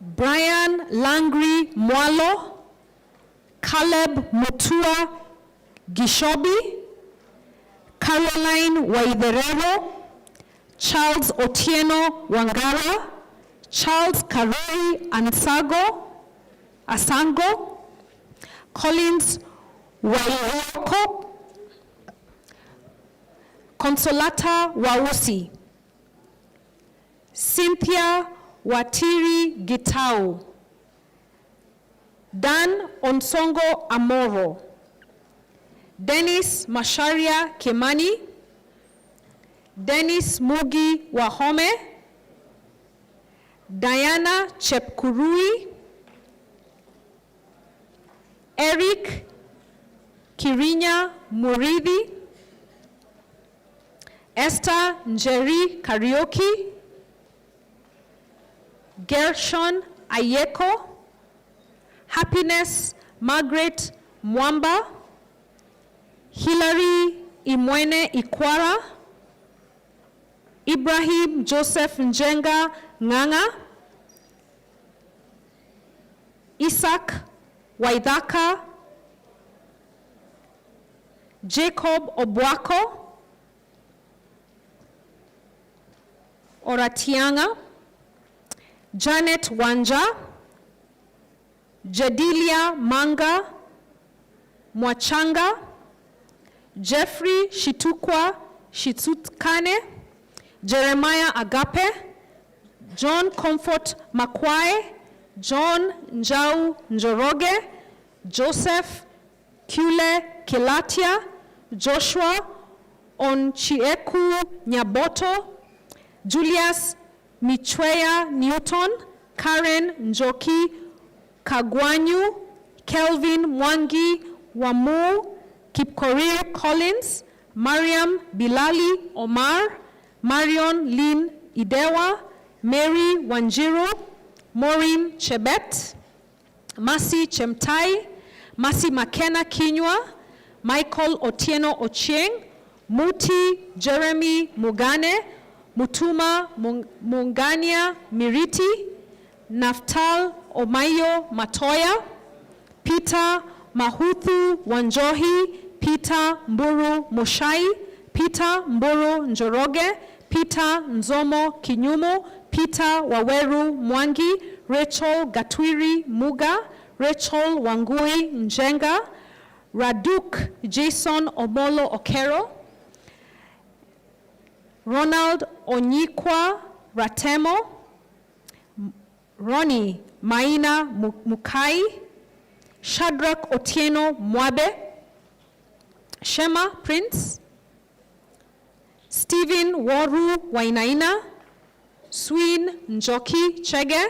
Brian Langri Mwalo, Caleb Mutua Gishobi, Caroline Waiderero, Charles Otieno Wangara, Charles Karoi Asango, Collins Waioko, Consolata Wausi, Cynthia Watiri Gitau, Dan Onsongo Amoro, Dennis Masharia Kimani, Dennis Mugi Wahome, Diana Chepkurui, Eric Kirinya Muridi, Esther Njeri Karaoke, Gershon Ayeko, Happiness Margaret Mwamba, Hilary Imwene Ikwara, Ibrahim Joseph Njenga Nganga, Isaac Waidaka, Jacob Obwako, Oratianga, Janet Wanja, Jadilia Manga Mwachanga, Jeffrey Shitukwa Shitsutkane, Jeremiah Agape, John Comfort Makwae, John Njau Njoroge, Joseph Kule Kilatia, Joshua Onchieku Nyaboto, Julius Michweya Newton, Karen Njoki Kagwanyu, Kelvin Mwangi Wamu, Kipkorir Collins, Mariam Bilali Omar, Marion Lynn Idewa, Mary Wanjiru, Maureen Chebet, Masi Chemtai, Masi Makena Kinywa, Michael Otieno Ochieng, Muti Jeremy Mugane, Mutuma Mungania Miriti, Naftal Omayo Matoya, Peter Mahuthu Wanjohi, Peter Mburu Mushai, Peter Mburu Njoroge, Peter Nzomo Kinyumo, Peter Waweru Mwangi, Rachel Gatwiri Muga, Rachel Wangui Njenga, Raduk Jason Omolo Okero, Ronald Onyikwa Ratemo, Ronnie Maina Mukai, Shadrach Otieno Mwabe, Shema Prince, Stephen Waru Wainaina, Swin Njoki Chege,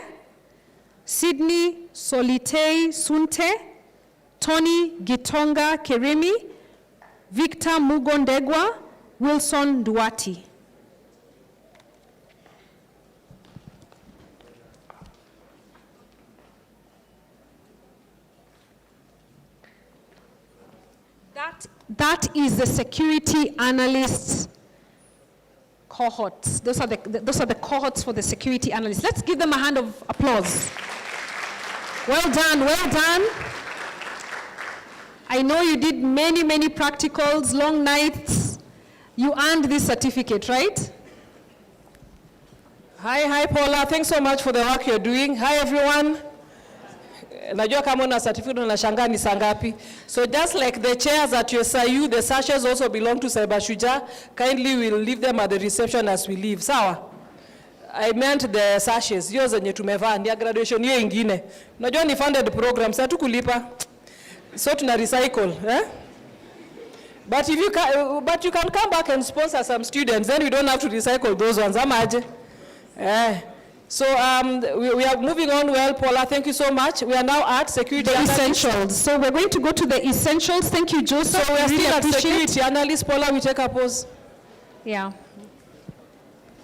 Sydney Solitei Sunte, Tony Gitonga Kerimi, Victor Mugondegwa, Wilson Duati. That is the security analysts cohorts. Those are the cohorts for the security analysts. Let's give them a hand of applause. Well done, well done. I know you did many, many practicals, long nights. You earned this certificate, right? Hi, Paula. Thanks so much for the work you're doing. Hi, everyone. Najua kama una certificate unashangaa ni sangapi. So just like the chairs at your SIU, the sashes also belong to Cyber Shujaa. Kindly we'll leave them at the reception as we leave. Sawa? I meant the sashes. Hiyo zenye tumevaa ndia graduation hiyo ingine. Unajua ni funded program, sasa tukulipa. So tuna recycle, eh? But if you can come back and sponsor some students, then we don't have to recycle those ones. Amaje? So we are moving on well, Paula. Thank you so much. We are now at security essentials. So we're going to go to the essentials. Thank you, Joseph. So we are still at security analysts. Paula, we take a pause. Yeah.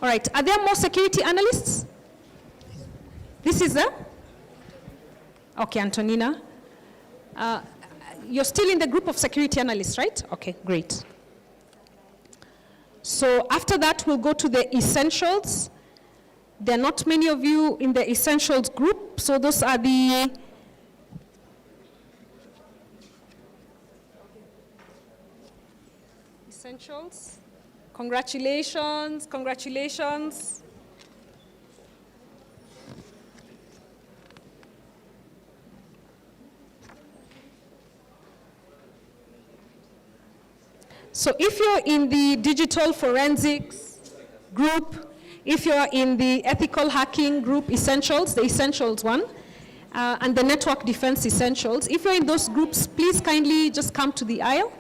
All right. Are there more security analysts? This is them? Okay, Antonina. You're still in the group of security analysts, right? Okay, great. So after that, we'll go to the essentials. There are not many of you in the essentials group, so those are the essentials. Congratulations, congratulations. So if you're in the digital forensics group, If you're in the ethical hacking group essentials, the essentials one, and the network defense essentials, if you're in those groups, please kindly just come to the aisle.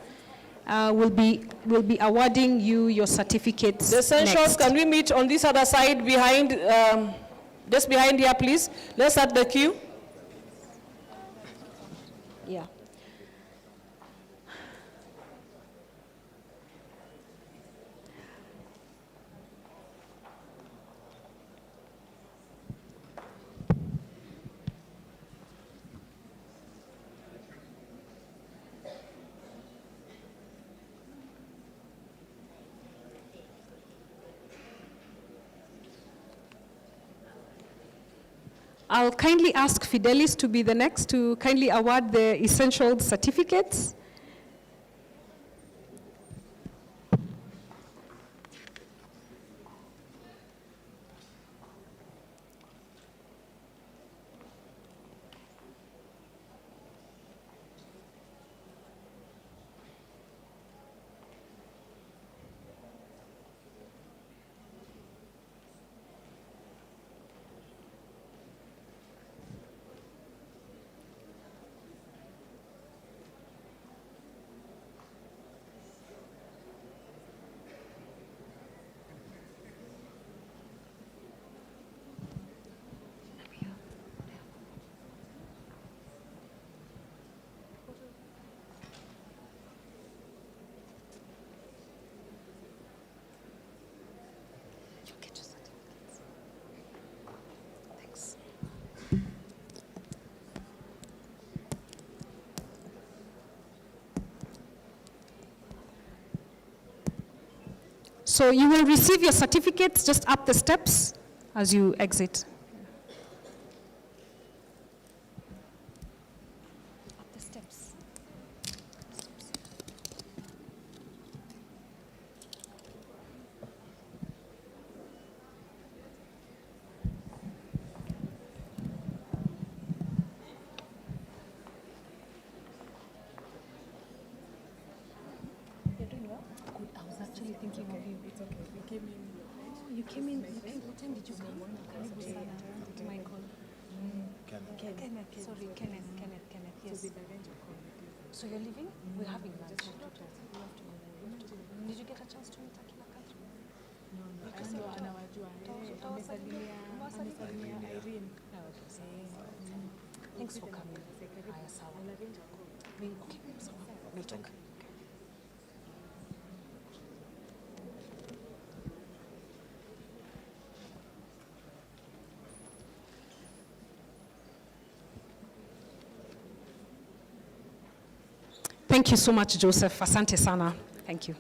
We'll be awarding you your certificates. The essentials, can we meet on this other side behind, just behind here, please? Let's start the queue. Yeah. I'll kindly ask Fidelis to be the next to kindly award the essential certificates. So you will receive your certificates just up the steps as you exit. Up the steps. You're doing well? Good. I was actually thinking of you. It's okay. You came in. Oh, you came in. Okay. What time did you come? Karibu sana. Michael. Kenneth. Sorry, Kenneth. Yes. So you're leaving? We're having lunch. Did you get a chance to meet Akina Catherine? No. Amesalimia Irene. Thanks for coming. Haya, sawa. Okay, sawa. We'll talk. Thank you so much, Joseph. Asante sana. Thank you.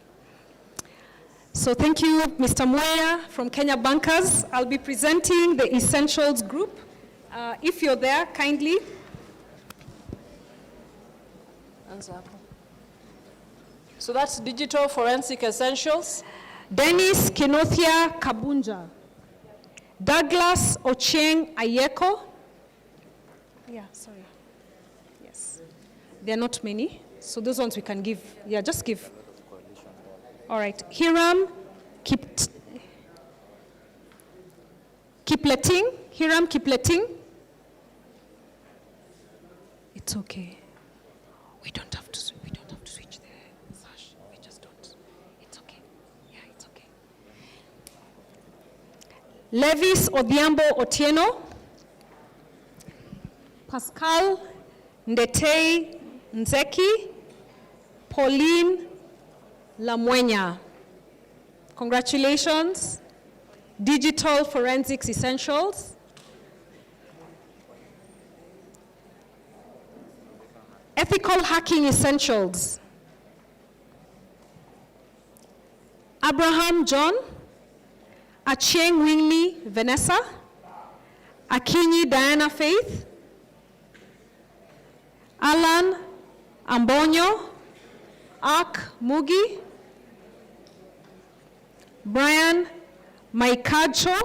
So thank you, Mr. Moya from Kenya Bankers. I'll be presenting the Essentials Group. If you're there, kindly. So that's Digital Forensic Essentials. Dennis Kenothia Kabunja. Douglas Ocheng Ayeko. Yeah, sorry. Yes. There are not many. So those ones we can give. Yeah, just give. All right. Hiram Kipleting. Hiram Kipleting. It's okay. We don't have to switch the sash. We just don't. It's okay. Yeah, it's okay. Levis Odhiambo Otieno. Pascal Ndetei Nzeki. Pauline Lamwenya. Congratulations. Digital Forensics Essentials. Ethical Hacking Essentials. Abraham John. Achieng Wingley Vanessa. Akinyi Diana Faith. Alan Ambonyo. Ark Mugi. Brian Maikacho.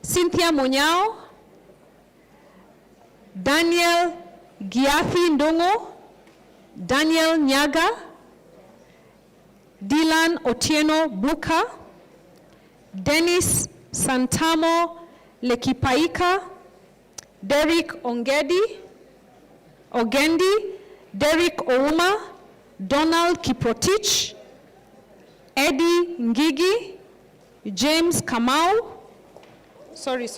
Cynthia Monyao. Daniel Giathi Ndongo. Daniel Nyaga. Dylan Otieno Buka. Dennis Santamo Lekipaika, Derek Ogendi, Derek Ouma, Donald Kiprotich, Eddie Ngigi, James Kamau. Sorry.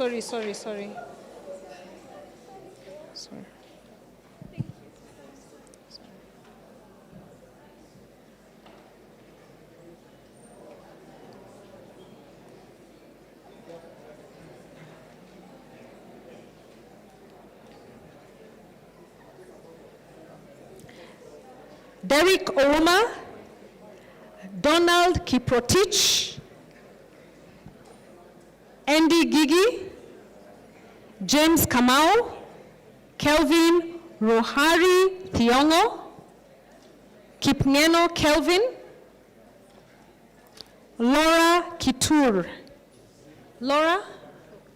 Derek Ouma, Donald Kiprotich, Andy Gigi, James Kamau, Kelvin Rohari Thiongo, Kipngeno Kelvin, Laura Kitur. Laura,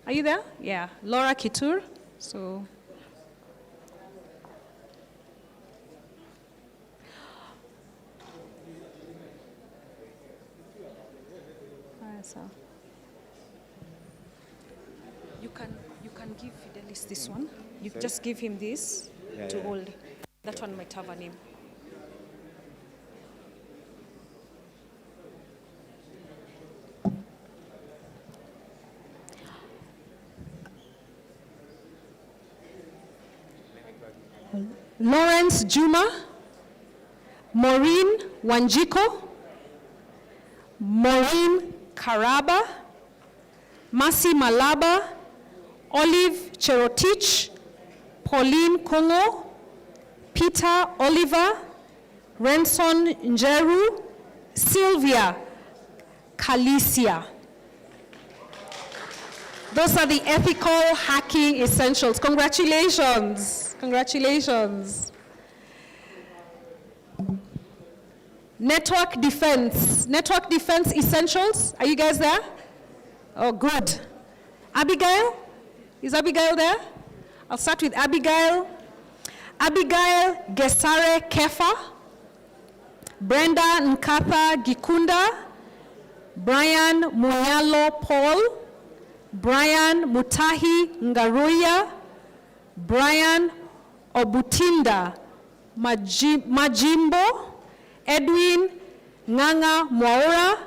are you there? Yeah, Laura Kitur. So. You can give Fidelis this one. You just give him this to hold. That one might have a name. Lawrence Juma, Maureen Wanjiko, Maureen Karaba, Masi Malaba, Olive Cherotich, Pauline Kongo, Peter Oliver, Renson Njeru, Sylvia Kalicia. Those are the ethical hacking essentials. Congratulations. Congratulations. Network defense. Network defense essentials. Are you guys there? Oh, good. Abigail? Is Abigail there? I'll start with Abigail. Abigail Gesare Kefa. Brenda Nkatha Gikunda. Brian Munyalo Paul. Brian Mutahi Ngaruya. Brian Obutinda Majimbo. Edwin Nganga Mwaura.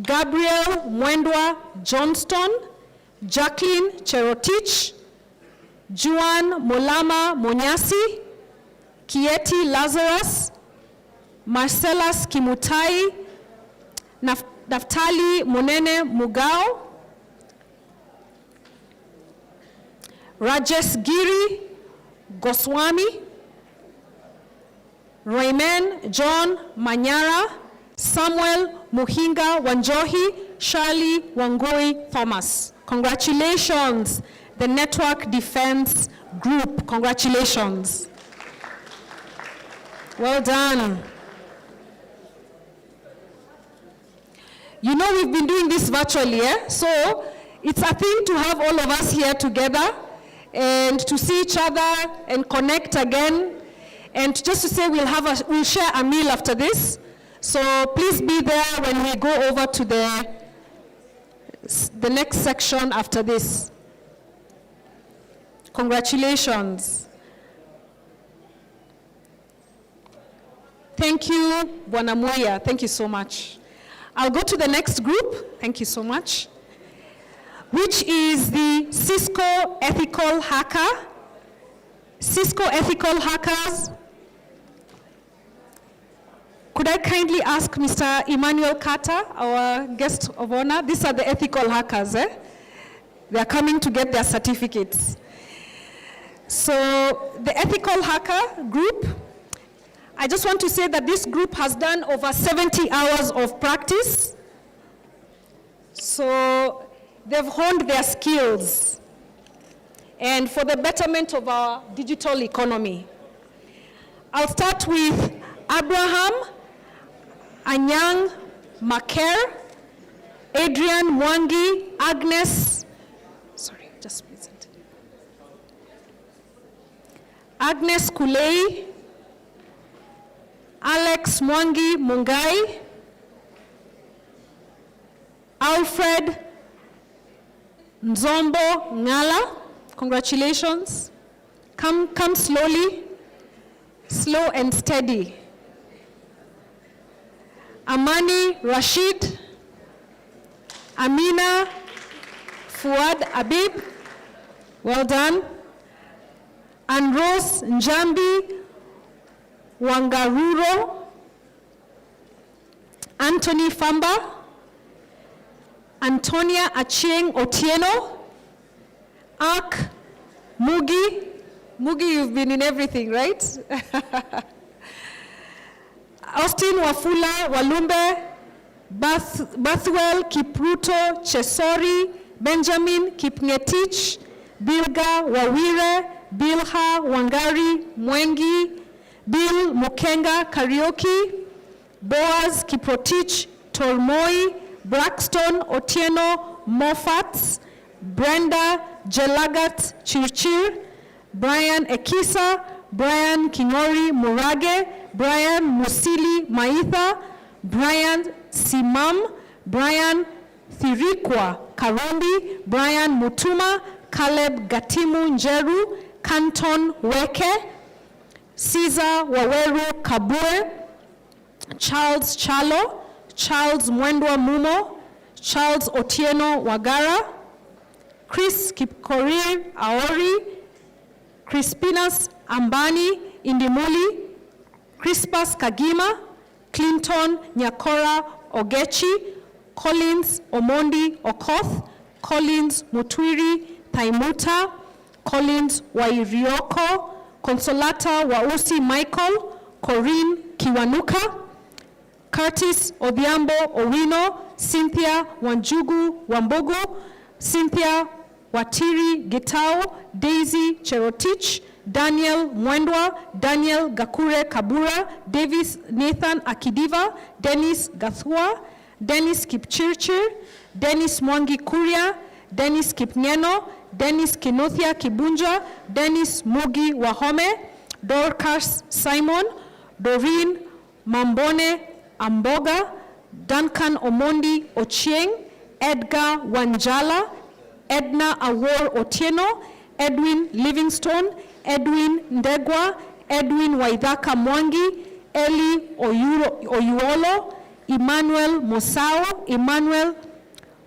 Gabriel Mwendwa Johnston. Jacqueline Cherotich. Juan Molama Monyasi. Kieti Lazarus. Marcellus Kimutai. Naftali Munene Mugao. Rajesh Giri Goswami. Raymond John Manyara. Samuel Muhinga Wanjohi. Shirley Wangui Thomas. Congratulations, the Network Defense Group. Congratulations. Well done. You know we've been doing this virtually, so it's a thing to have all of us here together and to see each other and connect again. And just to say we'll share a meal after this. So please be there when we go over to the next section after this. Congratulations. Thank you, Bwana Muya. Thank you so much. I'll go to the next group. Thank you so much. Which is the Cisco Ethical Hacker. Cisco Ethical Hackers. Could I kindly ask Mr. Emmanuel Carter, our guest of honor? These are the ethical hackers. They are coming to get their certificates. So the ethical hacker group, I just want to say that this group has done over 70 hours of practice. So they've honed their skills and for the betterment of our digital economy. I'll start with Abraham Anyang Maker, Adrian Mwangi, Agnes Kulei, Alex Mwangi Mungai, Alfred Nzombo Ngala, congratulations. Come slowly, slow and steady. Amani Rashid, Amina Fuad Abib, well done. And Rose Njambi Wangaruro, Anthony Famba, Antonia Achieng Otieno, Ak Mugi. Mugi, you've been in everything, right? Austin Wafula Walumbe, Bathwell Kipruto Chesori, Benjamin Kipngetich, Bilga Wawire, Bilha Wangari Mwengi, Bill Mukenga Karaoke, Boaz Kiprotich Tormoi, Braxton Otieno Moffats, Brenda Jelagat Chirchir, Brian Ekisa, Brian Kingori Murage, Brian Musili Maitha, Brian Simam, Brian Thirikwa Karundi, Brian Mutuma, Caleb Gatimu Njeru, Canton Weke, Caesar Waweru Kabue, Charles Chalo, Charles Mwendwa Mumo, Charles Otieno Wagara, Chris Kipkorir Aori, Crispinas Ambani Indimuli, Crispus Kagima, Clinton Nyakora Ogechi, Collins Omondi Okoth, Collins Mutwiri Taimuta, Collins Wairioko, Consolata Wausi Michael, Corinne Kiwanuka, Curtis Odhiambo Owino, Cynthia Wanjugu Wambogo, Cynthia Watiri Gitao, Daisy Cherotich, Daniel Mwendwa, Daniel Gakure Kabura, Davis Nathan Akidiva, Dennis Gathua, Dennis Kipchirchir, Dennis Mwangi Kuria, Dennis Kipngeno, Dennis Kinothia Kibunja, Dennis Mugi Wahome, Dorcas Simon, Doreen Mambone Amboga, Duncan Omondi Ochieng, Edgar Wanjala, Edna Awor Otieno, Edwin Livingstone, Edwin Ndegwa, Edwin Waithaka Mwangi, Eli Oyuolo, Emmanuel Mosao, Emmanuel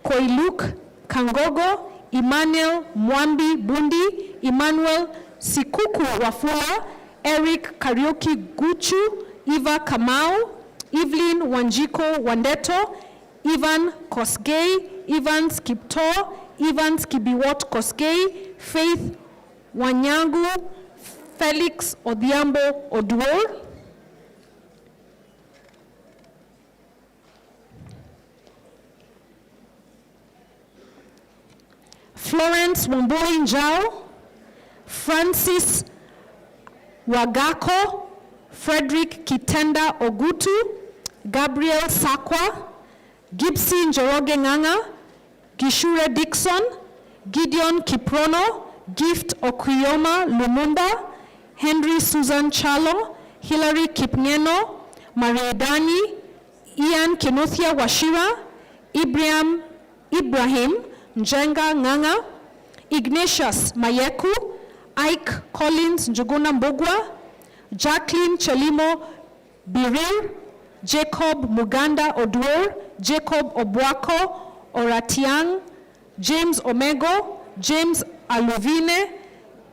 Koiluk Kangogo, Emmanuel Mwambi Bundi, Emmanuel Sikuku Wafula, Eric Karaoke Guchu, Eva Kamau, Evelyn Wanjiko Wandeto, Ivan Kosgei, Ivan Skipto, Ivan Skibiwot Kosgei, Faith Wanyangu, Felix Odhiambo Oduor, Florence Wamboi Njao, Francis Wagako, Frederick Kitenda Ogutu, Gabriel Sakwa, Gibson Njoroge Nganga, Gishure Dixon, Gideon Kiprono, Gift Okuyoma Lumumba, Henry Susan Chalo, Hilary Kipngeno, Mariadani, Ian Kenothia Washira, Ibrahim Njenga Nganga, Ignatius Mayeku, Ike Collins Njuguna Mbugwa, Jacqueline Chelimo Biril, Jacob Muganda Oduor, Jacob Obwako Oratiang, James Omego, James Aluvine,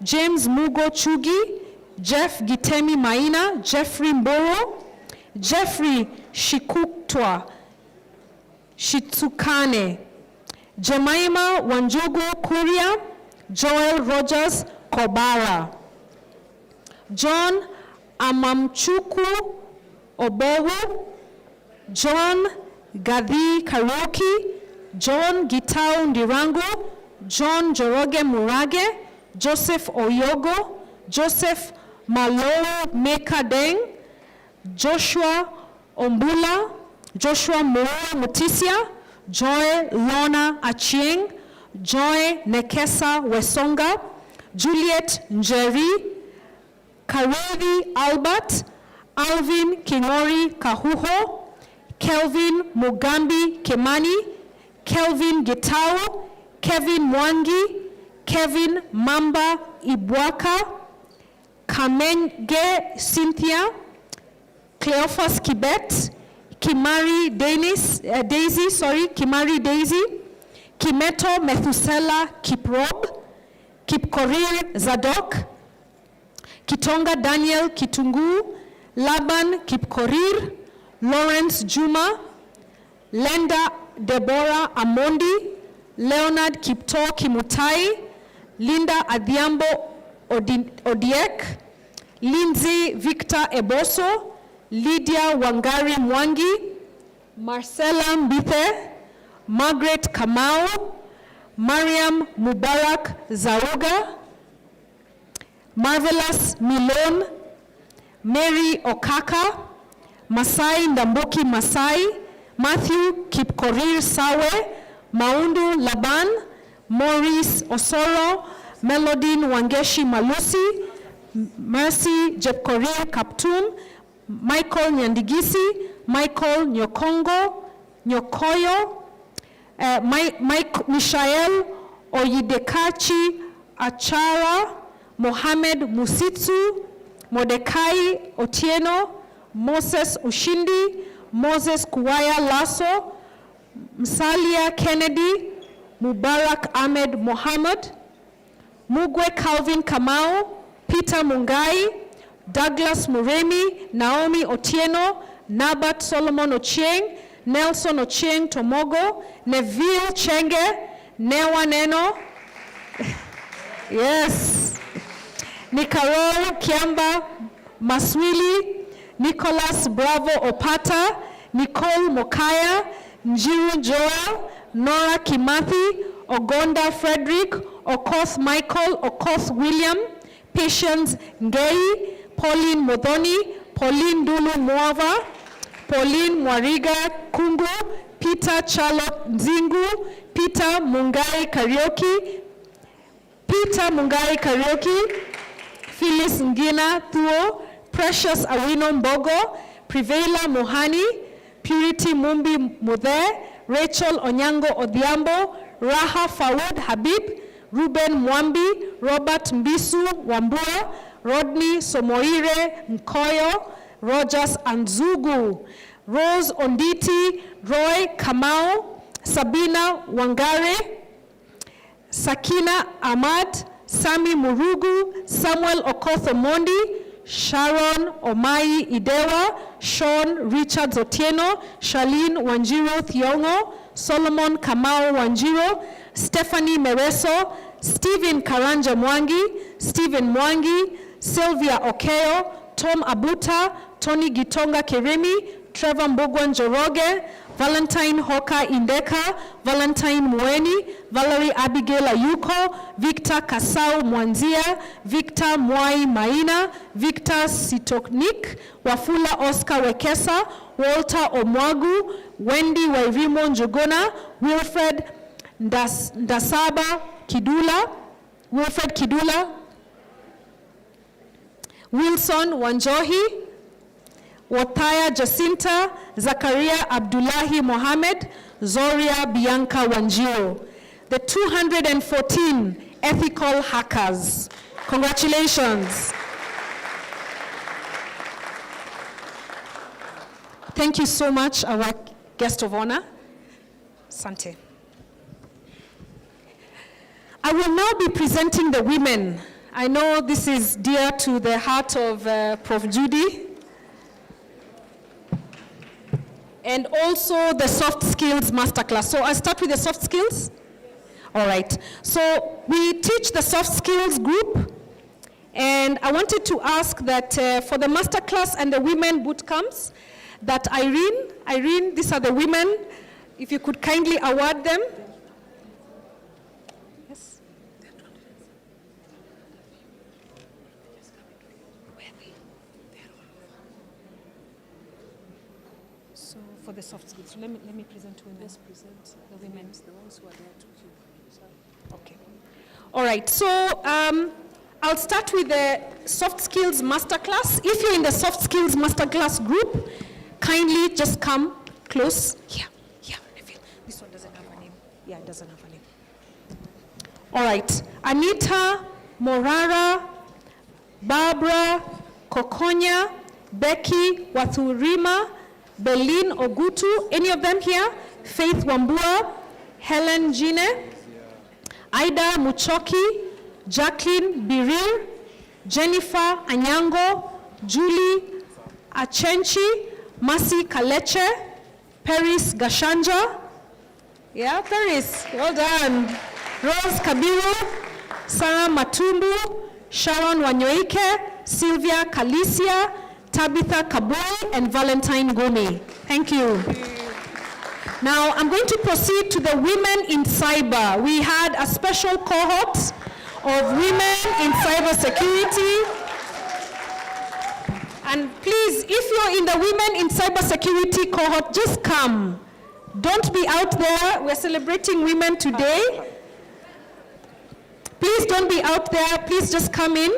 James Mugo Chugi, Jeff Gitemi Maina, Jeffrey Mboro, Jeffrey Shikutwa Shitsukane, Jemima Wanjugu Kuria, Joel Rogers Kobara, John Amamchuku Obowu, John Gadhi Karaoke, John Gitau Ndirango, John Joroge Murage, Joseph Oyogo, Joseph Malo Mekadeng, Joshua Ombula, Joshua Moa Mutisia, Joy Lona Achieng, Joy Nekesa Wesonga, Juliet Njeri, Karevi Albert, Alvin Kingori Kahuho, Kelvin Mugambi Kemani, Kelvin Gitao, Kevin Mwangi, Kevin Mamba Ibwaka, Kamenge Cynthia, Cleophas Kibet, Kimari Daisy, Kimeto Methusela Kiprob, Kipkorir Zadok, Kitonga Daniel Kitungu, Laban Kipkorir, Lawrence Juma, Lenda Deborah Amondi, Leonard Kipto Kimutai, Linda Adhiambo Odiek, Lindsay Victor Eboso, Lydia Wangari Mwangi, Marcella Mbithe, Margaret Kamau, Mariam Mubarak Zauga, Marvelous Milon, Mary Okaka, Masai Ndambuki Masai, Matthew Kipkorir Sawe, Maundu Laban, Maurice Osoro, Melodine Wangeshi Malusi, Mercy Jepkorir Kaptum, Michael Nyandigisi, Michael Nyokoyo, Mike Mishael Oyidekachi Achara, Mohamed Musitsu, Mordecai Otieno, Moses Ushindi, Moses Kuwaya Lasso, Msalia Kennedy, Mubarak Ahmed Mohammed, Mugwe Calvin Kamau, Peter Mungai, Douglas Muremi, Naomi Otieno, Nabat Solomon Ochieng, Nelson Ochieng Tomogo, Neville Chenge, Newa Neno, yes, Nicarol Kiamba Maswili, Nicholas Bravo Opata, Nicole Mokaya, Njiru Joel, Nora Kimathi, Ogonda Frederick, Okoth Michael, Okoth William, Patience Ngei, Pauline Modoni, Pauline Dulu Mwava, Pauline Mwariga Kungu, Peter Charlotte Nzingu, Peter Mungai Karaoke, Phyllis Ngina Thuo, Precious Awino Mbogo, Prevailer Mohani, Purity Mumbi Mudhe, Rachel Onyango Odhiambo, Raha Fawad Habib, Ruben Mwambi, Robert Mbisu Wambua, Rodney Somoire Mkoyo, Rogers Anzugu, Rose Onditi, Roy Kamau, Sabina Wangare, Sakina Ahmad, Sami Murugu, Samuel Okoth Omondi, Sharon Omai Idewa, Sean Richards Otieno, Charlene Wanjiro Thiongo, Solomon Kamau Wanjiro, Stephanie Mereso, Stephen Karanja Mwangi, Stephen Mwangi, Sylvia Okeo, Tom Abuta, Tony Gitonga Keremi, Trevor Mbugwan Joroge, Valentine Hoka Indeka, Valentine Mweni, Valerie Abigail Ayuko, Victor Kasau Mwanzia, Victor Mwai Maina, Victor Sitoknik, Wafula Oscar Wekesa, Walter Omwagu, Wendy Wairimo Njugona, Wilfred Ndasaba Kidula, Wilson Wanjohi, Wathaya Jacinta, Zakaria Abdullahi Mohammed, Zoria Bianca Wanjiro. The 214 ethical hackers. Congratulations. Thank you so much, our guest of honor. Sante. I will now be presenting the women. I know this is dear to the heart of Prof. Judy. And also the soft skills masterclass. So I'll start with the soft skills. All right. So we teach the soft skills group. And I wanted to ask that for the masterclass and the women boot camps, that Irene, these are the women, if you could kindly award them. Yes. So for the soft skills, so let me present women. Let's present the women. The ones who are there to you. Okay. All right. So I'll start with the soft skills masterclass. If you're in the soft skills masterclass group, kindly just come close. Yeah. This one doesn't have a name. Yeah, it doesn't have a name. All right, Anita, Morara, Barbara, Kokonya, Becky, Wathurima, Berlin Ogutu, any of them here? Faith Wambua, Helen Jine, Ida Muchoki, Jacqueline Biril, Jennifer Anyango, Julie Achenchi, Masi Kaleche, Paris Gashanja. Yeah, Paris, well done. Rose Kabiru, Sarah Matumbu, Sharon Wanyoike, Sylvia Kalicia, Tabitha Kabui, and Valentine Gome. Thank you. Now, I'm going to proceed to the women in cyber. We had a special cohort of women in cybersecurity. And please, if you're in the women in cybersecurity cohort, just come. Don't be out there. We're celebrating women today. Please don't be out there. Please just come in.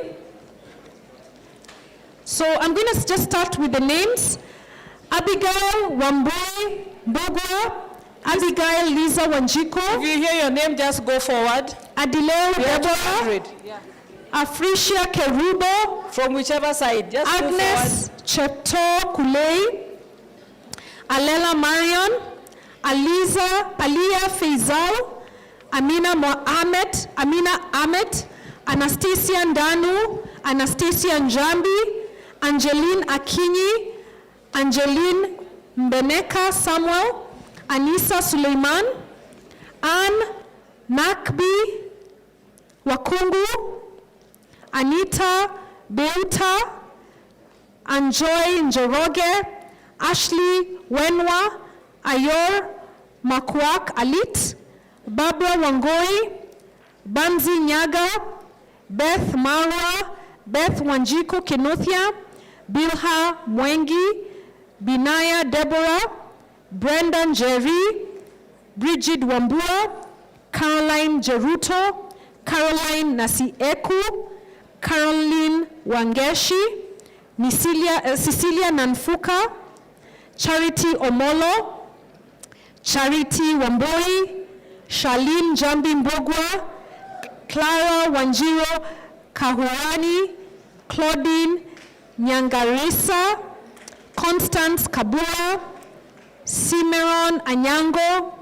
So I'm going to just start with the names. Abigail Wambui Mbogwa, Abigail Lisa Wanjiko. If you hear your name, just go forward. Adileo Deborah. Africia Kerubo. From whichever side, just Agnes Chepto Kulei. Alela Marion. Aliyah Faisal. Amina Ahmed. Anastasia Ndanu. Anastasia Njambi. Angeline Akinyi. Angeline Mbeneka Samuel, Anissa Suleiman, Anne Nakbi Wakungu, Anita Beuta, Anjoy Njoroge, Ashley Wenwa, Ayor Makwak Alit, Barbara Wangoi, Banzi Nyaga, Beth Marwa, Beth Wanjiko Kenothia, Bilha Mwengi, Binaya Deborah, Brendan Jerry, Bridget Wambua, Caroline Jeruto, Caroline Nasieku, Caroline Wangeshi, Cecilia Nanfuka, Charity Omolo, Charity Wamboi, Charlene Jambi Mbogwa, Clara Wanjiro Kahurani, Claudine Nyangarisa, Constance Kabula, Cimeron Anyango,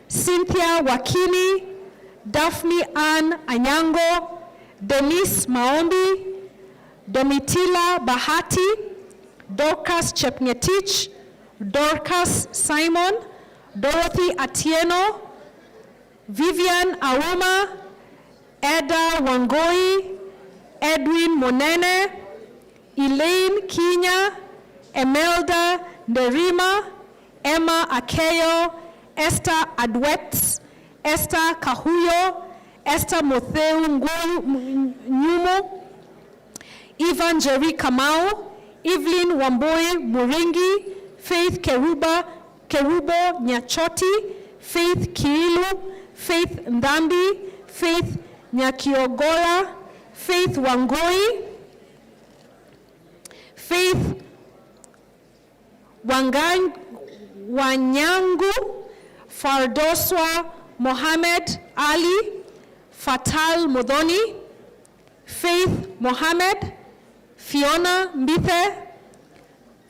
Cynthia Wakini, Daphne Ann Anyango, Denise Maombi, Domitila Bahati, Dorcas Chepngetich, Dorcas Simon, Dorothy Atieno, Vivian Auma, Eda Wangoi, Edwin Monene, Elaine Kinya, Emelda Nerima, Emma Akeyo, Esther Adwets, Esther Kahuyo, Esther Motheu Nyumo, Ivan Jerry Kamau, Evelyn Wamboi Muringi, Faith Kerubo Nyachoti, Faith Kiilu, Faith Ndambi, Faith Nyakiogora, Faith Wangoi, Faith Wanyangu, Fardoswa Mohammed Ali, Fatal Modoni, Faith Mohammed, Fiona Mbithe,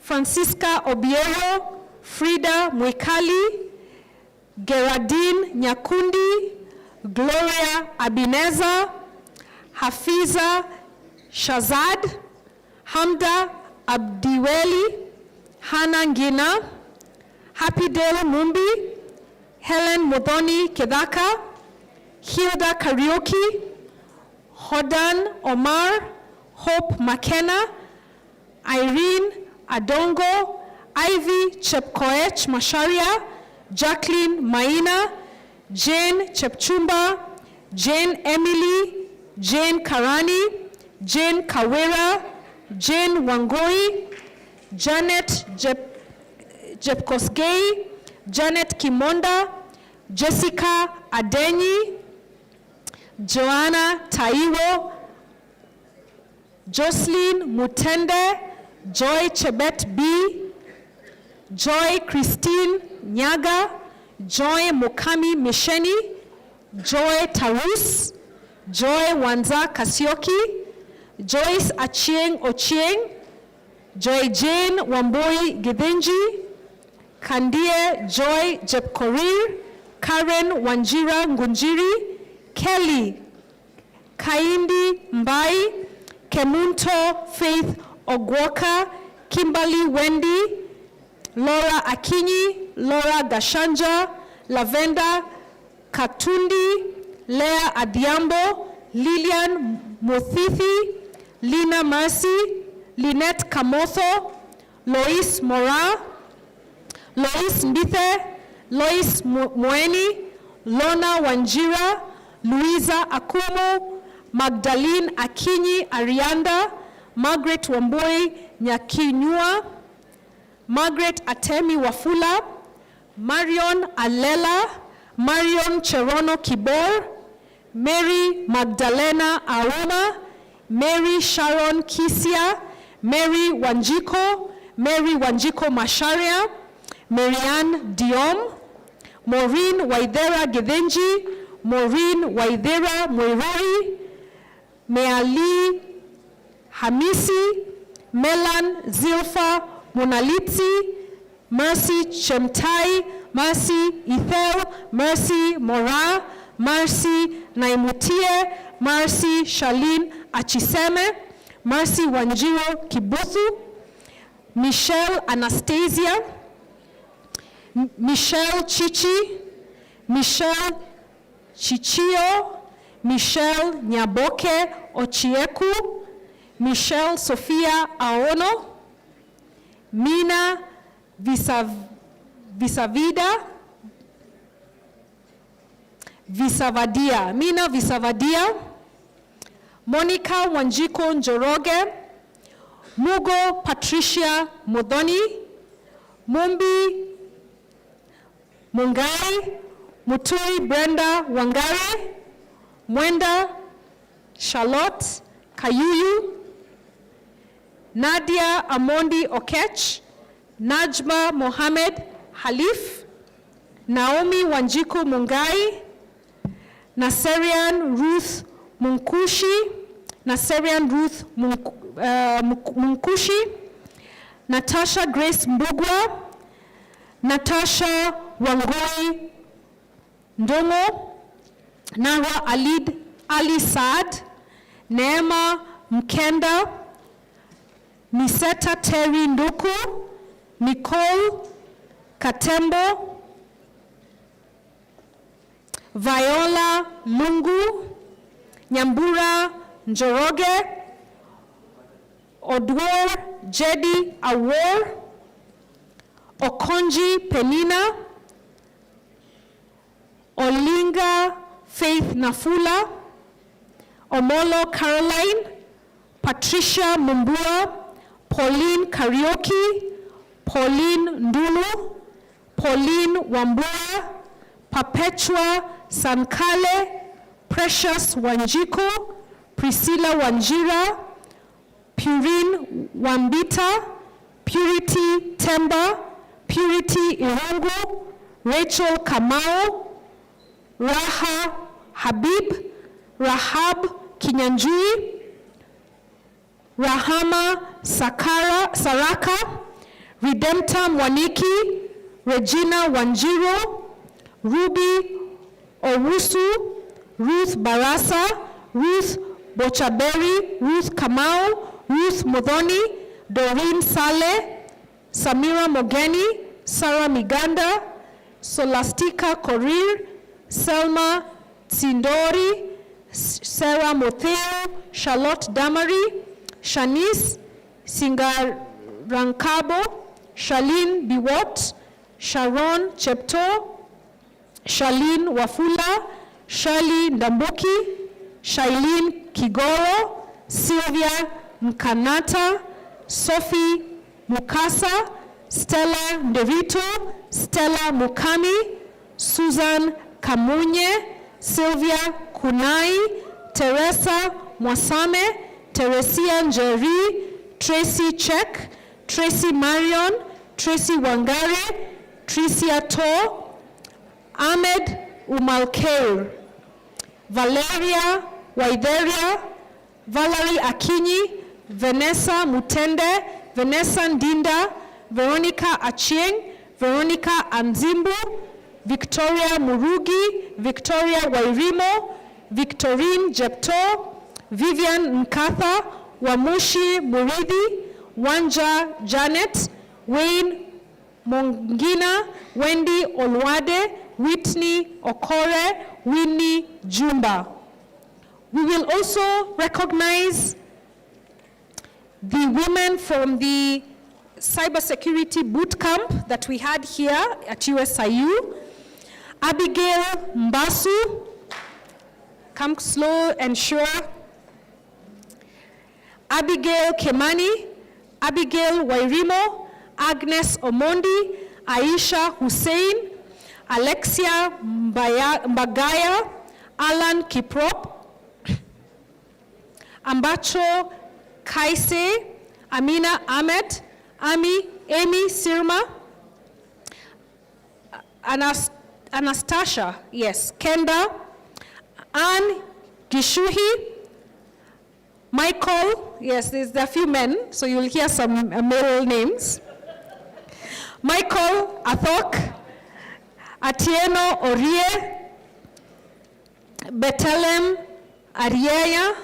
Francisca Obiero, Frida Mwikali, Gerardine Nyakundi, Gloria Abineza, Hafiza Shazad, Hamda Abdiweli, Hannah Ngina, Happy Dale Mumbi, Helen Modoni Kedaka, Hilda Karaoke, Hodan Omar, Hope McKenna, Irene Adongo, Ivy Chepkoech Masharia, Jacqueline Maina, Jane Chepchumba, Jane Emily, Jane Karani, Jane Kawera, Jane Wangoi, Janet Jepkosgei, Janet Kimonda, Jessica Adenyi, Joanna Taiwo, Jocelyn Mutende, Joy Chebet B, Joy Christine Nyaga, Joy Mukami Misheni, Joy Tarus, Joy Wanza Kasioki, Joyce Achieng Ochieng, Joy Jane Wamboi Githinji, Kandie Joy Jepkorir, Karen Wanjira Ngunjiri, Kelly Kaindi Mbai, Kemunto Faith Ogwoka, Kimberly Wendy, Laura Akinyi, Laura Gashanja, Lavenda Katundi, Lea Adiambo, Lillian Muthithi, Lina Mercy, Lynette Kamotho, Lois Mora, Lois Mbithe, Lois Mweni, Lona Wanjira, Louisa Akumu, Magdalene Akinyi Arianda, Margaret Wamboi Nyakinyua, Margaret Atemi Wafula, Marion Alela, Marion Cherono Kibor, Mary Magdalena Auma, Mary Sharon Kisia, Mary Wanjiko Masharia, Marianne Diom, Maureen Waithera Githinji, Maureen Waithera Mwiruri, Meali Hamisi, Melan Zilfa Munalitsi, Mercy Chemtai, Mercy Ethel, Mercy Mora, Mercy Naimutie, Mercy Charlene Achiseme, Mercy Wanjiro Kibuthu, Michelle Anastasia, Michelle Chichi, Michelle Chichio, Michelle Nyaboke Ochieku, Michelle Sophia Aono, Mina Visavadia, Monica Wanjiko Njoroge, Mugo Patricia Modoni, Mumbi Mungai, Muturi Brenda Wangare, Mwenda Charlotte Kayuyu, Nadia Amondi Okech, Najma Mohamed Halif, Naomi Wanjiko Mungai, Naserian Ruth Munkushi, Munkushi, Natasha Grace Mbugwa, Natasha Wangoi Ndomo, Nara Ali Saad, Neema Mkenda, Niseta Terry Nduku, Nicole Katembo, Viola Lungu, Nyambura Njoroge, Odwor Jedi Awor, Okonji Penina, Olinga Faith Nafula, Omolo Caroline, Patricia Mumbua, Pauline Karaoke, Pauline Ndulu, Pauline Wambua, Perpetua Sankale, Precious Wanjiko, Priscilla Wanjira, Purine Wambita, Purity Temba, Purity Irungu, Rachel Kamau, Raha Habib, Rahab Kinyanjui, Rahama Saraka, Redempta Mwaniki, Regina Wanjiro, Ruby Owusu, Ruth Barasa, Ruth Bochaberi, Ruth Kamau, Ruth Modoni, Doreen Saleh, Samira Mogeni, Sarah Miganda, Solastika Korir, Selma Tsindori, Sarah Motheo, Charlotte Damari, Shanice Singarankabo, Charlene Biwot, Sharon Chepto, Charlene Wafula, Shirley Ndambuki, Shailene Kigoro, Sylvia Mkanata, Sophie Mukasa, Stella Nderito, Stella Mukami, Susan Kamunye, Sylvia Kunai, Teresa Mwasame, Teresia Njeri, Tracy Check, Tracy Marion, Tracy Wangare, Tricia To, Ahmed Umalkeir, Valeria Waideria, Valerie Akinyi, Vanessa Mutende, Vanessa Ndinda, Veronica Achieng, Veronica Anzimbu, Victoria Murugi, Victoria Wairimo, Victorine Jepto, Vivian Nkatha, Wamushi Muridi, Wanja Janet, Wayne Mongina, Wendy Olwade, Whitney Okore, Winnie Jumba. We will also recognize the women from the cybersecurity boot camp that we had here at USIU. Abigail Mbasu, come slow and sure. Abigail Kemani, Abigail Wairimo, Agnes Omondi, Aisha Hussein, Alexia Mbagaya, Alan Kiprop, Ambacho Kaise, Amina Ahmed, Amy Sirma, Anastasia, yes, Kenda, Anne Gishuhi, Michael, yes, there's a few men, so you'll hear some male names. Michael Athok, Atieno Orie, Bethlehem Ariaya,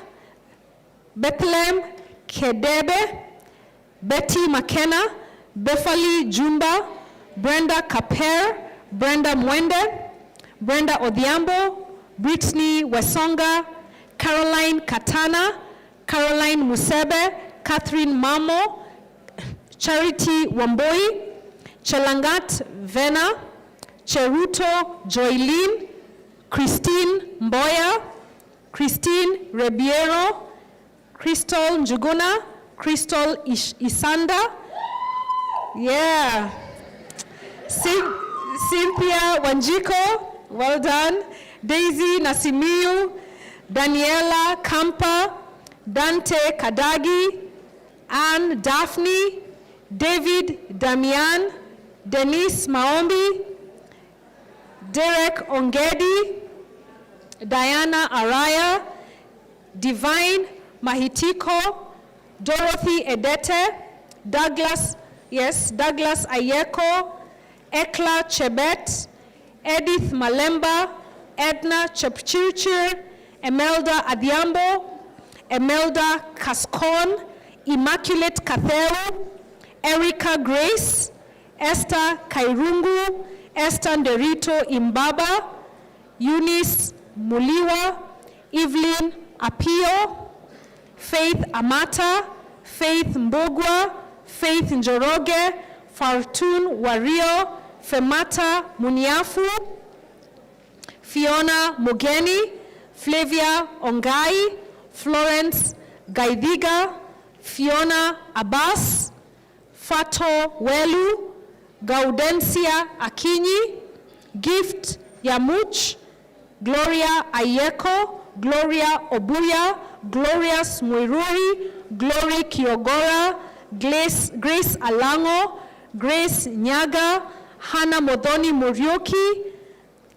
Bethlehem Kedebe, Betty McKenna, Befali Jumba, Brenda Kaper, Brenda Mwende, Brenda Odhiambo, Brittany Wesonga, Caroline Katana, Caroline Musebe, Catherine Mamo, Charity Wamboi, Chelangat Vena, Cheruto Joylene, Christine Mboya, Christine Rebiero, Crystal Njuguna, Crystal Isanda, yeah. Cynthia Wanjiko, well done. Daisy Nasimiu, Daniela Kampa, Dante Kadagi, Anne Daphne, David Damian, Denise Maombi, Derek Ongedi, Diana Araya, Divine Mahitiko, Dorothy Edete, Douglas Ayeko, Ekla Chebet, Edith Malemba, Edna Chepchirchir, Emelda Adhiambo, Emelda Cascon, Immaculate Katheru, Erica Grace, Esther Kairungu, Esther Nderito Imbaba, Eunice Muliwa, Evelyn Apio, Faith Amata, Faith Mbogwa, Faith Njoroge, Fartun Wario, Femata Muniafu, Fiona Mugeni, Flavia Ongai, Florence Gaidiga, Fiona Abbas, Fato Welu, Gaudensia Akinyi, Gift Yamuch, Gloria Ayeko, Gloria Obuya, Glorious Muiruri, Glory Kiogora, Grace Alango, Grace Nyaga, Hannah Modoni Murioki,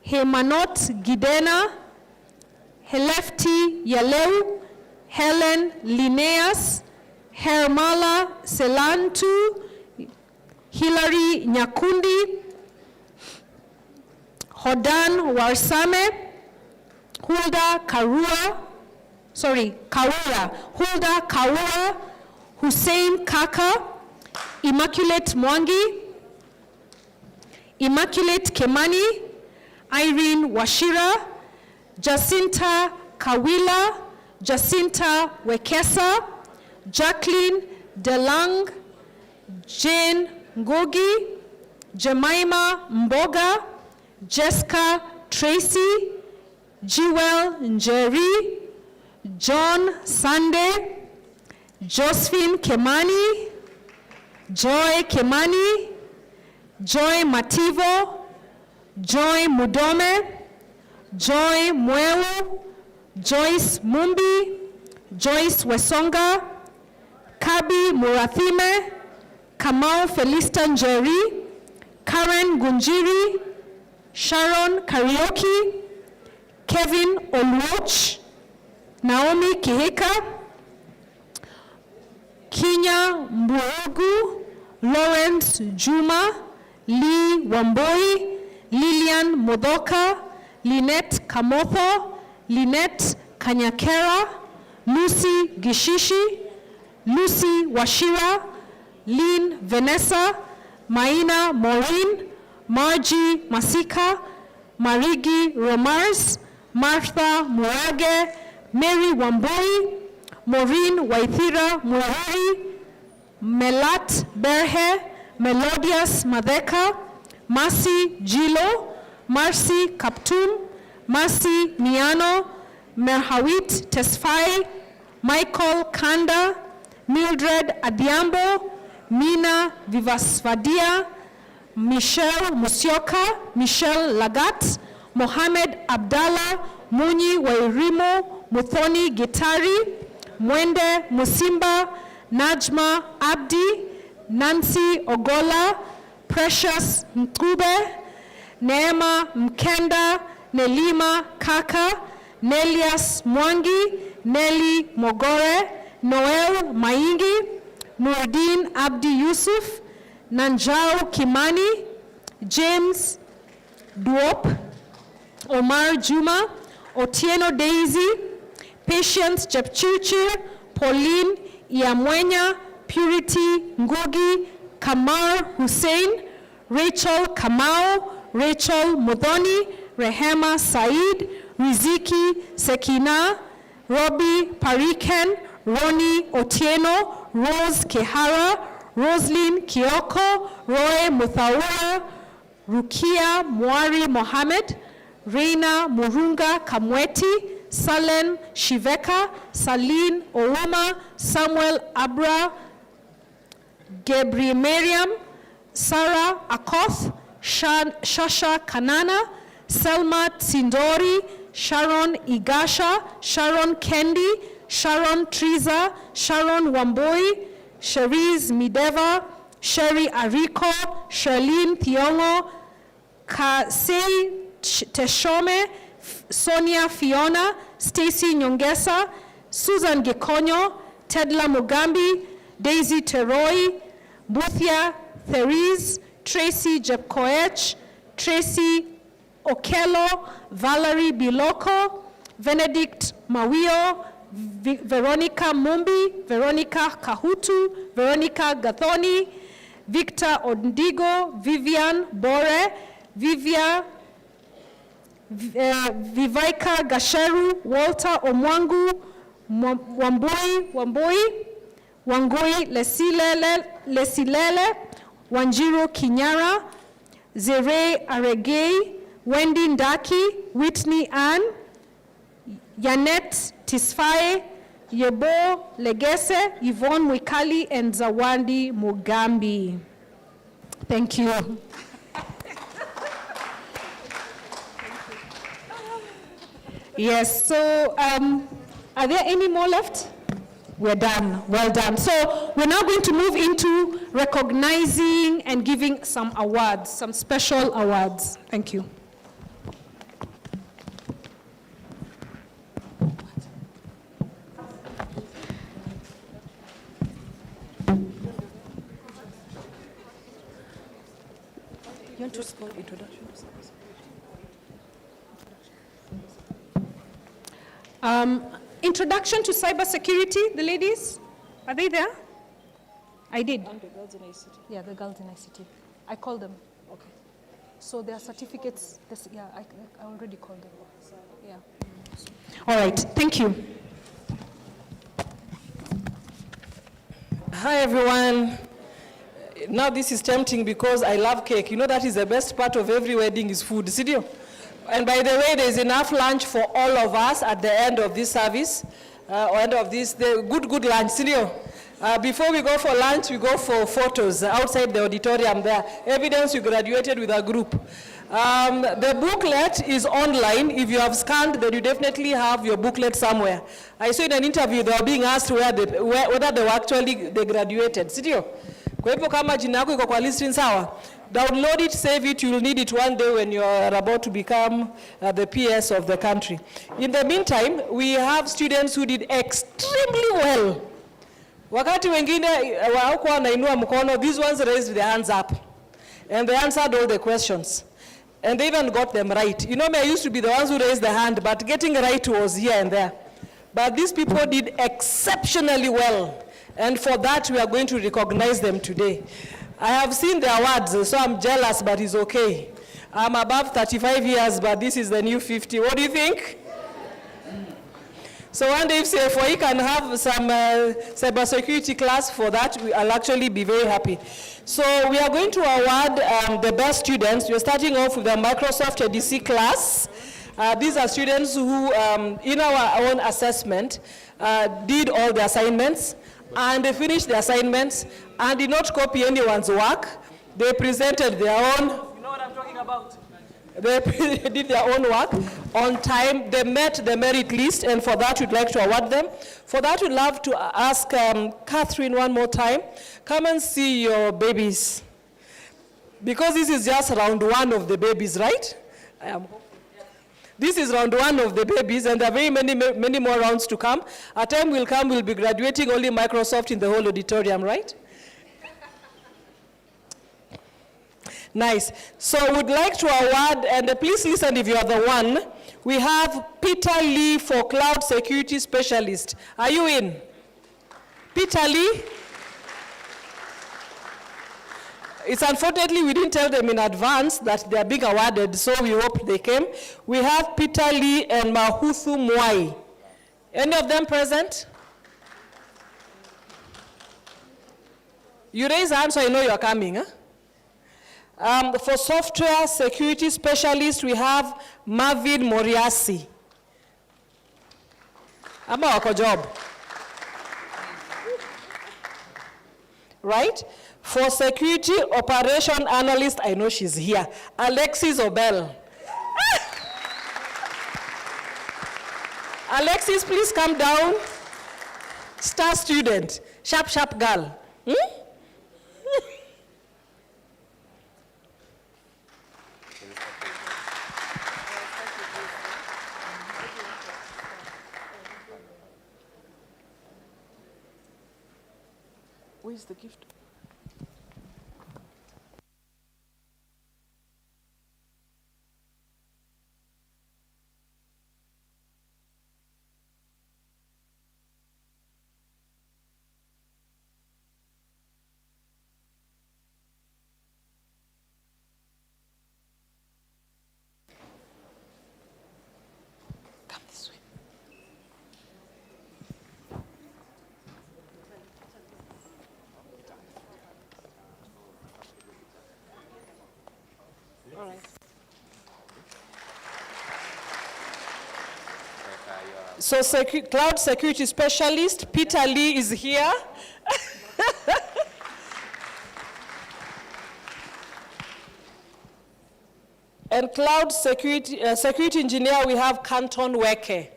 Hemanot Gidena, Helefti Yaleu, Helen Linnaeus, Hermala Selantu, Hilary Nyakundi, Hodan Warsame, Hulda Kaura, Hulda Kaura, Hussein Kaka, Immaculate Mwangi, Immaculate Kemani, Irene Washira, Jacinta Kawila, Jacinta Wekesa, Jacqueline Delang, Jane Ngogi, Jemima Mboga, Jessica Tracy, Jewel Njeri, John Sunday, Josephine Kemani, Joy Kemani, Joy Mativo, Joy Mudome, Joy Mweu, Joyce Mumbi, Joyce Wesonga, Kabi Murathime, Kamau Felista Njeri, Karen Gunjiri, Sharon Karaoke, Kevin Olwoch, Naomi Kihika, Kinya Mbuogu, Lawrence Juma, Lee Wamboi, Lillian Modoka, Lynette Kamotho, Lynette Kanyakera, Lucy Gishishi, Lucy Washira, Lynn Vanessa, Maina Maureen, Margie Masika, Marigi Romars, Martha Murage, Mary Wamboi, Maureen Waithira Murari, Melat Berhe, Melodious Madeka, Mercy Jilo, Marcy Kaptum, Mercy Miano, Merhawit Tesfai, Michael Kanda, Mildred Adiambo, Mina Vivasvadia, Michelle Musioka, Michelle Lagat, Mohamed Abdallah, Munyi Wairimo, Muthoni Gitari, Mwende Musimba, Najma Abdi, Nancy Ogola, Precious Mkube, Neema Mkenda, Nelima Kaka, Nelias Mwangi, Nelly Mogore, Noel Maingi, Nurdin Abdi Yusuf, Nanjao Kimani, James Duop, Omar Juma, Otieno Daisy, Patience Chepchirchir, Pauline Iamwenya, Purity Ngugi, Kamar Hussein, Rachel Kamau, Rachel Mudhoni, Rehema Said, Riziki Sekina, Robbie Pariken, Ronnie Otieno, Rose Kehara, Roslyn Kioko, Roy Muthaura, Rukia Mwari Mohammed, Reina Murunga Kamweti, Salen Shiveka, Saline Ouma, Samuel Abra, Gebri Miriam, Sarah Akoth, Shasha Kanana, Selma Tsindori, Sharon Igasha, Sharon Kendi, Sharon Triza, Sharon Wamboi, Cherise Mideva, Sherry Ariko, Charlene Thiongo, Kasei Teshome, Sonia Fiona, Stacy Nyongesa, Susan Gekonyo, Tedla Mugambi, Daisy Teroi, Buthia Therese, Tracy Jepkoech, Tracy Okello, Valerie Biloko, Benedict Mawio, Veronica Mumbi, Veronica Kahutu, Veronica Gathoni, Victor Ondigo, Vivian Bore, Vivaika Gasheru, Walter Omwangu, Wangui Lesilele, Wanjiro Kinyara, Zere Aregei, Wendy Ndaki, Whitney Ann, Yanet Tisfaye, Yebo Legese, Yvonne Mwikali, and Zawandi Mugambi. Thank you. Yes, so are there any more left? We're done, well done. So we're now going to move into recognizing and giving some awards, some special awards. Thank you. You want to scroll introduction? Introduction to cybersecurity, the ladies, are they there? I did. And the girls in ICT. Yeah, the girls in ICT. I called them. Okay. So their certificates, yeah, I already called them. Yeah. All right, thank you. Hi, everyone. Now this is tempting because I love cake. You know that is the best part of every wedding is food, see you? And by the way, there's enough lunch for all of us at the end of this service, or end of this, good lunch, see you? Before we go for lunch, we go for photos outside the auditorium there. Evidence you graduated with a group. The booklet is online. If you have scanned, then you definitely have your booklet somewhere. I saw in an interview they were being asked whether they were actually they graduated. See you? Kwa hivyo kama jina yako iko kwa listing sawa, Download it, save it. You'll need it one day when you're about to become the PS of the country. In the meantime, we have students who did extremely well. Wakati wengine hawakuwa wanainua mkono, these ones raised their hands up. And they answered all the questions. And they even got them right. You know me, I used to be the ones who raised the hand, but getting right was here and there. But these people did exceptionally well. And for that, we are going to recognize them today. I have seen the awards, so I'm jealous, but it's okay. I'm above 35 years, but this is the new 50. What do you think? So one day if CFOE can have some cybersecurity class for that, I'll actually be very happy. So we are going to award the best students. We're starting off with the Microsoft EDC class. These are students who, in our own assessment, did all the assignments, and they finished the assignments, and did not copy anyone's work. They presented their own, you know what I'm talking about? They did their own work on time. They met the merit list, and for that, we'd like to award them. For that, we'd love to ask Catherine one more time, come and see your babies. Because this is just round one of the babies, right? This is round one of the babies, and there are very many more rounds to come. A time will come, we'll be graduating only Microsoft in the whole auditorium, right? Nice. So we'd like to award, and please listen if you are the one, we have Peter Lee for Cloud Security Specialist. Are you in? Peter Lee? It's unfortunately we didn't tell them in advance that they are being awarded, so we hope they came. We have Peter Lee and Mahuthu Mwai. Any of them present? You raise hands so I know you're coming, huh? For software security specialist, we have Marvin Moriasi. Ama wako job. Right? For security operation analyst, I know she's here, Alexis Obel. Alexis, please come down. Star student, sharp girl. Where's the gift? Come this way. All right. So cloud security specialist Peter Lee is here. And cloud security engineer, we have Canton Weke.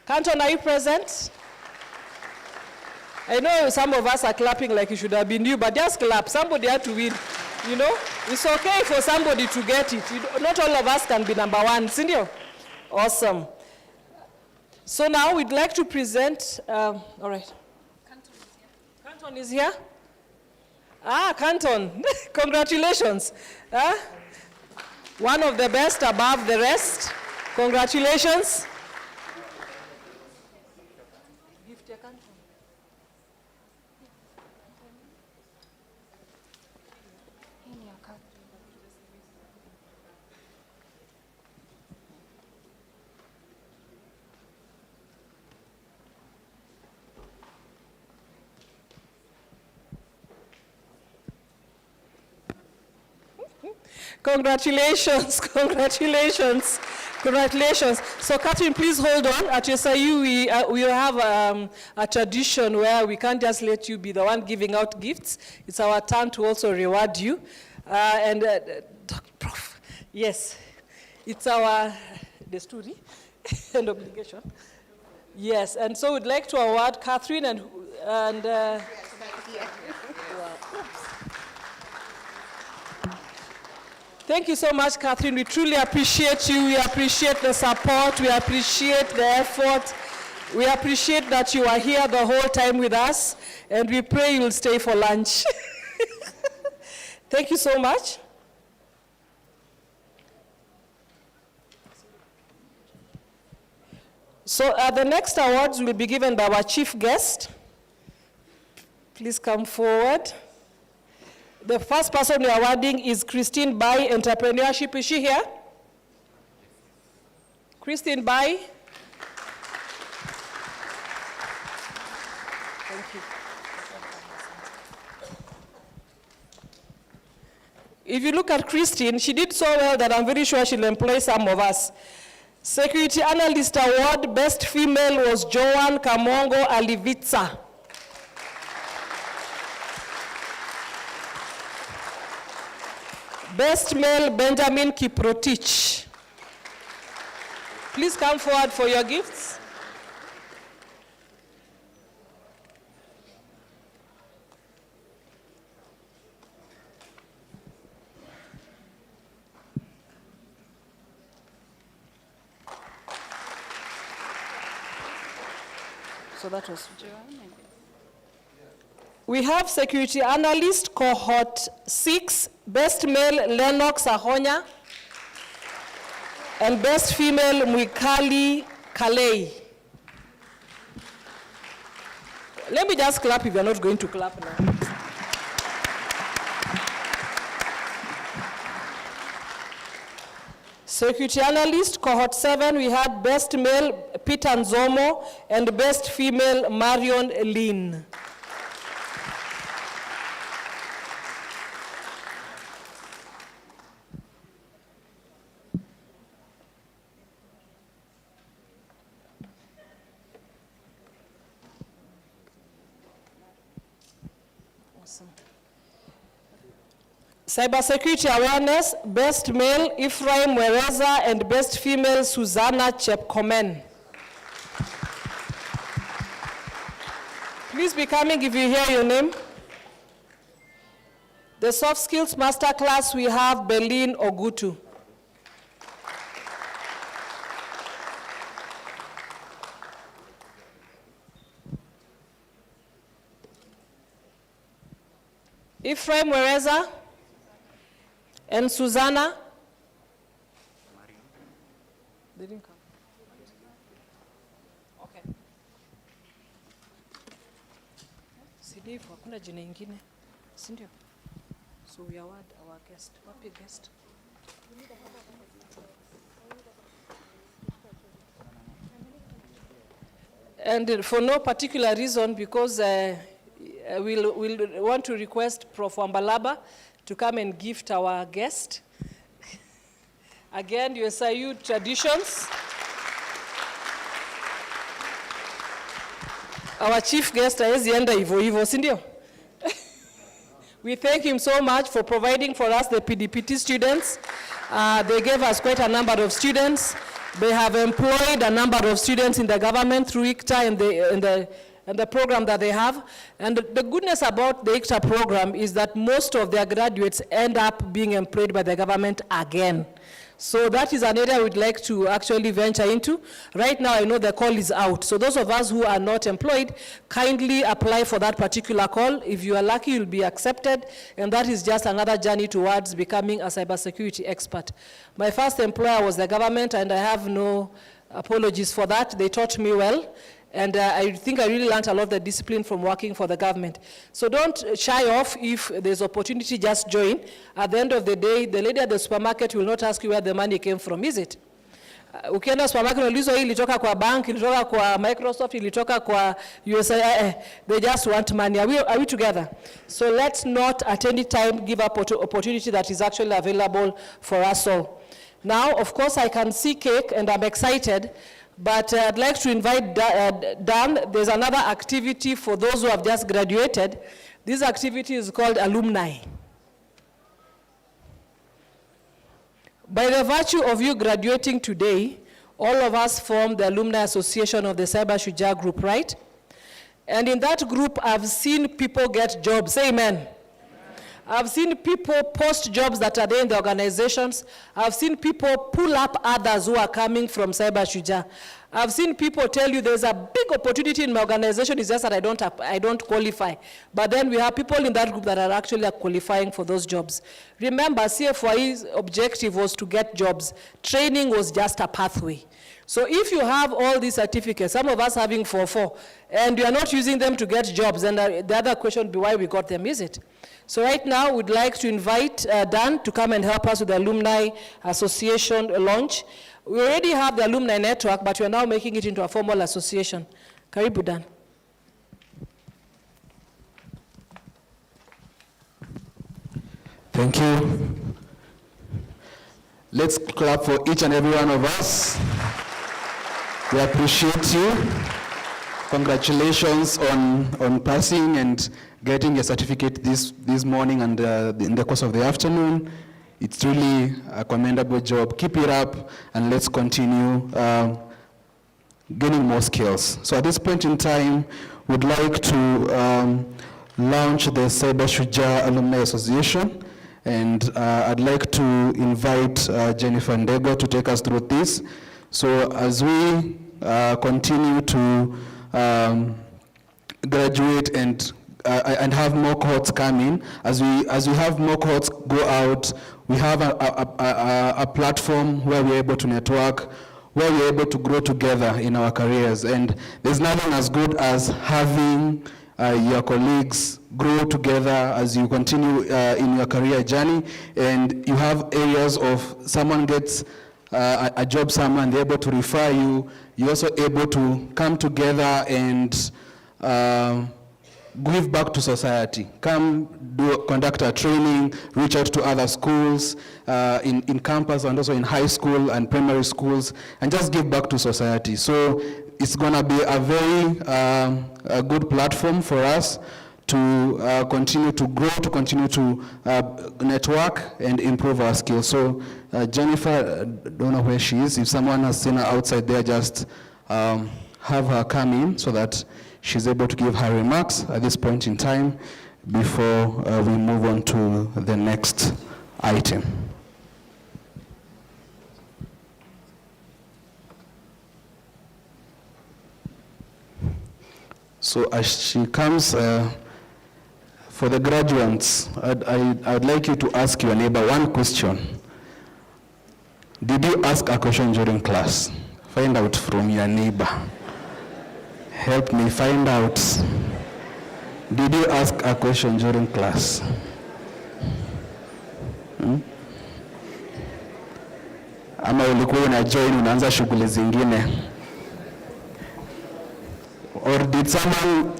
Canton, are you present? I know some of us are clapping like it should have been you, but just clap. Somebody had to win. You know, it's okay for somebody to get it. Not all of us can be number one, senior. Awesome. So now we'd like to present, all right. Canton is here? Ah, Canton, congratulations. One of the best above the rest. Congratulations. Gift your Canton. Congratulations, congratulations, congratulations. So Catherine, please hold on. At SIU, we have a tradition where we can't just let you be the one giving out gifts. It's our turn to also reward you. Prof, yes, it's our desturi and obligation. Yes, and so we'd like to award Catherine and Thank you so much, Catherine. We truly appreciate you. We appreciate the support. We appreciate the effort. We appreciate that you are here the whole time with us, and we pray you'll stay for lunch. Thank you so much. So the next awards will be given by our chief guest. Please come forward. The first person we are awarding is Christine Bai, Entrepreneurship. Is she here? Christine Bai. Thank you. If you look at Christine, she did so well that I'm very sure she'll employ some of us. Security Analyst Award, Best Female was Joan Kamongo Alivitsa. Best Male, Benjamin Kiprotich. Please come forward for your gifts. So that was We have Security Analyst, Cohort 6, Best Male, Lennox Ahonya, and Best Female, Mwikali Kalei. Let me just clap if you're not going to clap now. Security Analyst, Cohort 7, we had Best Male, Peter Nzomo, and Best Female, Marion Lin. Cybersecurity Awareness, Best Male, Ephraim Wereza, and Best Female, Susanna Chepkomen. Please be coming if you hear your name. The Soft Skills Masterclass, we have Berlin Ogutu. Ephraim Wereza and Susanna. They didn't come. Okay. Sidifu, hakuna jina ingine. Sindio? So we award our guest. Wapi guest? And for no particular reason, because we'll want to request Prof. Wambalaba to come and gift our guest. Again, USIU traditions. Our chief guest is Yenda Ivo Sindio. We thank him so much for providing for us the PDPT students. They gave us quite a number of students. They have employed a number of students in the government through ICTA and the program that they have. And the goodness about the ICTA program is that most of their graduates end up being employed by the government again. So that is an area we'd like to actually venture into. Right now, I know the call is out. So those of us who are not employed, kindly apply for that particular call. If you are lucky, you'll be accepted. And that is just another journey towards becoming a cybersecurity expert. My first employer was the government, and I have no apologies for that. They taught me well. And I think I really learned a lot of the discipline from working for the government. So don't shy off. If there's opportunity, just join. At the end of the day, the lady at the supermarket will not ask you where the money came from, is it? Ukienda supermarket, ulizo hii ilitoka kwa bank, ilitoka kwa Microsoft, ilitoka kwa USA. They just want money. Are we together? So let's not at any time give up opportunity that is actually available for us all. Now, of course, I can see cake, and I'm excited. But I'd like to invite Dan. There's another activity for those who have just graduated. This activity is called Alumni. By the virtue of you graduating today, all of us form the Alumni Association of the Cyber Shujaa group, right? And in that group, I've seen people get jobs. Say amen. I've seen people post jobs that are there in the organizations. I've seen people pull up others who are coming from Cyber Shujaa. I've seen people tell you there's a big opportunity in my organization, it's just that I don't qualify. But then we have people in that group that are actually qualifying for those jobs. Remember, CFY's objective was to get jobs. Training was just a pathway. So if you have all these certificates, some of us having 4, and you are not using them to get jobs, then the other question would be why we got them, is it? So right now, we'd like to invite Dan to come and help us with the Alumni Association launch. We already have the alumni network, but we are now making it into a formal association. Karibu, Dan. Thank you. Let's clap for each and every one of us. We appreciate you. Congratulations on passing and getting a certificate this morning and in the course of the afternoon. It's really a commendable job. Keep it up and let's continue gaining more skills. So at this point in time, we'd like to launch the Cyber Shujaa Alumni Association. And I'd like to invite Jennifer Ndego to take us through this. So as we continue to graduate and have more cohorts coming, as we have more cohorts go out, we have a platform where we're able to network, where we're able to grow together in our careers. And there's nothing as good as having your colleagues grow together as you continue in your career journey, and you have areas of someone gets a job somewhere and they're able to refer you. You're also able to come together and give back to society. Conduct a training, reach out to other schools in campus and also in high school and primary schools, and just give back to society. So it's going to be a very a good platform for us to continue to grow, to continue to network and improve our skills. So Jennifer, I don't know where she is. If someone has seen her outside there, just have her come in so that she's able to give her remarks at this point in time before we move on to the next item. So as she comes, for the graduates, I'd like you to ask your neighbor one question. Did you ask a question during class? Find out from your neighbor. Help me find out. Did you ask a question during class? Ama ulikuwa unajoin unaanza shughuli zingine? Or did someone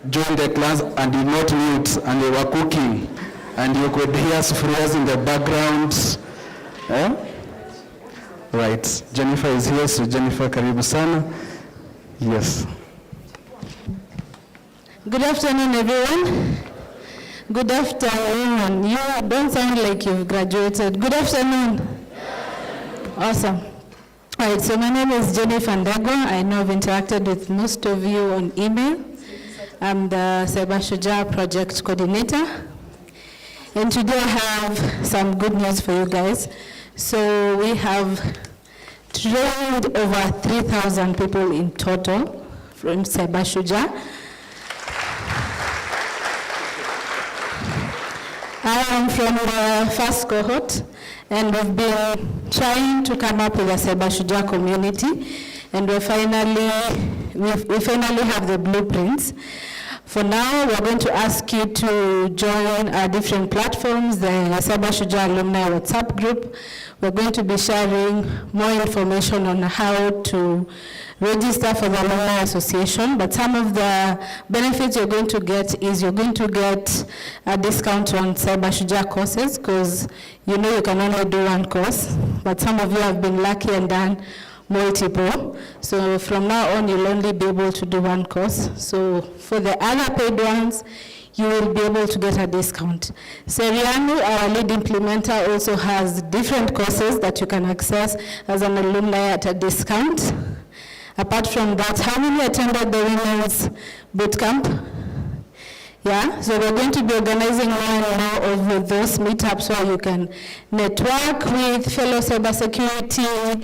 join the class and did not mute and they were cooking and you could hear sufurias in the background? Right, Jennifer is here, so Jennifer, karibu sana. Yes. Good afternoon, everyone. Good afternoon. You don't sound like you've graduated. Good afternoon. Awesome. All right, so my name is Jennifer Ndego. I know I've interacted with most of you on email. I'm the Cyber Shujaa project coordinator. And today I have some good news for you guys. So we have trained over 3,000 people in total from Cyber Shujaa. I am from the first cohort, and we've been trying to come up with a Cyber Shujaa community, and we finally have the blueprints. For now, we're going to ask you to join our different platforms, the Cyber Shujaa Alumni WhatsApp group. We're going to be sharing more information on how to register for the Alumni Association, but some of the benefits you're going to get is you're going to get a discount on Cyber Shujaa courses, because you know you can only do one course, but some of you have been lucky and done multiple. So from now on, you'll only be able to do one course. So for the other paid ones, you will be able to get a discount. Serianu, our lead implementer, also has different courses that you can access as an alumni at a discount. Apart from that, how many attended the women's bootcamp? Yeah, so we're going to be organizing more and more of those meetups where you can network with fellow cybersecurity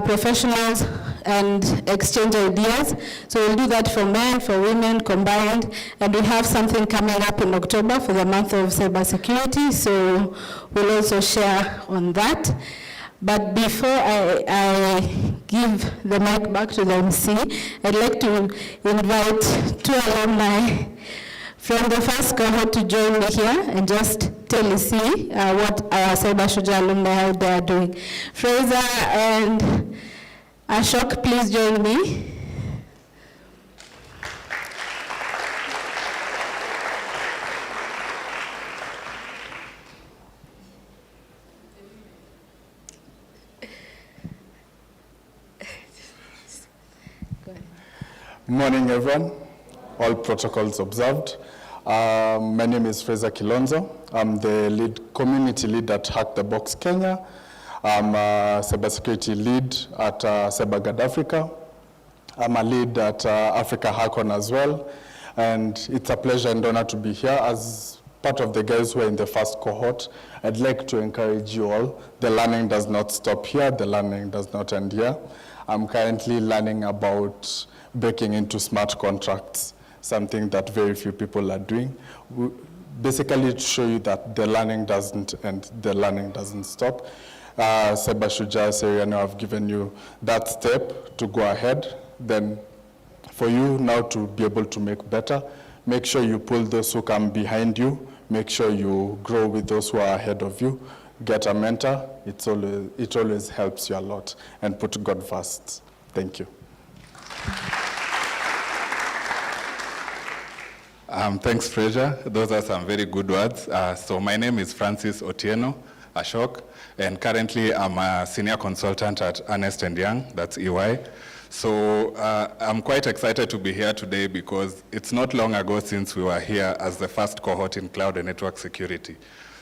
professionals and exchange ideas. So we'll do that for men, for women combined, and we have something coming up in October for the month of cybersecurity, so we'll also share on that. But before I give the mic back to the MC, I'd like to invite 2 alumni from the first cohort to join me here and just tell us what our Cyber Shujaa alumni, how they are doing. Fraser and Ashok, please join me. Morning, everyone. All protocols observed. My name is Fraser Kilonzo. I'm the community lead at Hack the Box Kenya. I'm a cybersecurity lead at CyberGuard Africa. I'm a lead at Africa Hackon as well. And it's a pleasure and honor to be here as part of the guys who are in the first cohort. I'd like to encourage you all. The learning does not stop here. The learning does not end here. I'm currently learning about breaking into smart contracts, something that very few people are doing. Basically to show you that the learning doesn't end, the learning doesn't stop. Cyber Shujaa, Seriano have given you that step to go ahead. Then for you now to be able to make better, make sure you pull those who come behind you, make sure you grow with those who are ahead of you, get a mentor. It always helps you a lot, and put God first. Thank you. Thanks, Fraser. Those are some very good words. So my name is Francis Otieno Ashok, and currently I'm a senior consultant at Ernst & Young, that's EY. So I'm quite excited to be here today because it's not long ago since we were here as the first cohort in cloud and network security.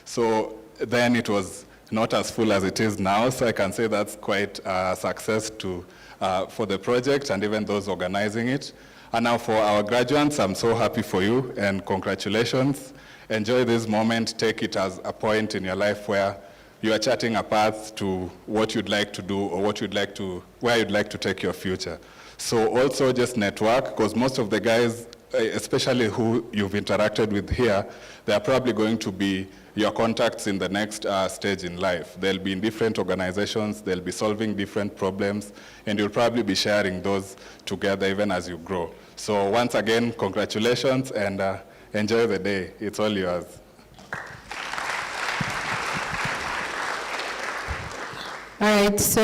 So then it was not as full as it is now, so I can say that's quite a success for the project and even those organizing it. And now for our graduates, I'm so happy for you and congratulations. Enjoy this moment, take it as a point in your life where you are charting a path to what you'd like to do or where you'd like to take your future. So also just network, because most of the guys, especially who you've interacted with here, they're probably going to be your contacts in the next stage in life. They'll be in different organizations, they'll be solving different problems, and you'll probably be sharing those together even as you grow. So once again, congratulations, and enjoy the day. It's all yours. All right, so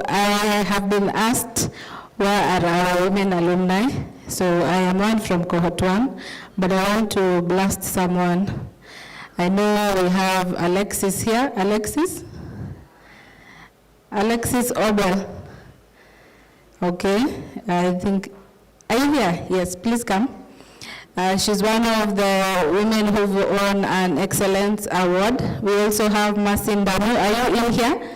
I have been asked where are our women alumni. So I am one from cohort 1, but I want to blast someone. I know we have Alexis here. Alexis Obel. Okay, I think, are you here? Yes, please come. She's one of the women who've won an excellence award. We also have Masin Damu. Are you in here?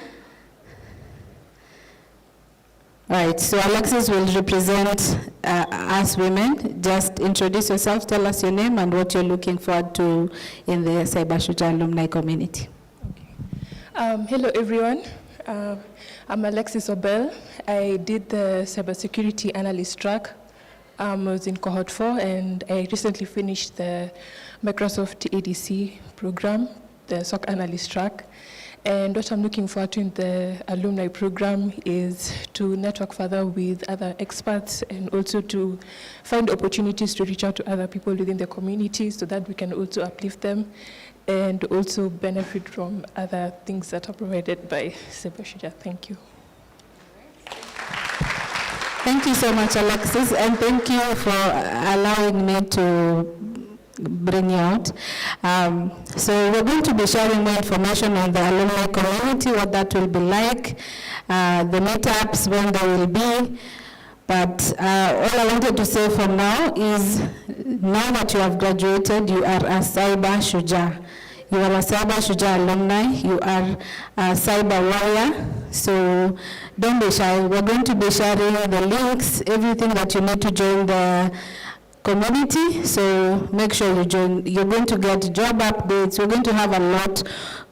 All right, so Alexis will represent us women. Just introduce yourself, tell us your name and what you're looking forward to in the Cyber Shujaa alumni community. Okay. Hello, everyone. I'm Alexis Obel. I did the cybersecurity analyst track. I was in cohort 4, and I recently finished the Microsoft ADC program, the SOC analyst track. And what I'm looking forward to in the alumni program is to network further with other experts and also to find opportunities to reach out to other people within the community so that we can also uplift them and also benefit from other things that are provided by Cyber Shujaa. Thank you. Thank you so much, Alexis, and thank you for allowing me to bring you out. So we're going to be sharing more information on the alumni community, what that will be like, the meetups, when they will be. But all I wanted to say for now is, now that you have graduated, you are a Cyber Shujaa. You are a Cyber Shujaa alumni. You are a cyber warrior. So don't be shy. We're going to be sharing the links, everything that you need to join the community, so make sure you join. You're going to get job updates. We're going to have a lot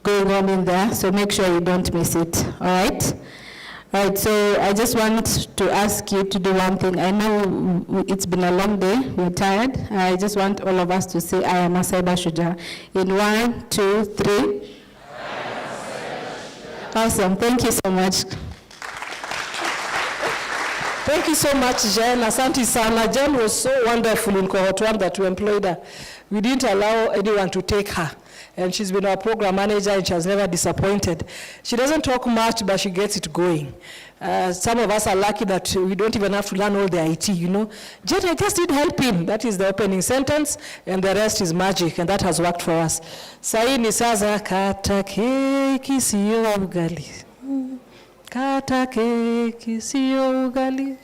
going on in there, so make sure you don't miss it, all right? All right, so I just want to ask you to do one thing. I know it's been a long day, we're tired. I just want all of us to say, I am a Cyber Shujaa. In 1, 2, 3. Awesome, thank you so much. Thank you so much, Jen. Asante sana. Jen was so wonderful in cohort 1 that we employed her. We didn't allow anyone to take her. And she's been our program manager and she has never disappointed. She doesn't talk much, but she gets it going. Some of us are lucky that we don't even have to learn all the IT, you know. Jen, I just need help him. That is the opening sentence, and the rest is magic, and that has worked for us. Sai ni sasa kata keki siyo ugali. Kata keki siyo ugali.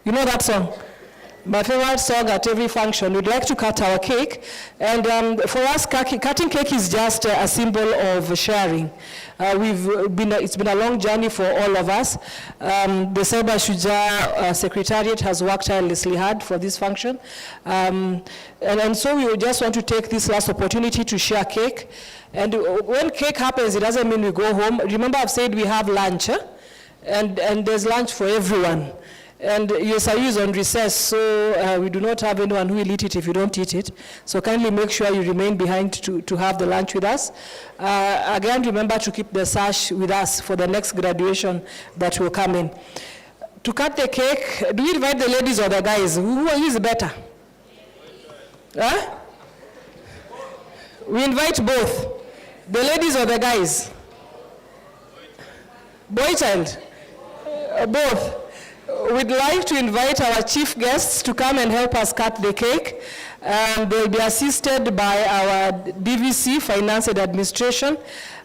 You know that song? My favorite song at every function. We'd like to cut our cake. And for us, cutting cake is just a symbol of sharing. It's been a long journey for all of us. The Cyber Shujaa Secretariat has worked tirelessly hard for this function. And so we just want to take this last opportunity to share cake. And when cake happens, it doesn't mean we go home. Remember, I've said we have lunch, and there's lunch for everyone. And USIU is on recess, so we do not have anyone who will eat it if you don't eat it. So kindly make sure you remain behind to have the lunch with us. Again, remember to keep the sash with us for the next graduation that will come in. To cut the cake, do we invite the ladies or the guys? Who is better? Huh? We invite both. The ladies or the guys? Boy child? Both. We'd like to invite our chief guests to come and help us cut the cake. They'll be assisted by our DVC, Finance and Administration,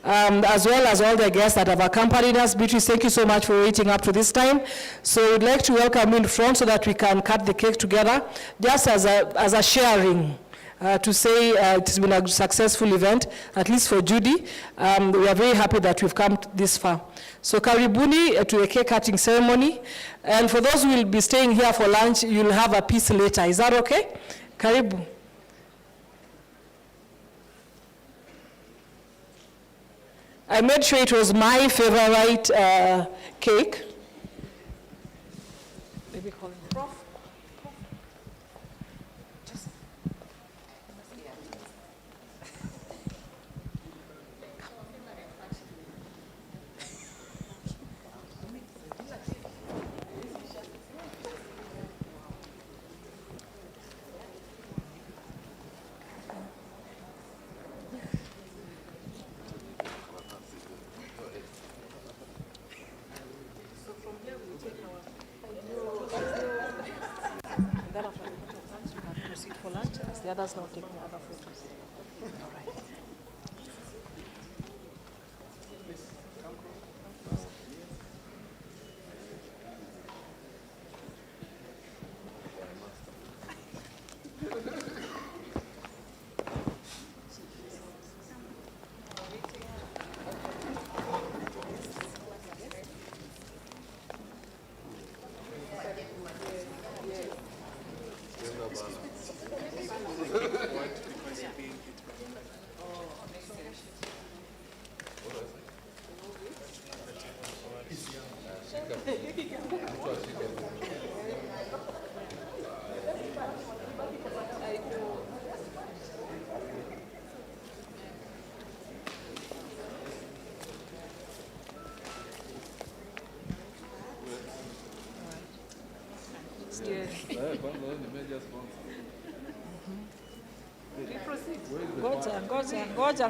as well as all the guests that have accompanied us. Beatrice, thank you so much for waiting up to this time. So we'd like to welcome you in front so that we can cut the cake together, just as a sharing. To say it's been a successful event, at least for Judy. We are very happy that we've come this far. So karibuni to a cake cutting ceremony. And for those who will be staying here for lunch, you'll have a piece later. Is that okay? Karibu. I made sure it was my favorite cake. Maybe call him Prof. The others now taking other photos. All right.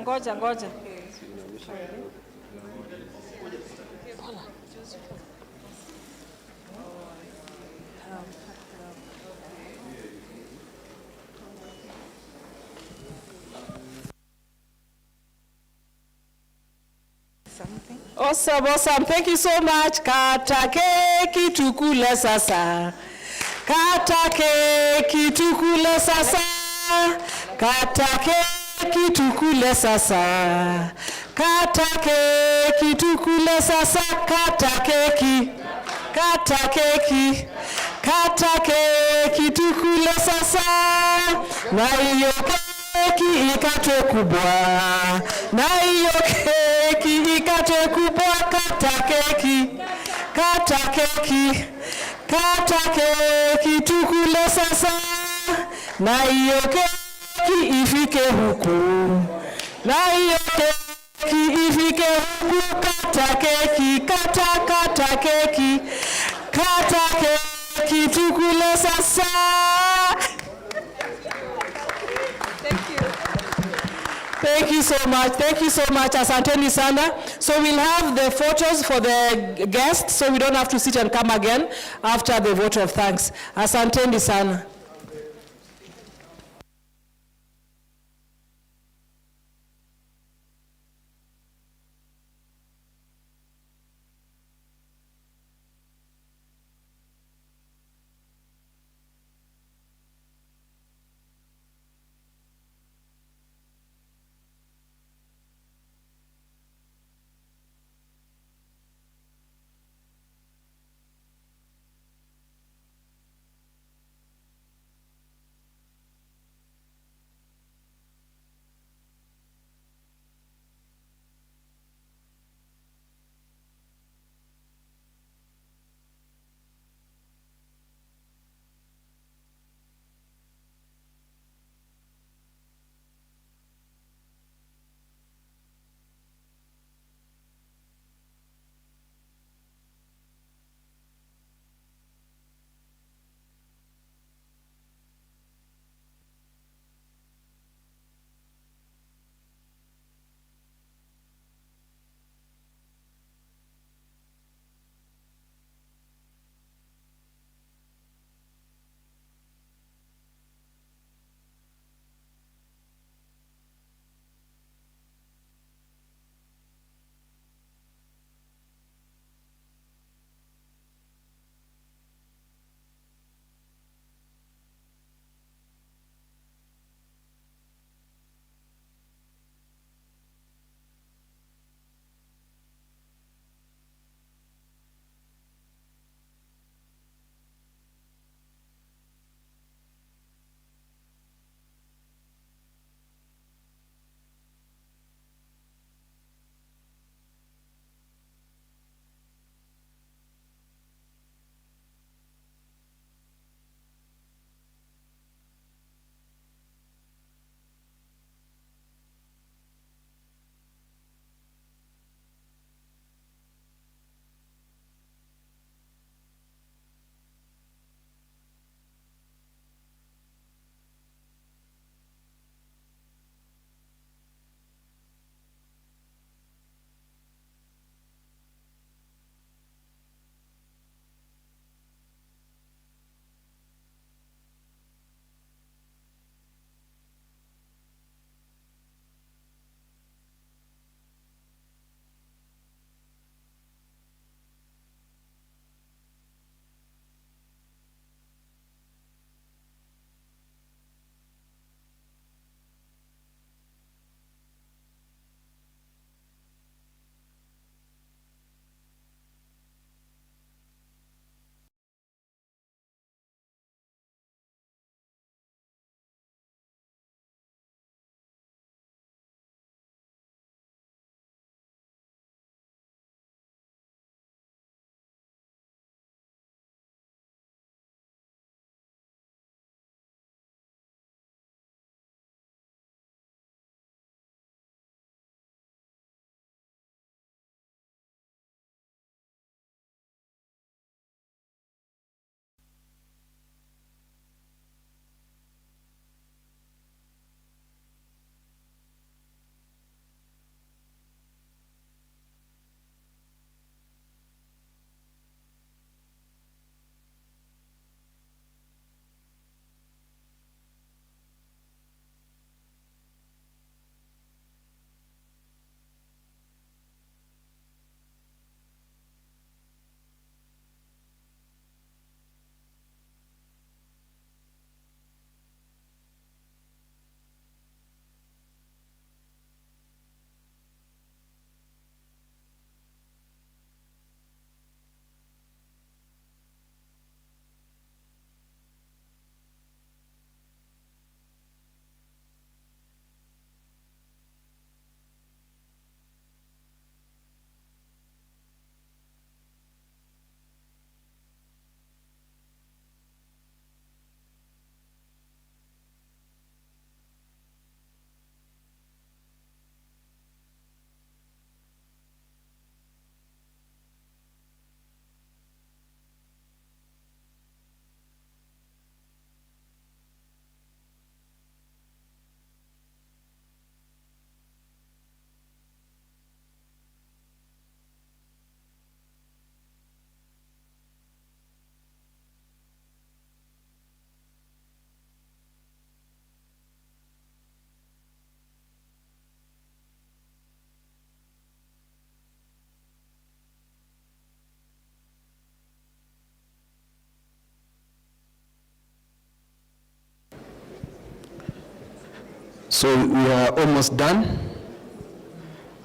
Ngoja. Awesome. Thank you so much. Kata keki tukule sasa. Kata keki tukule sasa. Kata keki tukule sasa. Kata keki tukule sasa. Kata keki. Kata keki. kata keki tukule sasa, na hiyo keki ikatwe kubwa, na hiyo keki ikatwe kubwa, kata keki, kata keki, kata keki tukule sasa, na hiyo keki ifike huku, na hiyo keki ifike huku, kata keki, kata keki, kata keki tukule sasa. Thank you so much. Thank you so much. Asanteni sana. So we'll have the photos for the guests, so we don't have to sit and come again after the vote of thanks. Asanteni sana. So we are almost done.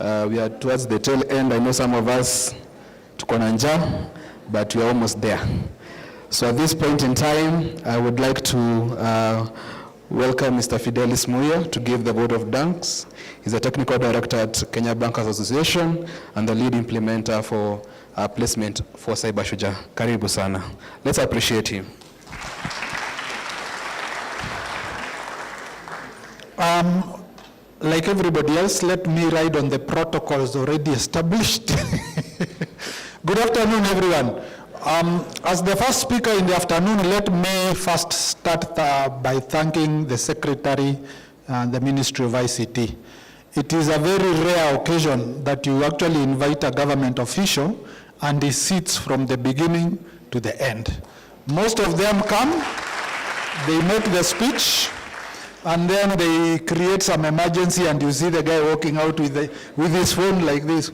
We are towards the tail end. I know some of us tuko na njaa, but we are almost there. So at this point in time, I would like to welcome Mr. Fidelis Muya to give the vote of thanks. He's a technical director at Kenya Bankers Association and the lead implementer for placement for Cyber Shujaa. Karibu sana. Let's appreciate him. Like everybody else, let me ride on the protocols already established. Good afternoon, everyone. As the first speaker in the afternoon, let me first start by thanking the Secretary and the Ministry of ICT. It is a very rare occasion that you actually invite a government official and he sits from the beginning to the end. Most of them come, they make the speech, and then they create some emergency and you see the guy walking out with his phone like this.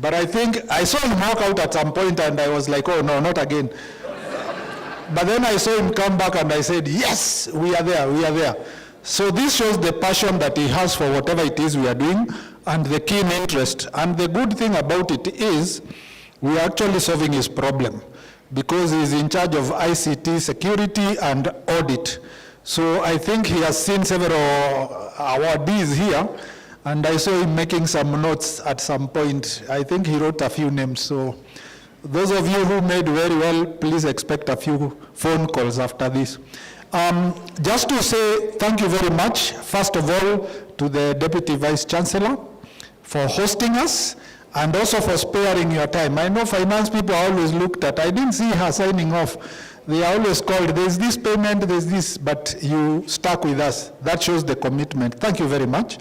But I think I saw him walk out at some point and I was like, oh no, not again. But then I saw him come back and I said, yes, we are there, we are there. So this shows the passion that he has for whatever it is we are doing and the keen interest. And the good thing about it is we are actually solving his problem because he's in charge of ICT security and audit. So I think he has seen several awardees here, and I saw him making some notes at some point. I think he wrote a few names. So those of you who made very well, please expect a few phone calls after this. Just to say thank you very much, first of all, to the Deputy Vice Chancellor for hosting us and also for sparing your time. I know finance people are always looked at. I didn't see her signing off. They are always called, there's this payment, there's this, but you stuck with us. That shows the commitment. Thank you very much.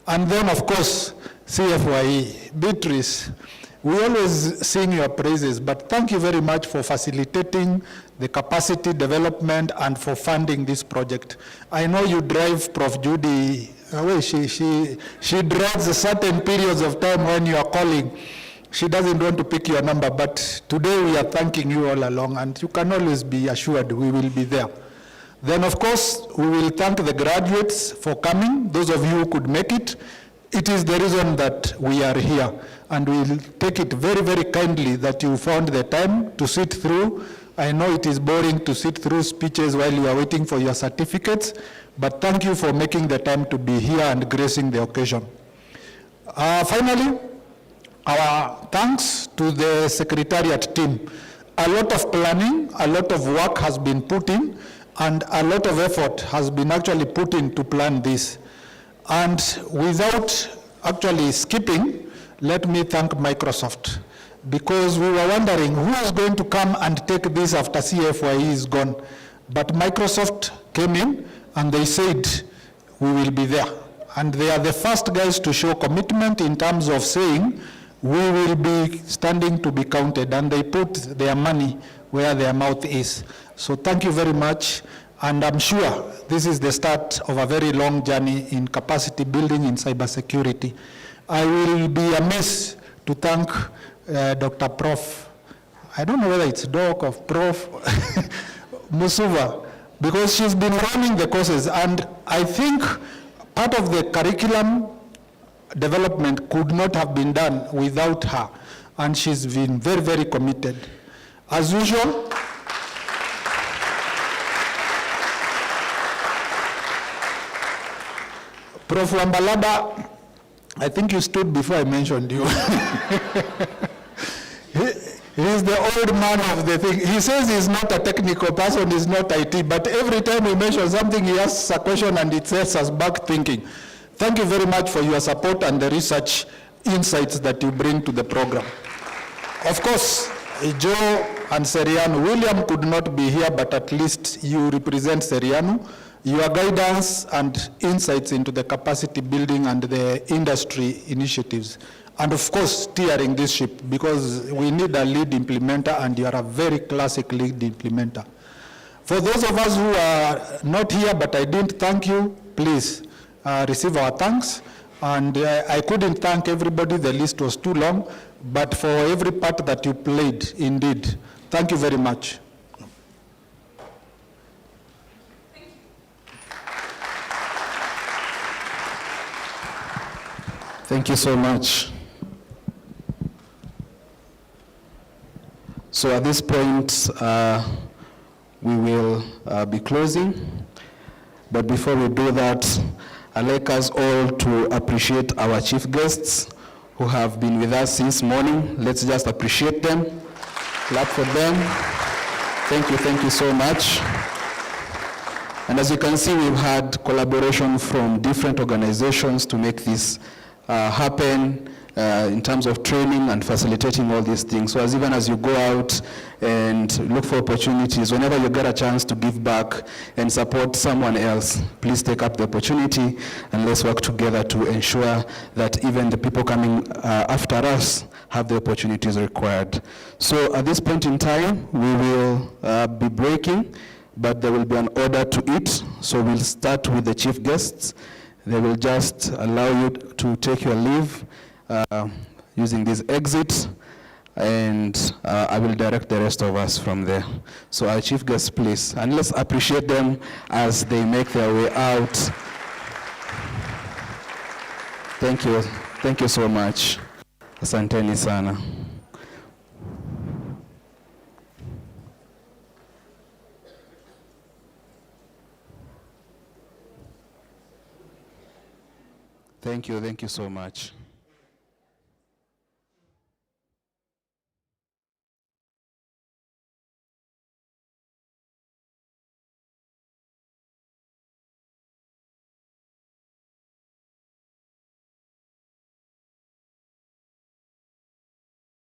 And then, of course, CFYE, Beatrice, we always sing your praises, but thank you very much for facilitating the capacity development and for funding this project. I know you drive Prof. Judy away. She drives certain periods of time when you are calling. She doesn't want to pick your number, but today we are thanking you all along, and you can always be assured we will be there. Then, of course, we will thank the graduates for coming, those of you who could make it. It is the reason that we are here, and we will take it very, very kindly that you found the time to sit through. I know it is boring to sit through speeches while you are waiting for your certificates, but thank you for making the time to be here and gracing the occasion. Finally, our thanks to the Secretariat team. A lot of planning, a lot of work has been put in, and a lot of effort has been actually put in to plan this. And without actually skipping, let me thank Microsoft, because we were wondering who is going to come and take this after CFYE is gone. But Microsoft came in and they said, we will be there. And they are the first guys to show commitment in terms of saying, we will be standing to be counted, and they put their money where their mouth is. So thank you very much, and I'm sure this is the start of a very long journey in capacity building in cybersecurity. I will be amiss to thank Dr. Prof. I don't know whether it's Doc or Prof. Musuva, because she's been running the courses, and I think part of the curriculum development could not have been done without her, and she's been very, very committed. As usual, Prof. Wambalada, I think you stood before I mentioned you. He's the old man of the thing. He says he's not a technical person, he's not IT, but every time we mention something, he asks a question and it sets us back thinking. Thank you very much for your support and the research insights that you bring to the program. Of course, Joe and Seriano, William could not be here, but at least you represent Seriano. Your guidance and insights into the capacity building and the industry initiatives. And of course, steering this ship, because we need a lead implementer, and you are a very classic lead implementer. For those of us who are not here, but I didn't thank you, please receive our thanks. And I couldn't thank everybody, the list was too long, but for every part that you played, indeed, thank you very much. Thank you so much. So at this point, we will be closing. But before we do that, I'd like us all to appreciate our chief guests who have been with us since morning. Let's just appreciate them. Clap for them. Thank you so much. And as you can see, we've had collaboration from different organizations to make this happen in terms of training and facilitating all these things. So even as you go out and look for opportunities, whenever you get a chance to give back and support someone else, please take up the opportunity and let's work together to ensure that even the people coming after us have the opportunities required. So at this point in time, we will be breaking, but there will be an order to it. So we'll start with the chief guests. They will just allow you to take your leave using these exits, and I will direct the rest of us from there. So our chief guests, please, and let's appreciate them as they make their way out. Thank you so much. Asanteni sana. Thank you so much.